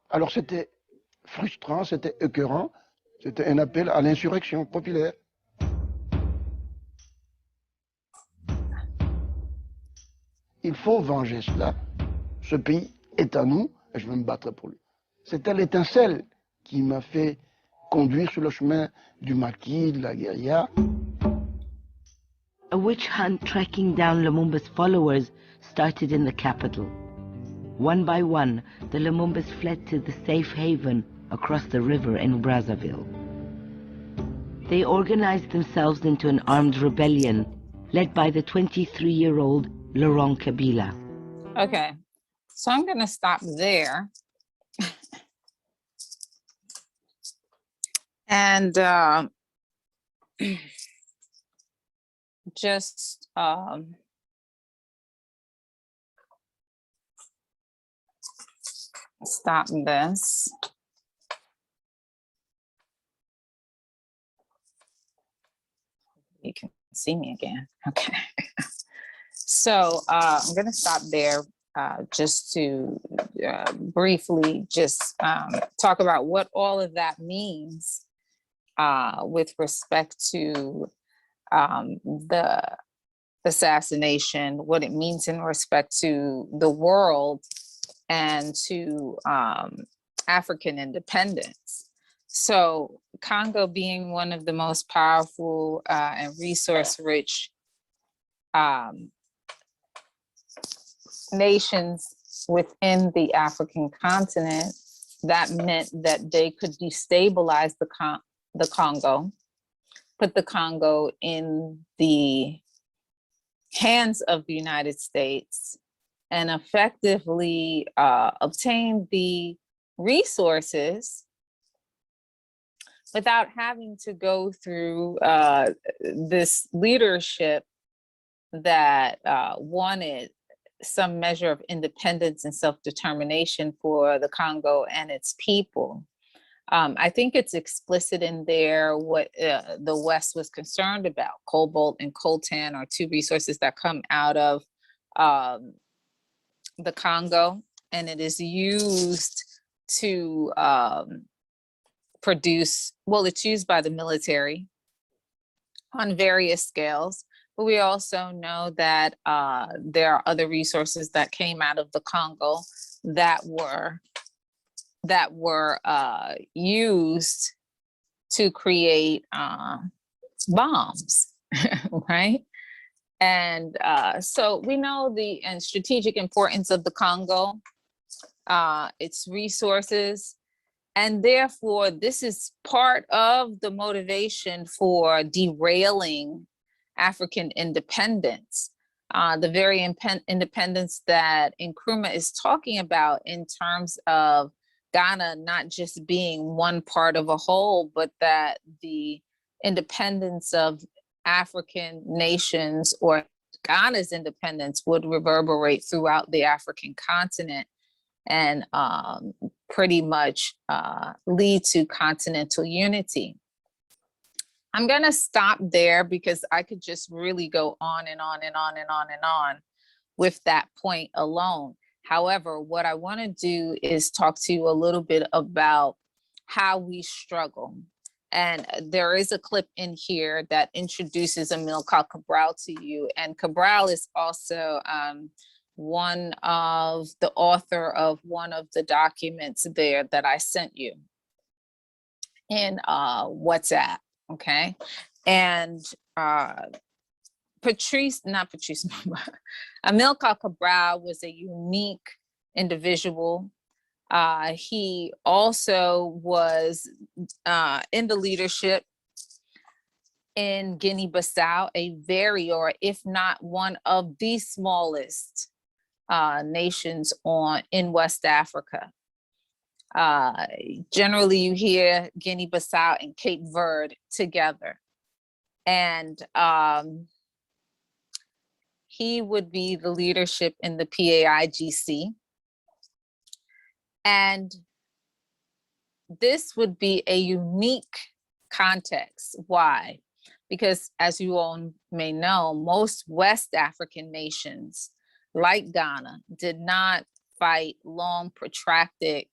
Alors c'était frustrant, c'était écœurant, c'était un appel à l'insurrection populaire. Il faut venger cela. Ce pays est à nous et je vais me battre pour lui. C'était l'étincelle qui m'a fait conduire sur le chemin du maquis, de la guérilla. A witch hunt tracking down Lumumba's followers started in the capital. One by one, the Lumumbas fled to the safe haven across the river in Brazzaville. They organized themselves into an armed rebellion led by the 23-year-old Laurent Kabila. Okay, so I'm going to stop there. And just stop this. You can see me again. Okay. So I'm going to stop there just to briefly just talk about what all of that means with respect to the assassination, what it means in respect to the world and to African independence. So Congo being one of the most powerful and resource-rich nations within the African continent, that meant that they could destabilize the Congo, put the Congo in the hands of the United States, and effectively obtain the resources without having to go through this leadership that wanted some measure of independence and self-determination for the Congo and its people. I think it's explicit in there what the West was concerned about. Cobalt and coltan are two resources that come out of the Congo, and it is used to produce, well, it's used by the military on various scales, but we also know that there are other resources that came out of the Congo that were used to create bombs, right? And so we know the strategic importance of the Congo, its resources, and therefore this is part of the motivation for derailing African independence, the very independence that Nkrumah is talking about in terms of Ghana not just being one part of a whole, but that the independence of African nations or Ghana's independence would reverberate throughout the African continent and pretty much lead to continental unity. I'm going to stop there because I could just really go on and on and on and on and on. with that point alone. However, what I want to do is talk to you a little bit about how we struggle. And there is a clip in here that introduces Amilkar Cabral to you. And Cabral is also one of the author of one of the documents there that I sent you in WhatsApp, okay? And Amilkar Cabral was a unique individual. He also was in the leadership in Guinea-Bissau, a very, or if not one of the smallest nations in West Africa. Generally, you hear Guinea-Bissau and Cape Verde together. And he would be the leadership in the PAIGC. And this would be a unique context. Why? Because as you all may know, most West African nations, like Ghana, did not fight long protracted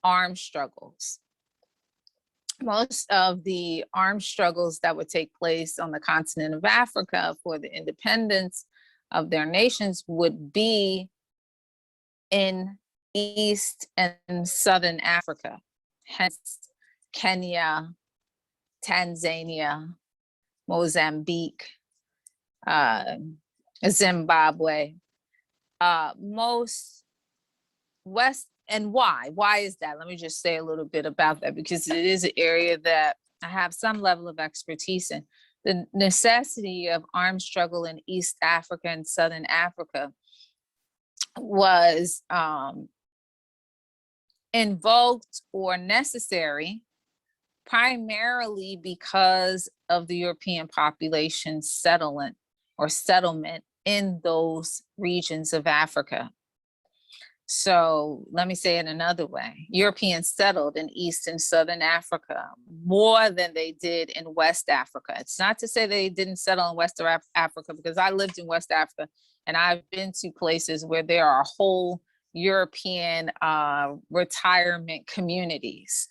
armed struggles. Most of the armed struggles that would take place on the continent of Africa for the independence of their nations would be in East and Southern Africa, hence Kenya, Tanzania, Mozambique, Zimbabwe, most West. And why? Why is that? Let me just say a little bit about that, because it is an area that I have some level of expertise in. The necessity of armed struggle in East Africa and Southern Africa was invoked or necessary primarily because of the European population settlement in those regions of Africa. So let me say it another way. Europeans settled in East and Southern Africa more than they did in West Africa. It's not to say they didn't settle in West Africa, because I lived in West Africa and I've been to places where there are whole European retirement communities.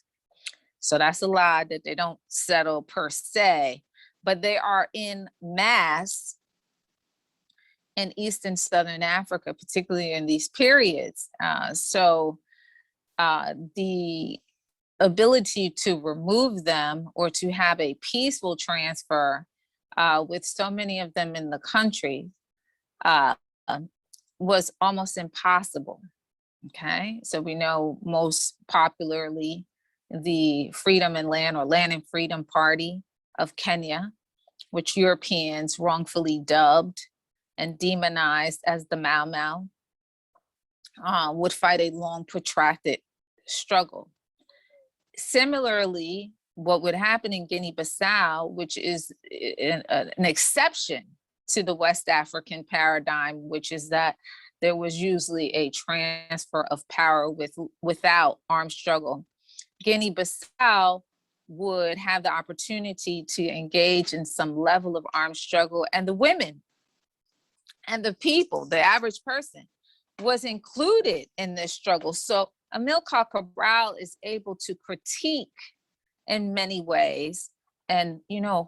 So that's a lie that they don't settle per se, but they are in mass in East and Southern Africa, particularly in these periods. So the ability to remove them or to have a peaceful transfer with so many of them in the country was almost impossible, okay? So we know most popularly the Freedom and Land, or Land and Freedom Party of Kenya, which Europeans wrongfully dubbed and demonized as the Mau Mau, would fight a long protracted struggle. Similarly, what would happen in Guinea-Bissau, which is an exception to the West African paradigm, which is that there was usually a transfer of power without armed struggle. Guinea-Bissau would have the opportunity to engage in some level of armed struggle, and the women and the people, the average person, was included in this struggle. So Amilkar Cabral is able to critique in many ways. And,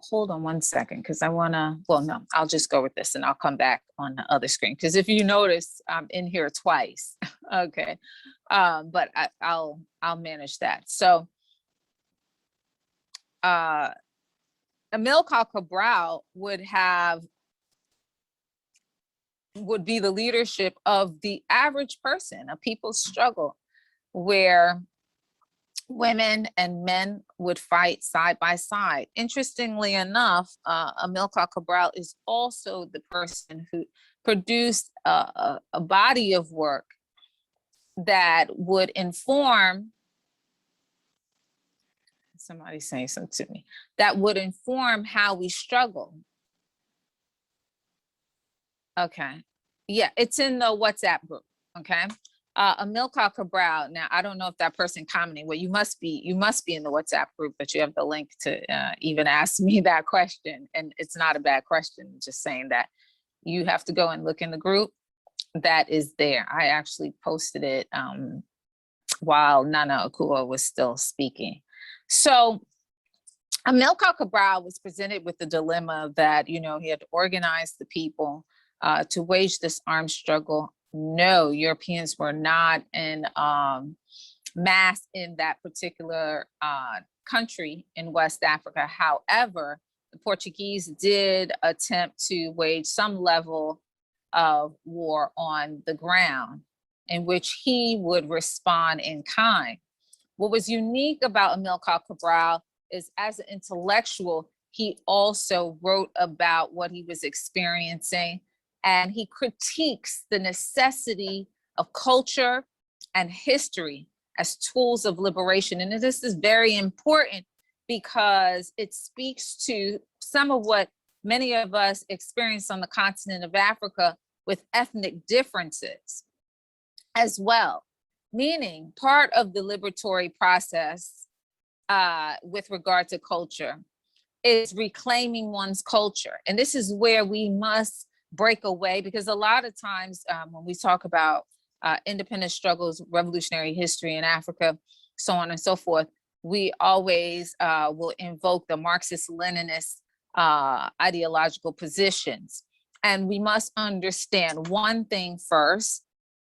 hold on one second, because I'll just go with this and I'll come back on the other screen. Because if you notice, I'm in here twice. Okay. But I'll manage that. So Amilkar Cabral would be the leadership of the average person, a people's struggle, where women and men would fight side by side. Interestingly enough, Amilkar Cabral is also the person who produced a body of work that would inform, somebody's saying something to me, that would inform how we struggle. Okay. Yeah, it's in the WhatsApp group. Okay. Amilkar Cabral. Now, I don't know if that person commenting. Well, you must be in the WhatsApp group, but you have the link to even ask me that question. And it's not a bad question. Just saying that you have to go and look in the group that is there. I actually posted it while Nana Akua was still speaking. So Amilkar Cabral was presented with the dilemma that, he had to organize the people to wage this armed struggle. No, Europeans were not in mass in that particular country in West Africa. However, the Portuguese did attempt to wage some level of war on the ground, in which he would respond in kind. What was unique about Amilkar Cabral is, as an intellectual, he also wrote about what he was experiencing, and he critiques the necessity of culture and history as tools of liberation. And this is very important because it speaks to some of what many of us experience on the continent of Africa with ethnic differences as well, meaning part of the liberatory process with regard to culture is reclaiming one's culture. And this is where we must break away, because a lot of times when we talk about independence struggles, revolutionary history in Africa, so on and so forth, we always will invoke the Marxist-Leninist ideological positions. And we must understand one thing first.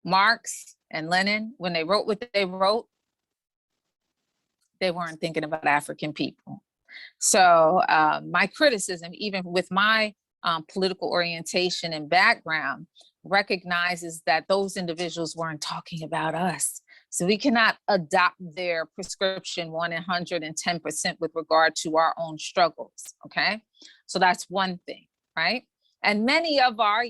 Marx and Lenin, when they wrote what they wrote, they weren't thinking about African people. So my criticism, even with my political orientation and background, recognizes that those individuals weren't talking about us. So we cannot adopt their prescription 110% with regard to our own struggles, okay? So that's one thing, right? And many of our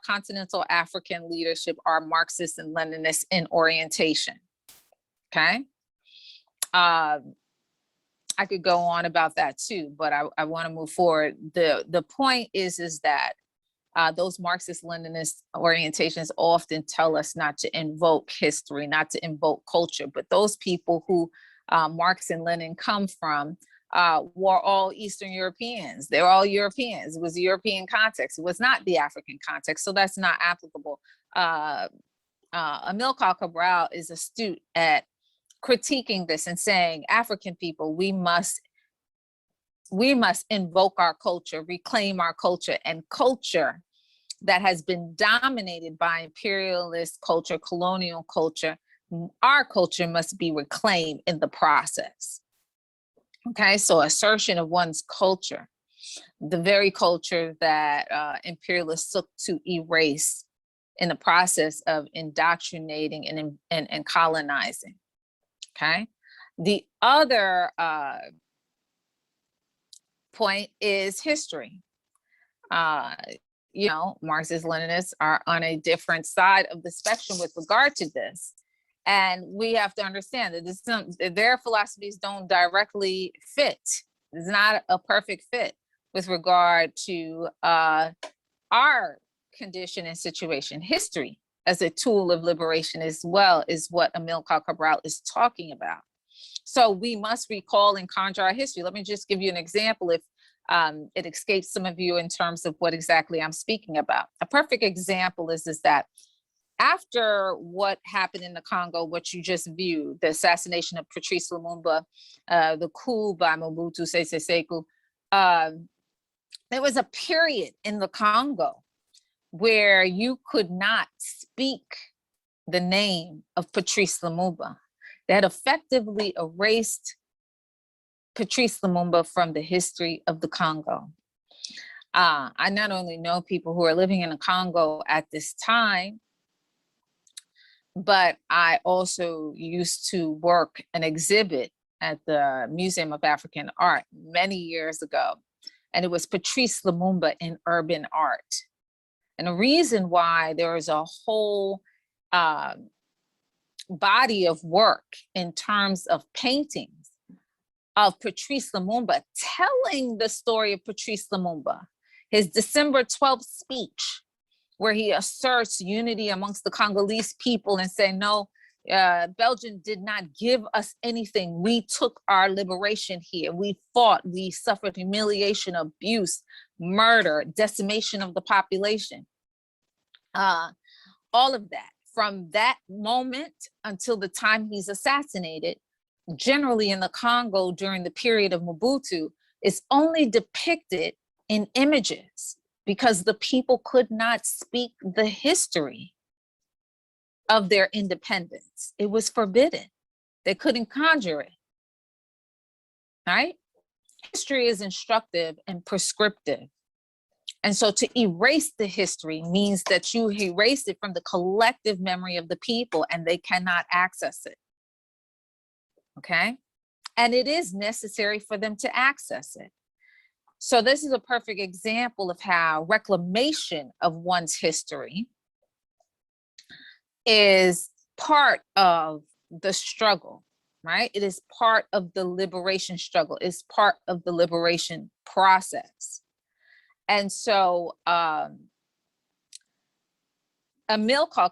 continental African leadership are Marxist and Leninist in orientation, okay? I could go on about that too, but I want to move forward. The point is that those Marxist-Leninist orientations often tell us not to invoke history, not to invoke culture, but those people who Marx and Lenin come from were all Eastern Europeans. They're all Europeans. It was a European context. It was not the African context, so that's not applicable. Amilkar Cabral is astute at critiquing this and saying, African people, we must invoke our culture, reclaim our culture, and culture that has been dominated by imperialist culture, colonial culture, our culture must be reclaimed in the process. Okay, so assertion of one's culture, the very culture that imperialists took to erase in the process of indoctrinating and colonizing. Okay, the other point is history. Marxist Leninists are on a different side of the spectrum with regard to this. And we have to understand that their philosophies don't directly fit. It's not a perfect fit with regard to our condition and situation. History as a tool of liberation as well is what Amilkar Cabral is talking about. So we must recall and conjure our history. Let me just give you an example if it escapes some of you in terms of what exactly I'm speaking about. A perfect example is that after what happened in the Congo, what you just viewed, the assassination of Patrice Lumumba, the coup by Mobutu Sese Seko, there was a period in the Congo where you could not speak the name of Patrice Lumumba. They had effectively erased Patrice Lumumba from the history of the Congo. I not only know people who are living in the Congo at this time, but I also used to work and exhibit at the Museum of African Art many years ago. And it was Patrice Lumumba in urban art. And the reason why there is a whole body of work in terms of paintings of Patrice Lumumba telling the story of Patrice Lumumba, his December 12th speech, where he asserts unity amongst the Congolese people and say, no, Belgium did not give us anything. We took our liberation here. We fought, we suffered humiliation, abuse, murder, decimation of the population. All of that. From that moment until the time he's assassinated, generally in the Congo during the period of Mobutu, is only depicted in images because the people could not speak the history of their independence. It was forbidden. They couldn't conjure it, right? History is instructive and prescriptive. And so to erase the history means that you erase it from the collective memory of the people and they cannot access it, okay? And it is necessary for them to access it. So this is a perfect example of how reclamation of one's history is part of the struggle, right? It is part of the liberation struggle. It's part of the liberation process. And so Amilkar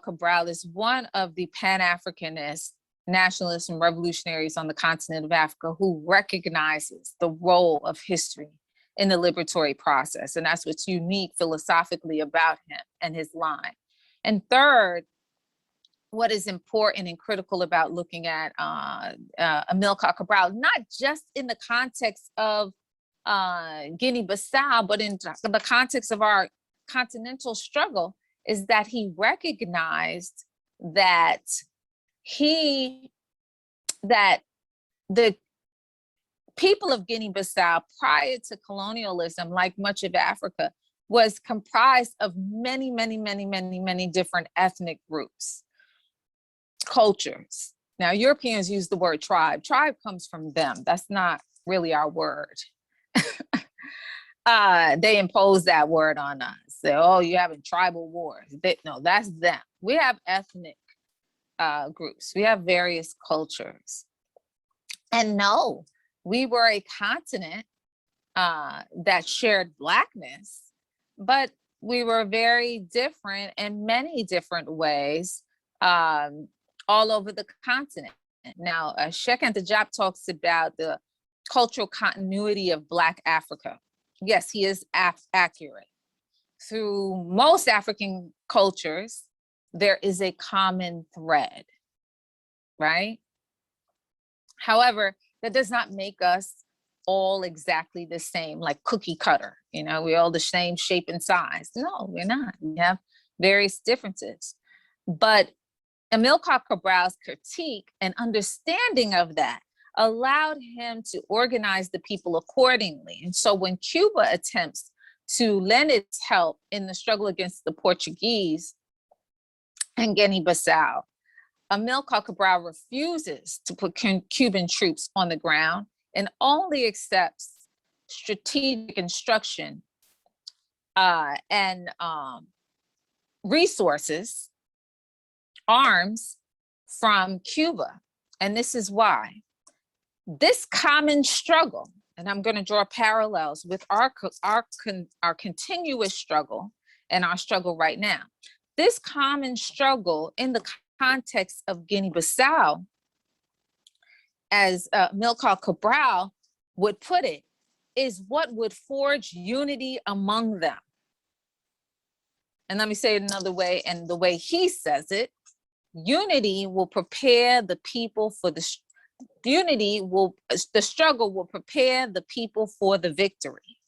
Cabral is one of the Pan-Africanist nationalists and revolutionaries on the continent of Africa who recognizes the role of history in the liberatory process. And that's what's unique philosophically about him and his line. And third, what is important and critical about looking at Amilkar Cabral, not just in the context of Guinea-Bissau, but in the context of our continental struggle, is that he recognized that the people of Guinea-Bissau prior to colonialism, like much of Africa, was comprised of many, many, many, many, many different ethnic groups, cultures. Now, Europeans use the word tribe. Tribe comes from them. That's not really our word. They impose that word on us. Say, oh, you're having tribal wars. No, that's them. We have ethnic groups. We have various cultures. And no, we were a continent that shared Blackness, but we were very different in many different ways all over the continent. Now, Sheikh Anta Diop talks about the cultural continuity of Black Africa. Yes, he is accurate. Through most African cultures, there is a common thread, right? However, that does not make us all exactly the same, like cookie cutter. You know, we're all the same shape and size. No, we're not. We have various differences. But Amilkar Cabral's critique and understanding of that allowed him to organize the people accordingly. And so when Cuba attempts to lend its help in the struggle against the Portuguese and Guinea-Bissau, Amilkar Cabral refuses to put Cuban troops on the ground and only accepts strategic instruction and resources, arms from Cuba. And this is why. This common struggle, and I'm going to draw parallels with our continuous struggle and our struggle right now. This common struggle in the context of Guinea-Bissau, as Amilkar Cabral would put it, is what would forge unity among them. And let me say it another way, and the way he says it, unity will prepare the people for the struggle will prepare the people for the victory.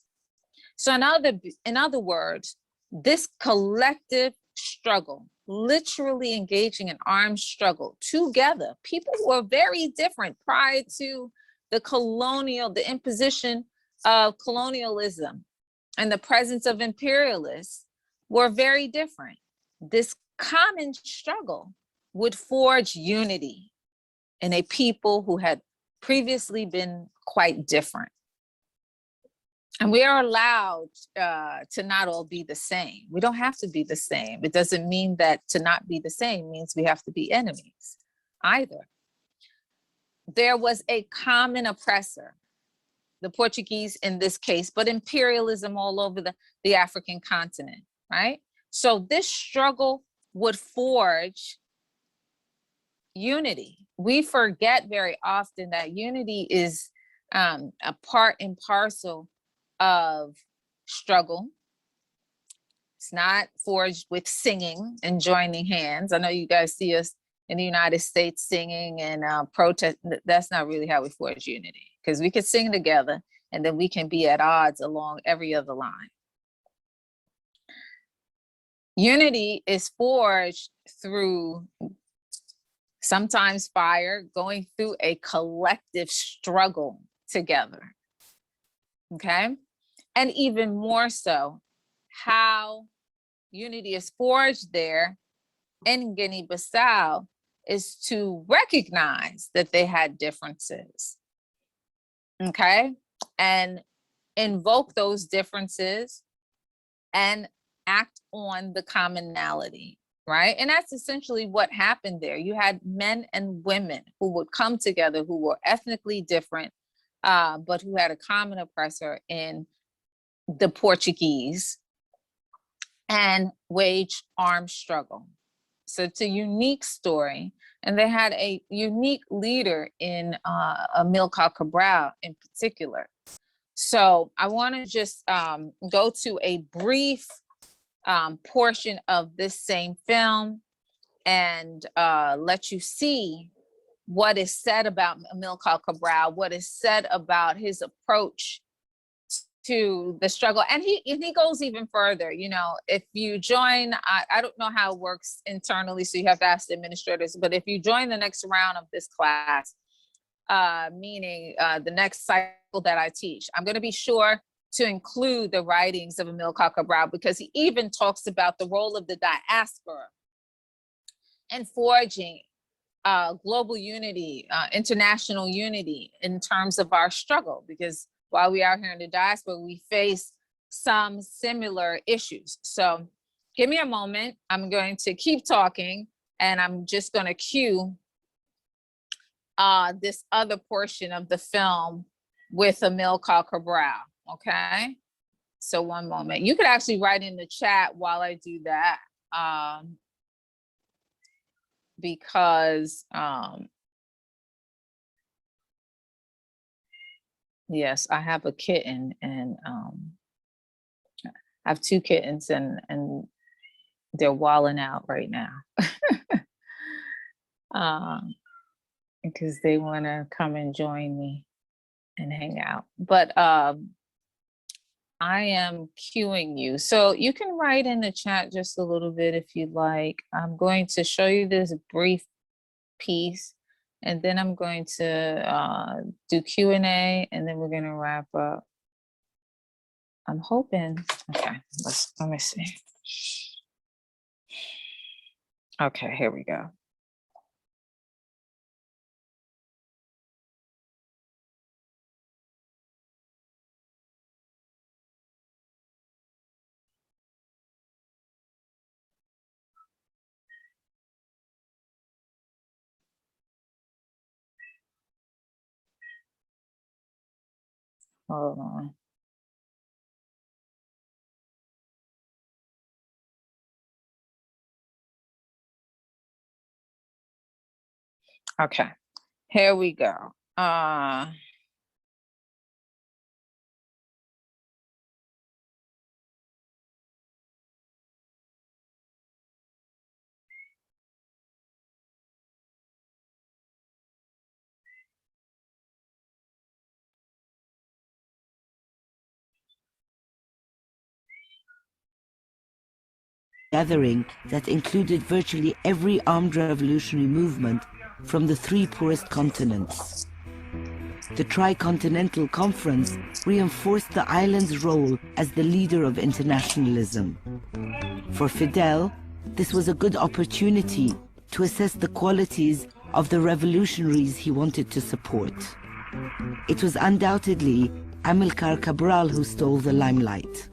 So in other words, this collective struggle, literally engaging in armed struggle together, people who are very different prior to the imposition of colonialism and the presence of imperialists were very different. This common struggle would forge unity in a people who had previously been quite different. And we are allowed to not all be the same. We don't have to be the same. It doesn't mean that to not be the same means we have to be enemies either. There was a common oppressor, the Portuguese in this case, but imperialism all over the African continent, right? So this struggle would forge unity. We forget very often that unity is a part and parcel of struggle. It's not forged with singing and joining hands. I know you guys see us in the United States singing and protest. That's not really how we forge unity, because we can sing together and then we can be at odds along every other line. Unity is forged through sometimes fire, going through a collective struggle together, okay? And even more so, how unity is forged there in Guinea-Bissau is to recognize that they had differences, okay? And invoke those differences and act on the commonality, right? And that's essentially what happened there. You had men and women who would come together who were ethnically different, but who had a common oppressor in the Portuguese, and wage armed struggle. So it's a unique story. And they had a unique leader in Amilkar Cabral in particular. So I want to just go to a brief portion of this same film and let you see what is said about Amilkar Cabral, what is said about his approach to the struggle. And he goes even further. You know, if you join, I don't know how it works internally, so you have to ask the administrators, but if you join the next round of this class, meaning the next cycle that I teach, I'm going to be sure to include the writings of Amilkar Cabral, because he even talks about the role of the diaspora in forging global unity, international unity in terms of our struggle, because while we are here in the diaspora, we face some similar issues. So give me a moment. I'm going to keep talking, and I'm just going to cue this other portion of the film with Amilkar Cabral, okay? So one moment. You could actually write in the chat while I do that, because yes, I have a kitten, and I have two kittens, and they're walling out right now because they want to come and join me and hang out. But I am cueing you. So you can write in the chat just a little bit if you'd like. I'm going to show you this brief piece, and then I'm going to do Q&A, and then we're going to wrap up. I'm hoping, okay, let me see. Okay, here we go. Hold on. Okay, here we go. Gathering that included virtually every armed revolutionary movement from the three poorest continents. The Tricontinental Conference reinforced the island's role as the leader of internationalism. For Fidel, this was a good opportunity to assess the qualities of the revolutionaries he wanted to support. It was undoubtedly Amilkar Cabral who stole the limelight.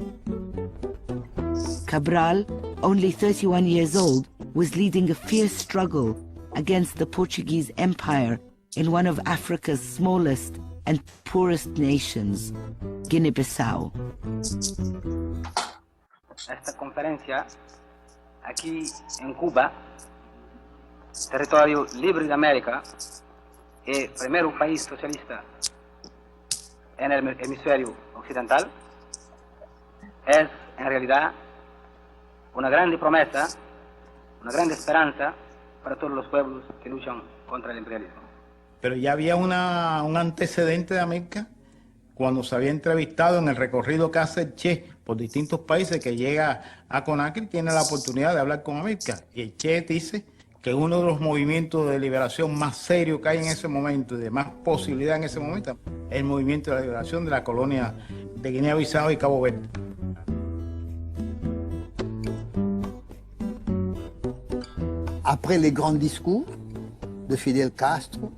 Cabral, only 31 years old, was leading a fierce struggle against the Portuguese Empire in one of Africa's smallest and poorest nations, Guinea-Bissau. Esta conferencia aquí en Cuba, territorio libre de América, el primer país socialista en el hemisferio occidental, es en realidad una grande promesa, una grande esperanza para todos los pueblos que luchan contra el imperialismo. Pero ya había un antecedente de Amilcar cuando se había entrevistado en el recorrido que hace el Che por distintos países, que llega a Conakry y tiene la oportunidad de hablar con Amilcar. Y el Che dice que uno de los movimientos de liberación más serios que hay en ese momento y de más posibilidad en ese momento es el movimiento de la liberación de la colonia de Guinea-Bissau y Cabo Verde. Après les grands discours de Fidel Castro,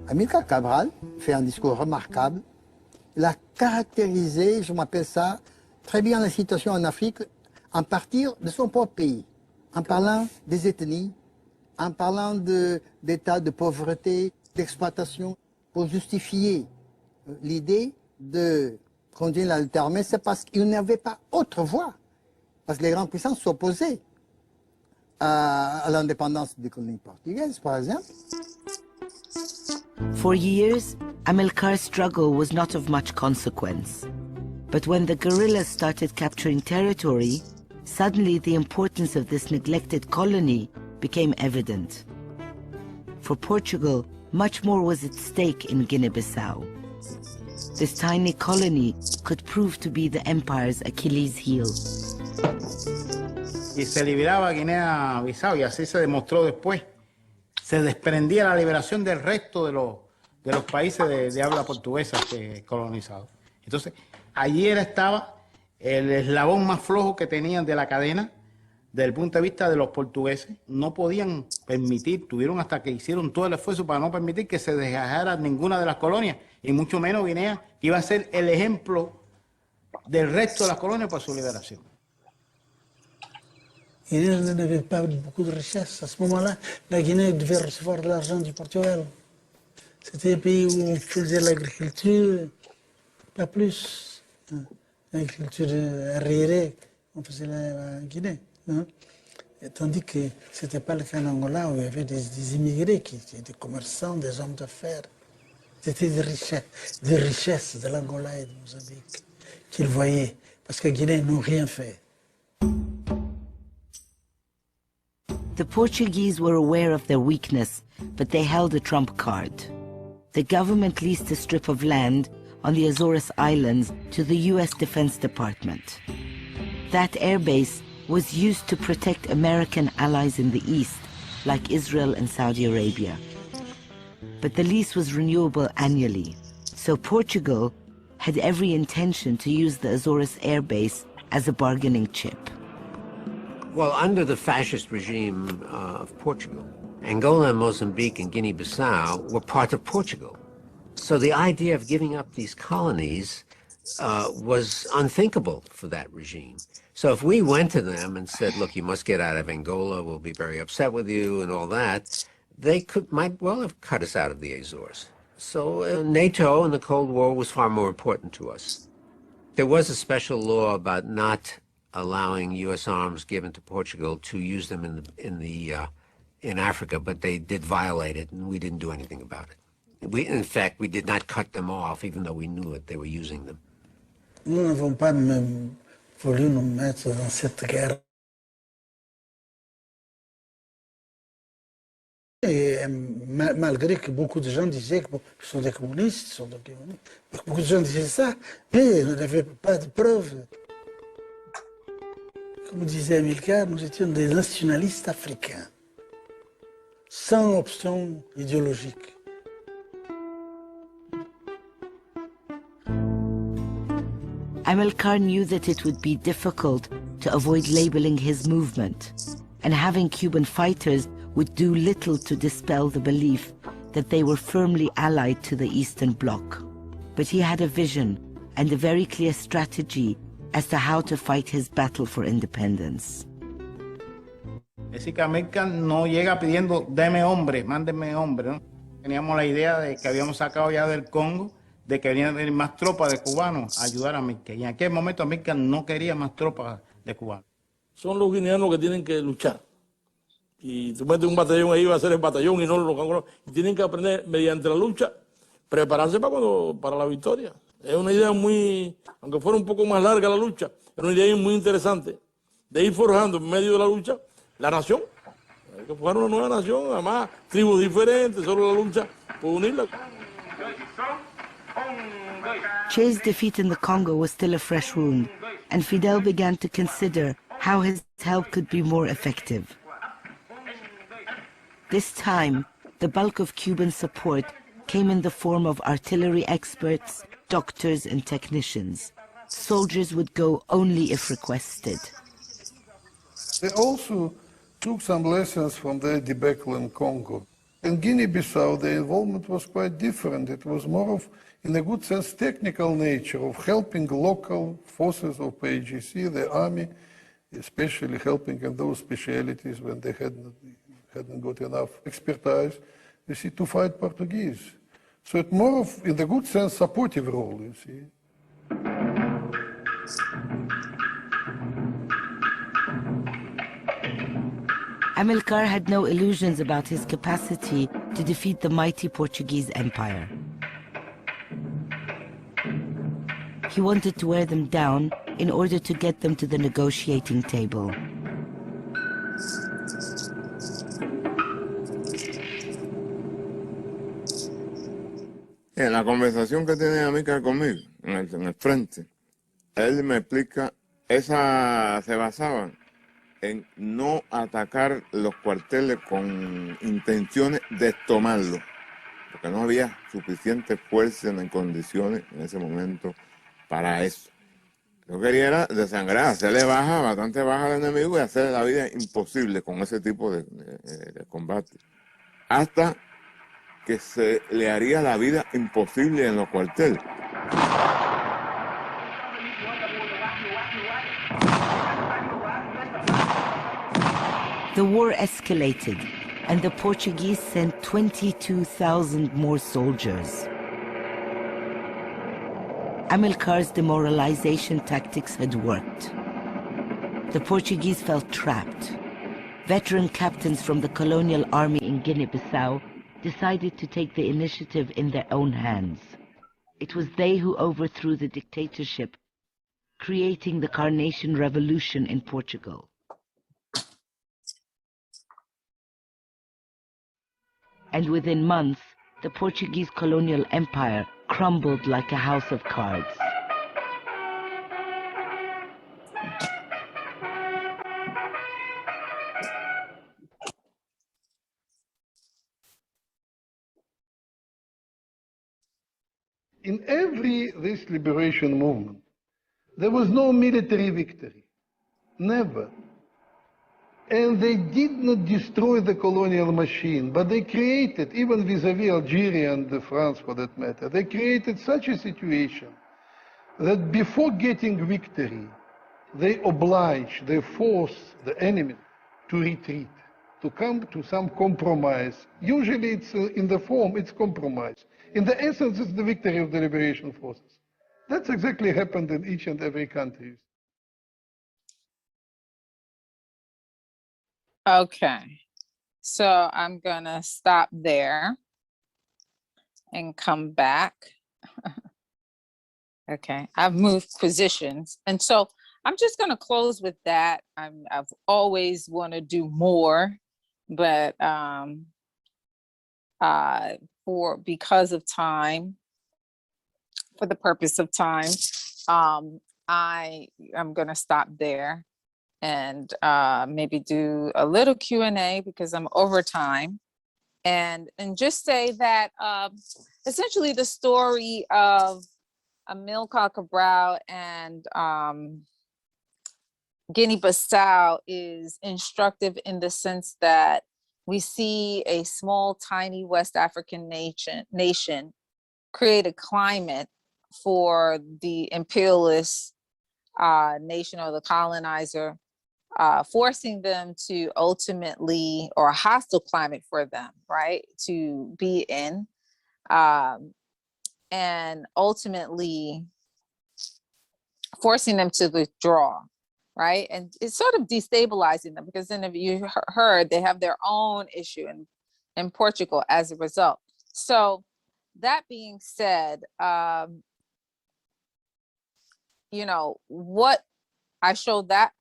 Amilkar Cabral fait un discours remarquable. Il a caractérisé, je m'appelle ça, très bien la situation en Afrique à partir de son propre pays, en parlant des ethnies, en parlant d'états de pauvreté, d'exploitation, pour justifier l'idée de continuer la lutte armée, c'est parce qu'il n'y avait pas autre voie, parce que les grandes puissances s'opposaient à l'indépendance des colonies portugaises, par exemple. For years, Amilkar's struggle was not of much consequence. But when the guerrillas started capturing territory, suddenly the importance of this neglected colony became evident. For Portugal, much more was at stake in Guinea-Bissau. This tiny colony could prove to be the empire's Achilles heel. Y se liberaba Guinea-Bissau, y así se demostró después. Se desprendía la liberación del resto de los países de habla portuguesa colonizados. Entonces, allí estaba el eslabón más flojo que tenían de la cadena, desde el punto de vista de los portugueses. No podían permitir, tuvieron hasta que hicieron todo el esfuerzo para no permitir que se dejara ninguna de las colonias, y mucho menos Guinea, que iba a ser el ejemplo del resto de las colonias para su liberación. Il n'avait pas beaucoup de richesse. À ce moment-là, la Guinée devait recevoir de l'argent du Portugal. C'était un pays où on faisait l'agriculture, pas plus. L'agriculture arriérée, on faisait la Guinée. Hein. Et tandis que ce n'était pas le cas en Angola, où il y avait des immigrés qui étaient des commerçants, des hommes d'affaires. C'était des richesses de l'Angola et de Mozambique qu'ils voyaient, parce que Guinée n'ont rien fait. The Portuguese were aware of their weakness, but they held a trump card. The government leased a strip of land on the Azores Islands to the US Defense Department. That airbase was used to protect American allies in the East, like Israel and Saudi Arabia. But the lease was renewable annually, so Portugal had every intention to use the Azores airbase as a bargaining chip. Well, under the fascist regime of Portugal, Angola, Mozambique, and Guinea-Bissau were part of Portugal. So the idea of giving up these colonies was unthinkable for that regime. So if we went to them and said, look, you must get out of Angola, we'll be very upset with you and all that, they might well have cut us out of the Azores. So NATO and the Cold War was far more important to us. There was a special law about not allowing U.S. arms given to Portugal to use them in Africa, but they did violate it, and we didn't do anything about it. In fact, we did not cut them off, even though we knew it, they were using them. Nous n'avons pas même voulu nous mettre dans cette guerre. Et malgré que beaucoup de gens disaient que ce sont des communistes, beaucoup de gens disaient ça, mais on n'avait pas de preuves. Comme disait Amilkar, nous étions des nationalistes africains, sans option idéologique. Amilkar knew that it would be difficult to avoid labeling his movement, and having Cuban fighters would do little to dispel the belief that they were firmly allied to the Eastern Bloc. But he had a vision and a very clear strategy as to how to fight his battle for independence. Es decir, que Amilkar no llega pidiendo, deme hombre, mándenme hombre, ¿no? Teníamos la idea de que habíamos sacado ya del Congo, de que venían a venir más tropas de cubanos a ayudar a Amilkar. Y en aquel momento Amilkar no quería más tropas de cubanos. son los guineanos que tienen que luchar. Y tú metes un batallón ahí, va a ser el batallón y no los canguros. Y tienen que aprender mediante la lucha, prepararse para la victoria. Es una idea muy, aunque fuera un poco más larga la lucha, es una idea muy interesante de ir forjando en medio de la lucha la nación. Hay que forjar una nueva nación, además tribus diferentes, solo la lucha puede unirla. Che's defeat in the Congo was still a fresh wound, and Fidel began to consider how his help could be more effective. This time, the bulk of Cuban support came in the form of artillery experts, doctors, and technicians. Soldiers would go only if requested. They also took some lessons from the debacle in Congo. In Guinea-Bissau, the involvement was quite different. It was more of, in a good sense, technical nature of helping local forces of PAGC, the army, especially helping in those specialities when they hadn't got enough expertise, you see, to fight Portuguese. So it's more of, in the good sense, supportive role, you see. Amilcar had no illusions about his capacity to defeat the mighty Portuguese Empire. He wanted to wear them down in order to get them to the negotiating table. En la conversación que tiene Amilcar conmigo, en el frente, él me explica, se basaban en no atacar los cuarteles con intenciones de tomarlos, porque no había suficiente fuerza ni condiciones en ese momento para eso. Lo que quería era desangrar, hacerle bastante baja al enemigo y hacerle la vida imposible con ese tipo de combate. Hasta que se le haría la vida imposible en los cuarteles. The war escalated, and the Portuguese sent 22,000 more soldiers. Amilcar's demoralization tactics had worked. The Portuguese felt trapped. Veteran captains from the colonial army in Guinea-Bissau decided to take the initiative in their own hands. It was they who overthrew the dictatorship, creating the Carnation Revolution in Portugal. And within months, the Portuguese colonial empire crumbled like a house of cards. In this liberation movement, there was no military victory, never. And they did not destroy the colonial machine, but they created, even vis-à-vis Algeria and France for that matter, they created such a situation that before getting victory, they force the enemy to retreat, to come to some compromise. Usually it's in the form, it's compromise. In the essence, it's the victory of the liberation forces. That's exactly happened in each and every country. Okay, so I'm gonna stop there and come back. Okay, I've moved positions. And so I'm just gonna close with that. I've always wanna do more, but because of time, for the purpose of time, I am gonna stop there and maybe do a little Q&A because I'm over time, and just say that essentially the story of Amilkar Cabral and Guinea-Bissau is instructive in the sense that we see a small, tiny West African nation create a climate for the imperialist nation or the colonizer, forcing them to ultimately, or a hostile climate for them, right, to be in, and ultimately forcing them to withdraw. right? And it's sort of destabilizing them, because then if you heard, they have their own issue in Portugal as a result. So that being said, you know, what I showed that,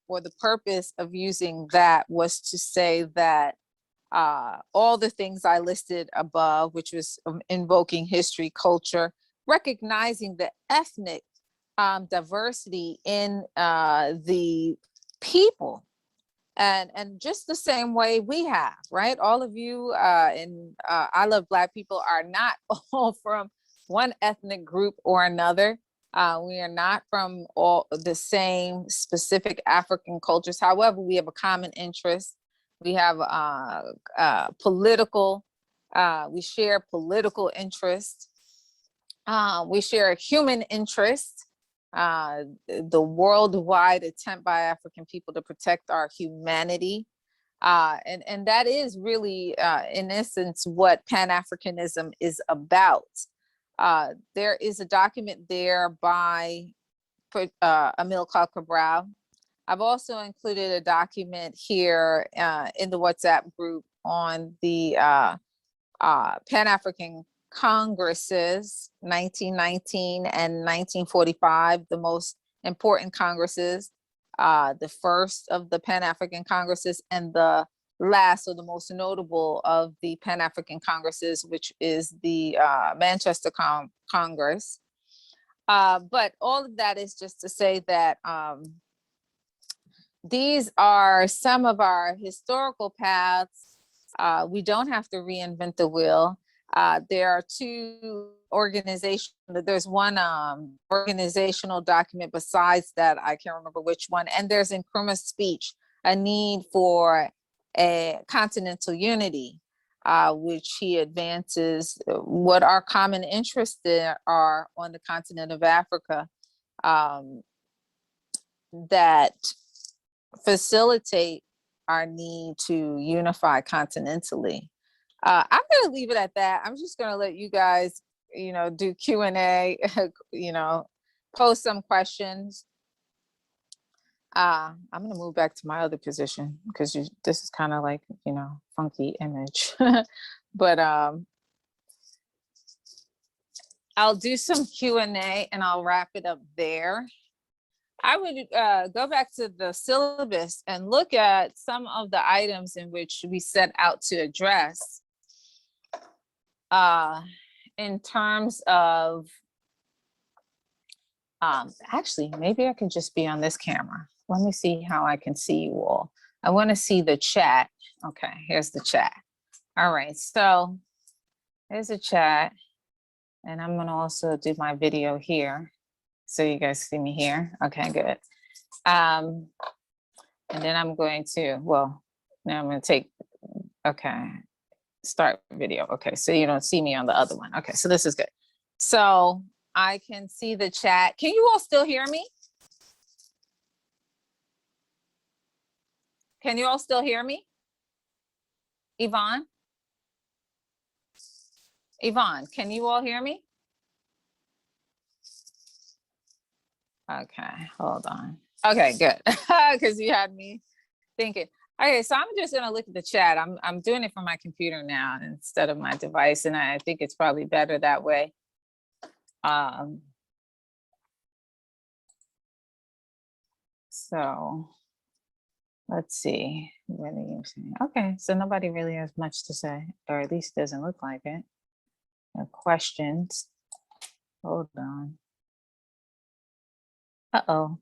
or the purpose of using that, was to say that all the things I listed above, which was invoking history, culture, recognizing the ethnic diversity in the people, and just the same way we have, right? All of you in I Love Black people are not all from one ethnic group or another. We are not from all the same specific African cultures. However, we have a common interest. We have political, we share political interest. We share a human interest, the worldwide attempt by African people to protect our humanity. And that is really, in essence, what Pan-Africanism is about. There is a document there by Amilkar Cabral. I've also included a document here in the WhatsApp group on the Pan-African Congresses, 1919 and 1945, the most important congresses, the first of the Pan-African Congresses and the last, or the most notable of the Pan-African Congresses, which is the Manchester Congress. But all of that is just to say that these are some of our historical paths. We don't have to reinvent the wheel. There are two organizations. There's one organizational document besides that, I can't remember which one. And there's Nkrumah's speech, a need for a continental unity, which he advances what our common interests there are on the continent of Africa, that facilitate our need to unify continentally. I'm going to leave it at that. I'm just going to let you guys, you know, do Q&A, you know, post some questions. I'm going to move back to my other position, because this is kind of like, you know, funky image. But I'll do some Q&A and I'll wrap it up there. I would go back to the syllabus and look at some of the items in which we set out to address in terms of, actually, maybe I can just be on this camera. Let me see how I can see you all. I want to see the chat. Okay, here's the chat. All right, so here's the chat. And I'm going to also do my video here, so you guys see me here. Okay, good. And then I'm going to, well, now I'm going to take, okay, start video. Okay, so you don't see me on the other one. Okay, so this is good. So I can see the chat. Can you all still hear me? Can you all still hear me? Yvonne? Yvonne, can you all hear me? Okay, hold on. Okay, good, because you had me thinking. Okay, so I'm just gonna look at the chat. I'm doing it from my computer now instead of my device, and I think it's probably better that way. So let's see. Okay, so nobody really has much to say, or at least doesn't look like it. No questions. Hold on. Uh-oh.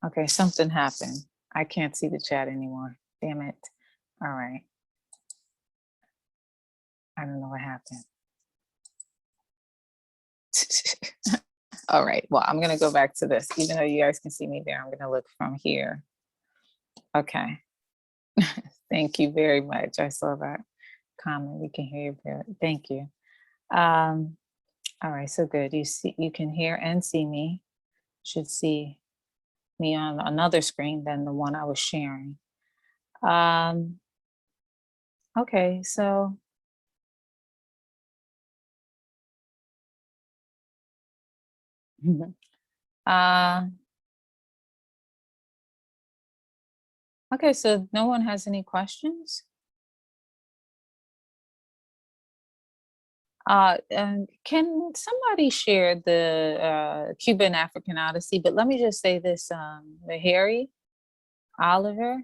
Okay, something happened. I can't see the chat anymore. Damn it. All right. I don't know what happened. All right, well, I'm gonna go back to this. Even though you guys can see me there, I'm gonna look from here. Okay. Thank you very much. I saw that comment. We can hear you. Thank you. All right, so good. You can hear and see me. Should see me on another screen than the one I was sharing. Okay, so Okay, so no one has any questions? And can somebody share the Cuban African Odyssey? But let me just say this, Harry, Oliver,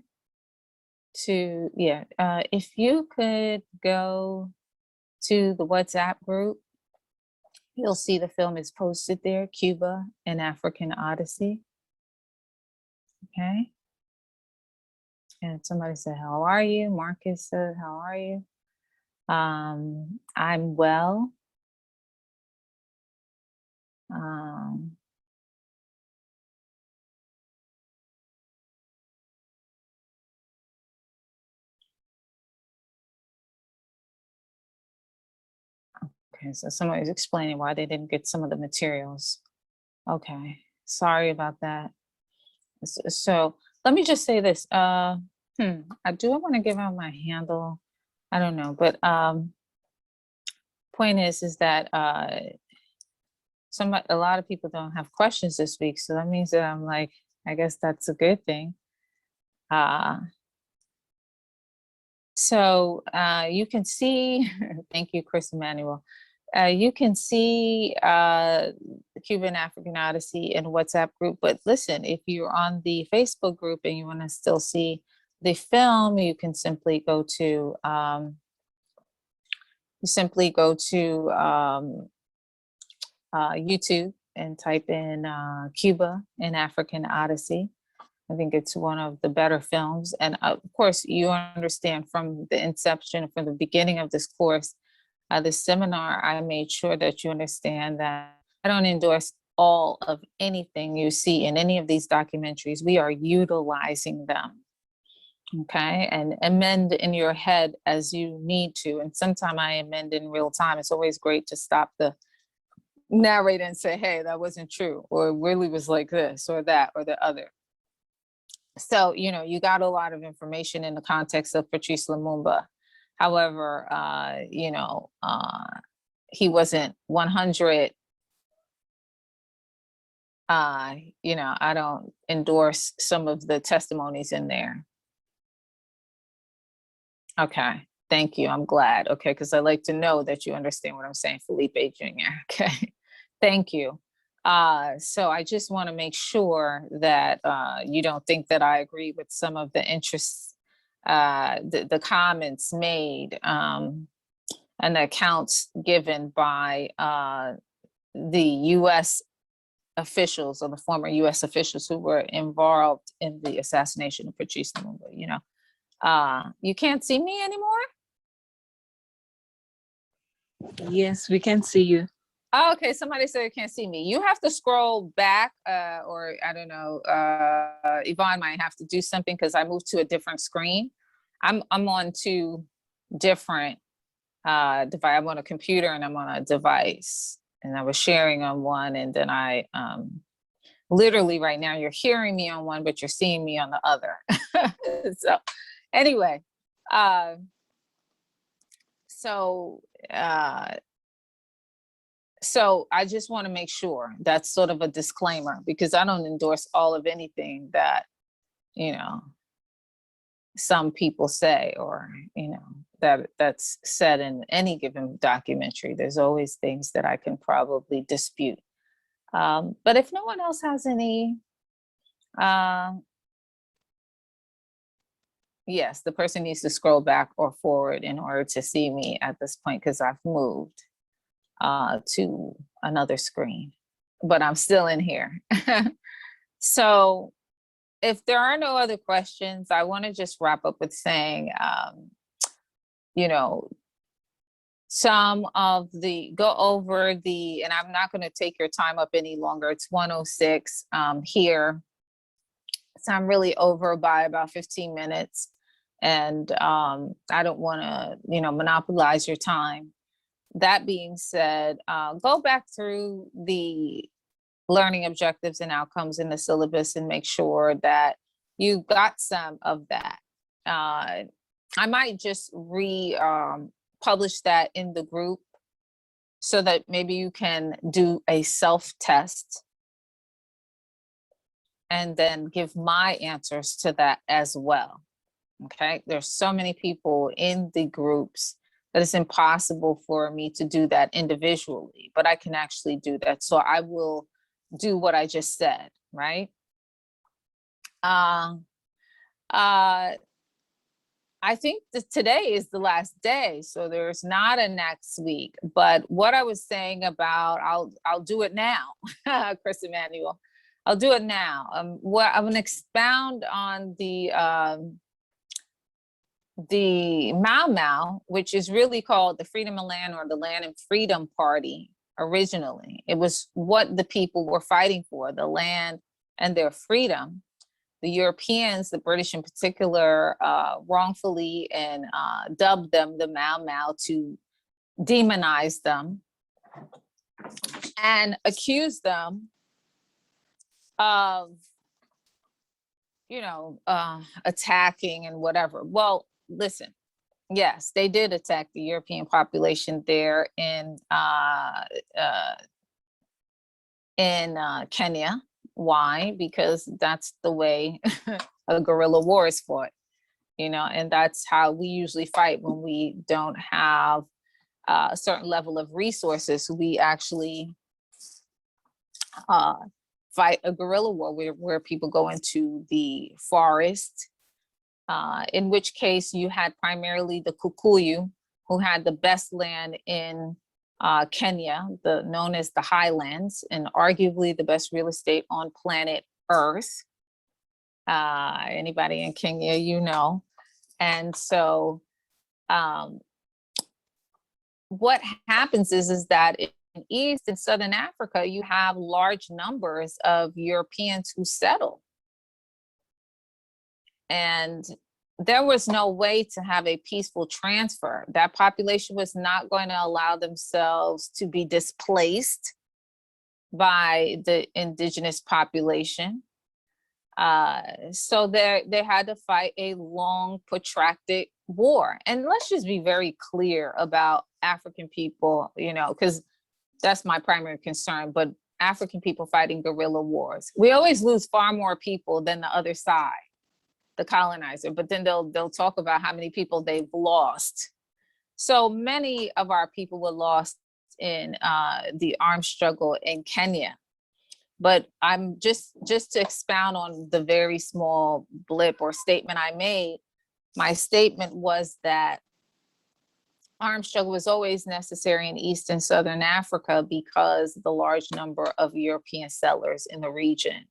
if you could go to the WhatsApp group, you'll see the film is posted there, Cuba, an African Odyssey. Okay. And somebody said, how are you? Marcus said, how are you? I'm well. Okay, so somebody's explaining why they didn't get some of the materials. Okay, sorry about that. So let me just say this. I want to give out my handle. I don't know, but point is that a lot of people don't have questions this week, so that means that I'm like, I guess that's a good thing. So you can see, thank you, Chris Emmanuel. You can see the Cuban African Odyssey in WhatsApp group, but listen, if you're on the Facebook group and you want to still see the film, you can simply go to YouTube and type in Cuba, an African Odyssey. I think it's one of the better films. And of course, you understand from the inception, from the beginning of this course, this seminar, I made sure that you understand that I don't endorse all of anything you see in any of these documentaries. We are utilizing them, okay? And amend in your head as you need to. And sometimes I amend in real time. It's always great to stop the narrator and say, hey, that wasn't true, or it really was like this or that or the other. So, you got a lot of information in the context of Patrice Lumumba. However, he wasn't 100. I don't endorse some of the testimonies in there. Okay, thank you. I'm glad. Okay, because I like to know that you understand what I'm saying, Felipe Jr. Okay, thank you. So I just want to make sure that you don't think that I agree with some of the interests, the comments made and the accounts given by the U.S. officials or the former U.S. officials who were involved in the assassination of Patrice Lumumba. You can't see me anymore? Yes, we can see you. Oh, okay, somebody said you can't see me. You have to scroll back, or I don't know, Yvonne might have to do something because I moved to a different screen. I'm on two different devices. I'm on a computer and I'm on a device. And I was sharing on one, and then I literally right now you're hearing me on one, but you're seeing me on the other. So anyway, so I just want to make sure that's sort of a disclaimer, because I don't endorse all of anything that, some people say, or, that's said in any given documentary. There's always things that I can probably dispute. But if no one else has any, yes, the person needs to scroll back or forward in order to see me at this point, because I've moved to another screen, but I'm still in here. So if there are no other questions, I want to just wrap up with saying, some of go over the, and I'm not going to take your time up any longer. It's 1:06 here. So I'm really over by about 15 minutes. And I don't want to, monopolize your time. That being said, go back through the learning objectives and outcomes in the syllabus and make sure that you got some of that. I might just publish that in the group so that maybe you can do a self-test and then give my answers to that as well. Okay, there's so many people in the groups that it's impossible for me to do that individually, but I can actually do that. So I will do what I just said, right? I think that today is the last day, so there's not a next week. But what I was saying about, I'll do it now, Chris Emmanuel. I'll do it now. What I'm going to expound on the Mau Mau, which is really called the Freedom of Land or the Land and Freedom Party originally. It was what the people were fighting for, the land and their freedom. The Europeans, the British in particular, wrongfully and dubbed them the Mau Mau to demonize them and accuse them of, you know, attacking and whatever. Well, listen, yes, they did attack the European population there in Kenya. Why? Because that's the way a guerrilla war is fought, you know, and that's how we usually fight when we don't have a certain level of resources. We actually fight a guerrilla war where people go into the forest, in which case you had primarily the Kikuyu, who had the best land in Kenya, known as the highlands, and arguably the best real estate on planet Earth. Anybody in Kenya, you know. And so what happens is that in East and Southern Africa, you have large numbers of Europeans who settle. And there was no way to have a peaceful transfer. That population was not going to allow themselves to be displaced by the indigenous population. So they had to fight a long, protracted war. And let's just be very clear about African people, you know, because that's my primary concern, but African people fighting guerrilla wars. We always lose far more people than the other side, the colonizer, but then they'll talk about how many people they've lost. So many of our people were lost in the armed struggle in Kenya. But I'm just to expound on the very small blip or statement I made, my statement was that armed struggle was always necessary in East and Southern Africa because the large number of European settlers in the region.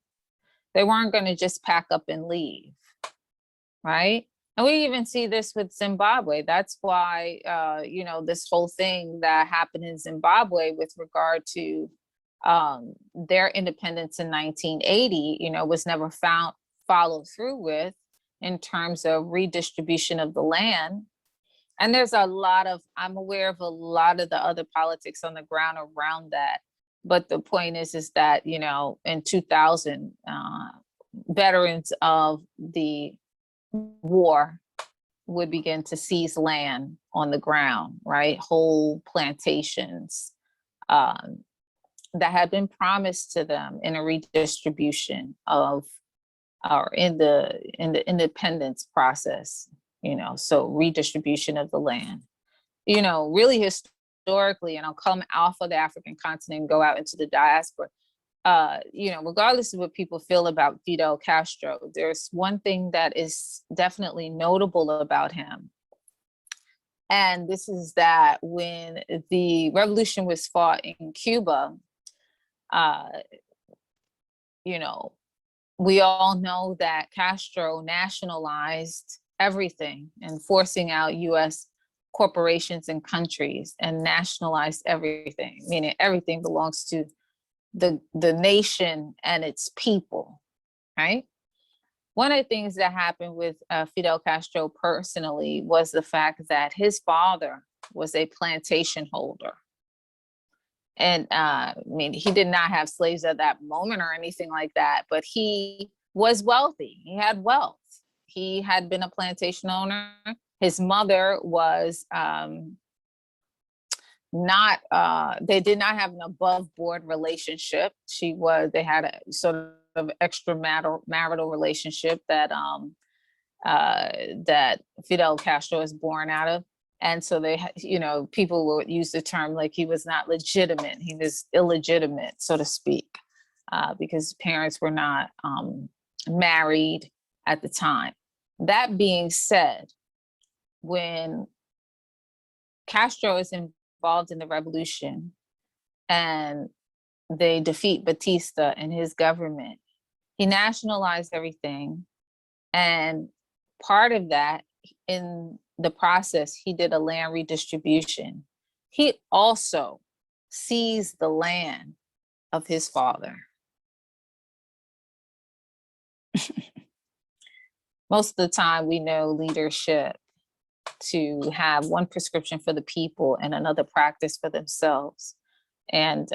They weren't going to just pack up and leave. Right? And we even see this with Zimbabwe. That's why, you know, this whole thing that happened in Zimbabwe with regard to their independence in 1980, you know, was never followed through with in terms of redistribution of the land. And there's a lot of, I'm aware of a lot of the other politics on the ground around that. But the point is that, you know, in 2000, veterans of the war would begin to seize land on the ground, right? Whole plantations that had been promised to them in a redistribution of, or in the independence process, you know, so redistribution of the land, you know, really historically, and I'll come off of the African continent and go out into the diaspora. You know, regardless of what people feel about Fidel Castro, there's one thing that is definitely notable about him. And this is that when the revolution was fought in Cuba, you know, we all know that Castro nationalized everything and forcing out US corporations and countries and nationalized everything, meaning everything belongs to the nation and its people, right? One of the things that happened with Fidel Castro personally was the fact that his father was a plantation holder. And I mean, he did not have slaves at that moment or anything like that, but he was wealthy. He had wealth. He had been a plantation owner. His mother was they did not have an above board relationship. They had a sort of extramarital relationship that that Fidel Castro is born out of. And so people would use the term like he was not legitimate, he was illegitimate, so to speak, because parents were not married at the time. That being said, when Castro is involved in the revolution and they defeat Batista and his government, he nationalized everything. And part of that, in the process, he did a land redistribution. He also seized the land of his father. Most of the time we know leadership to have one prescription for the people and another practice for themselves. And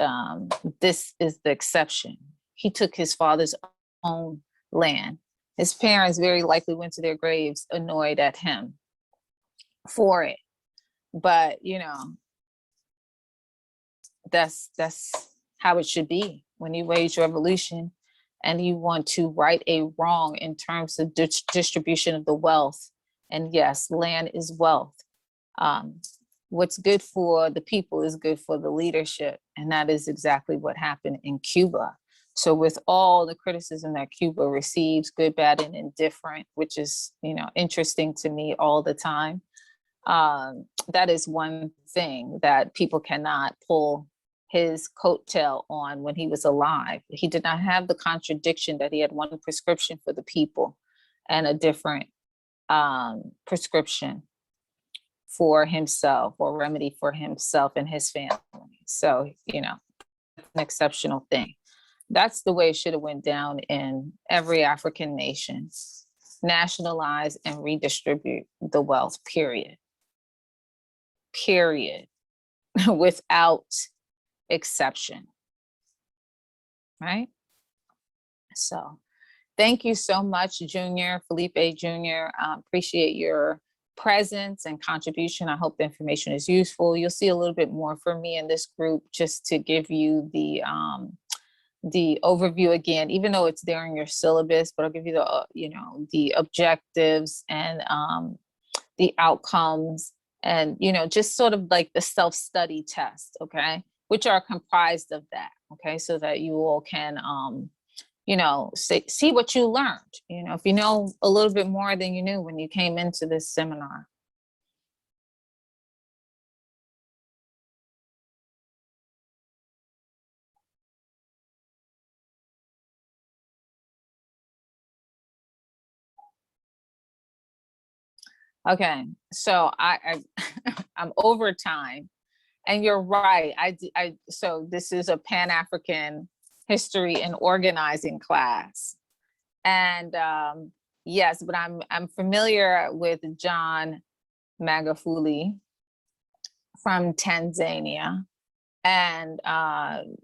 this is the exception. He took his father's own land. His parents very likely went to their graves annoyed at him for it. But, that's how it should be when you wage revolution and you want to right a wrong in terms of distribution of the wealth. And yes, land is wealth. What's good for the people is good for the leadership. And that is exactly what happened in Cuba. So with all the criticism that Cuba receives, good, bad, and indifferent, which is, interesting to me all the time, that is one thing that people cannot pull his coattail on when he was alive. He did not have the contradiction that he had one prescription for the people and a different prescription for himself or remedy for himself and his family. So, an exceptional thing. That's the way it should have went down in every African nation. Nationalize and redistribute the wealth, period. Period. Without exception. Right? So thank you so much, Felipe Jr. Appreciate your presence and contribution. I hope the information is useful. You'll see a little bit more from me in this group just to give you the overview again, even though it's there in your syllabus, but I'll give you the objectives and the outcomes and, just sort of like the self-study test, okay, which are comprised of that, okay, so that you all can, see what you learned, if you know a little bit more than you knew when you came into this seminar. Okay, so I'm over time, and you're right. So this is a Pan-African history and organizing class, and yes, but I'm familiar with John Magufuli from Tanzania and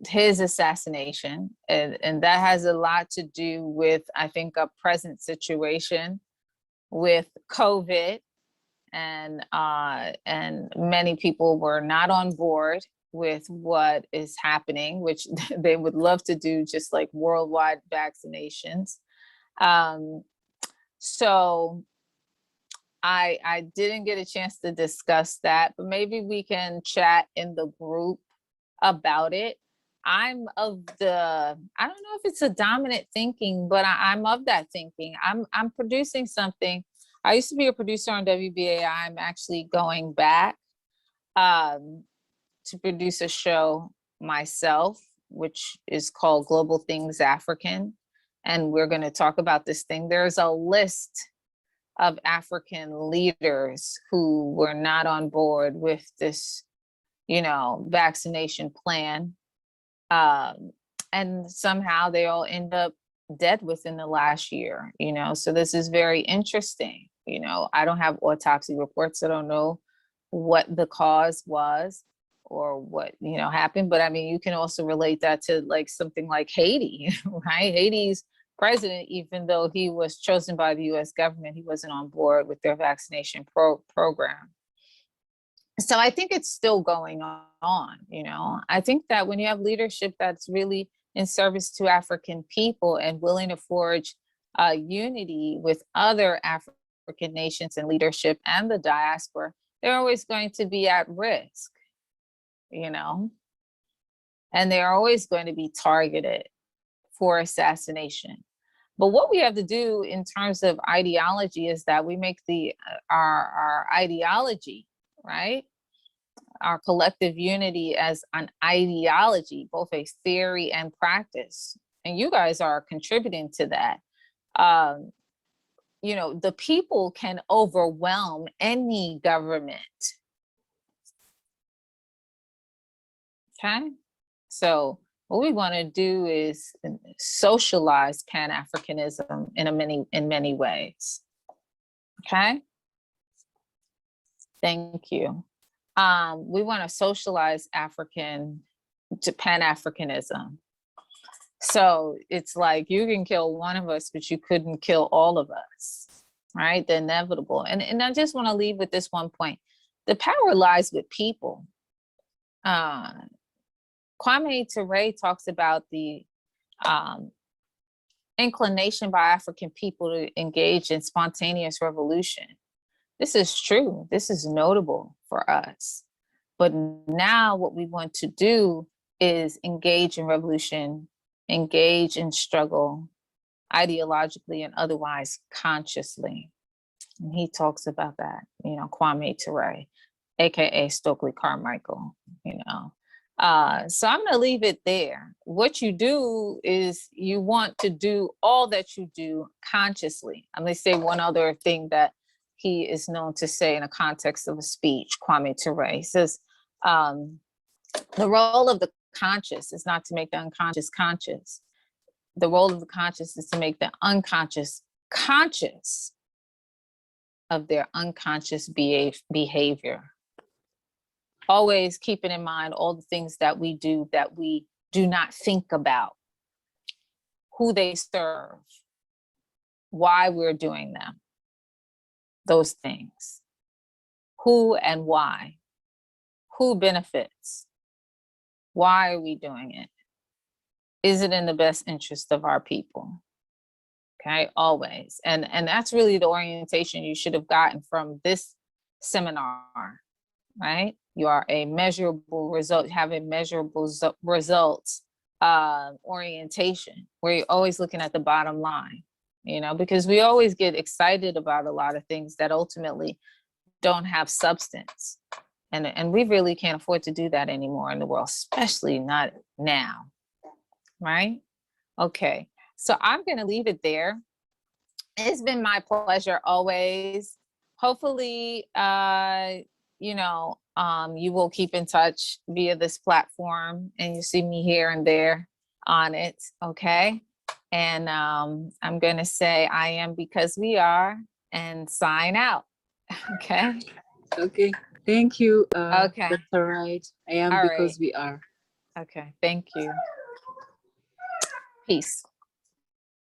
his assassination, and that has a lot to do with, I think, a present situation with COVID. And many people were not on board with what is happening, which they would love to do, just like worldwide vaccinations. So I didn't get a chance to discuss that, but maybe we can chat in the group about it. I'm of the, I don't know if it's a dominant thinking, but I'm of that thinking. I'm producing something. I used to be a producer on WBAI. I'm actually going back to produce a show myself, which is called Global Things African. And we're going to talk about this thing. There's a list of African leaders who were not on board with this, vaccination plan. And somehow they all end up dead within the last year, so this is very interesting. I don't have autopsy reports. I don't know what the cause was or what, happened. But I mean, you can also relate that to like something like Haiti, right? Haiti's president, even though he was chosen by the US government, he wasn't on board with their vaccination program. So I think it's still going on, you know. I think that when you have leadership that's really in service to African people and willing to forge unity with other African nations and leadership and the diaspora, they're always going to be at risk, you know, and they're always going to be targeted for assassination. But what we have to do in terms of ideology is that we make our ideology, right? Our collective unity as an ideology, both a theory and practice. And you guys are contributing to that. You know, the people can overwhelm any government. Okay, so what we want to do is socialize Pan-Africanism in many ways. Okay, thank you. We want to socialize Pan-Africanism. So it's like you can kill one of us, but you couldn't kill all of us, right? The inevitable. And I just want to leave with this one point. The power lies with people. Kwame Ture talks about the inclination by African people to engage in spontaneous revolution. This is true. This is notable for us. But now what we want to do is engage in revolution, engage in struggle, ideologically and otherwise consciously. And he talks about that, you know, Kwame Ture, AKA Stokely Carmichael, you know. So I'm gonna leave it there. What you do is you want to do all that you do consciously. I'm gonna say one other thing that he is known to say in a context of a speech, Kwame Ture. He says, the role of the conscious is not to make the unconscious conscious. The role of the conscious is to make the unconscious conscious of their unconscious behavior. Always keeping in mind all the things that we do not think about, who they serve, why we're doing them, those things, who and why, who benefits, why are we doing it? Is it in the best interest of our people? Okay, always. And that's really the orientation you should have gotten from this seminar, right? You are a measurable result, have a measurable results orientation, where you're always looking at the bottom line, you know, because we always get excited about a lot of things that ultimately don't have substance. And we really can't afford to do that anymore in the world, especially not now, right? Okay, so I'm gonna leave it there. It's been my pleasure always. Hopefully, you know, you will keep in touch via this platform and you see me here and there on it, okay? And I'm gonna say I am because we are and sign out, okay? Okay, thank you. Okay. That's all right. I am All because right. we are. Okay, thank you. Peace.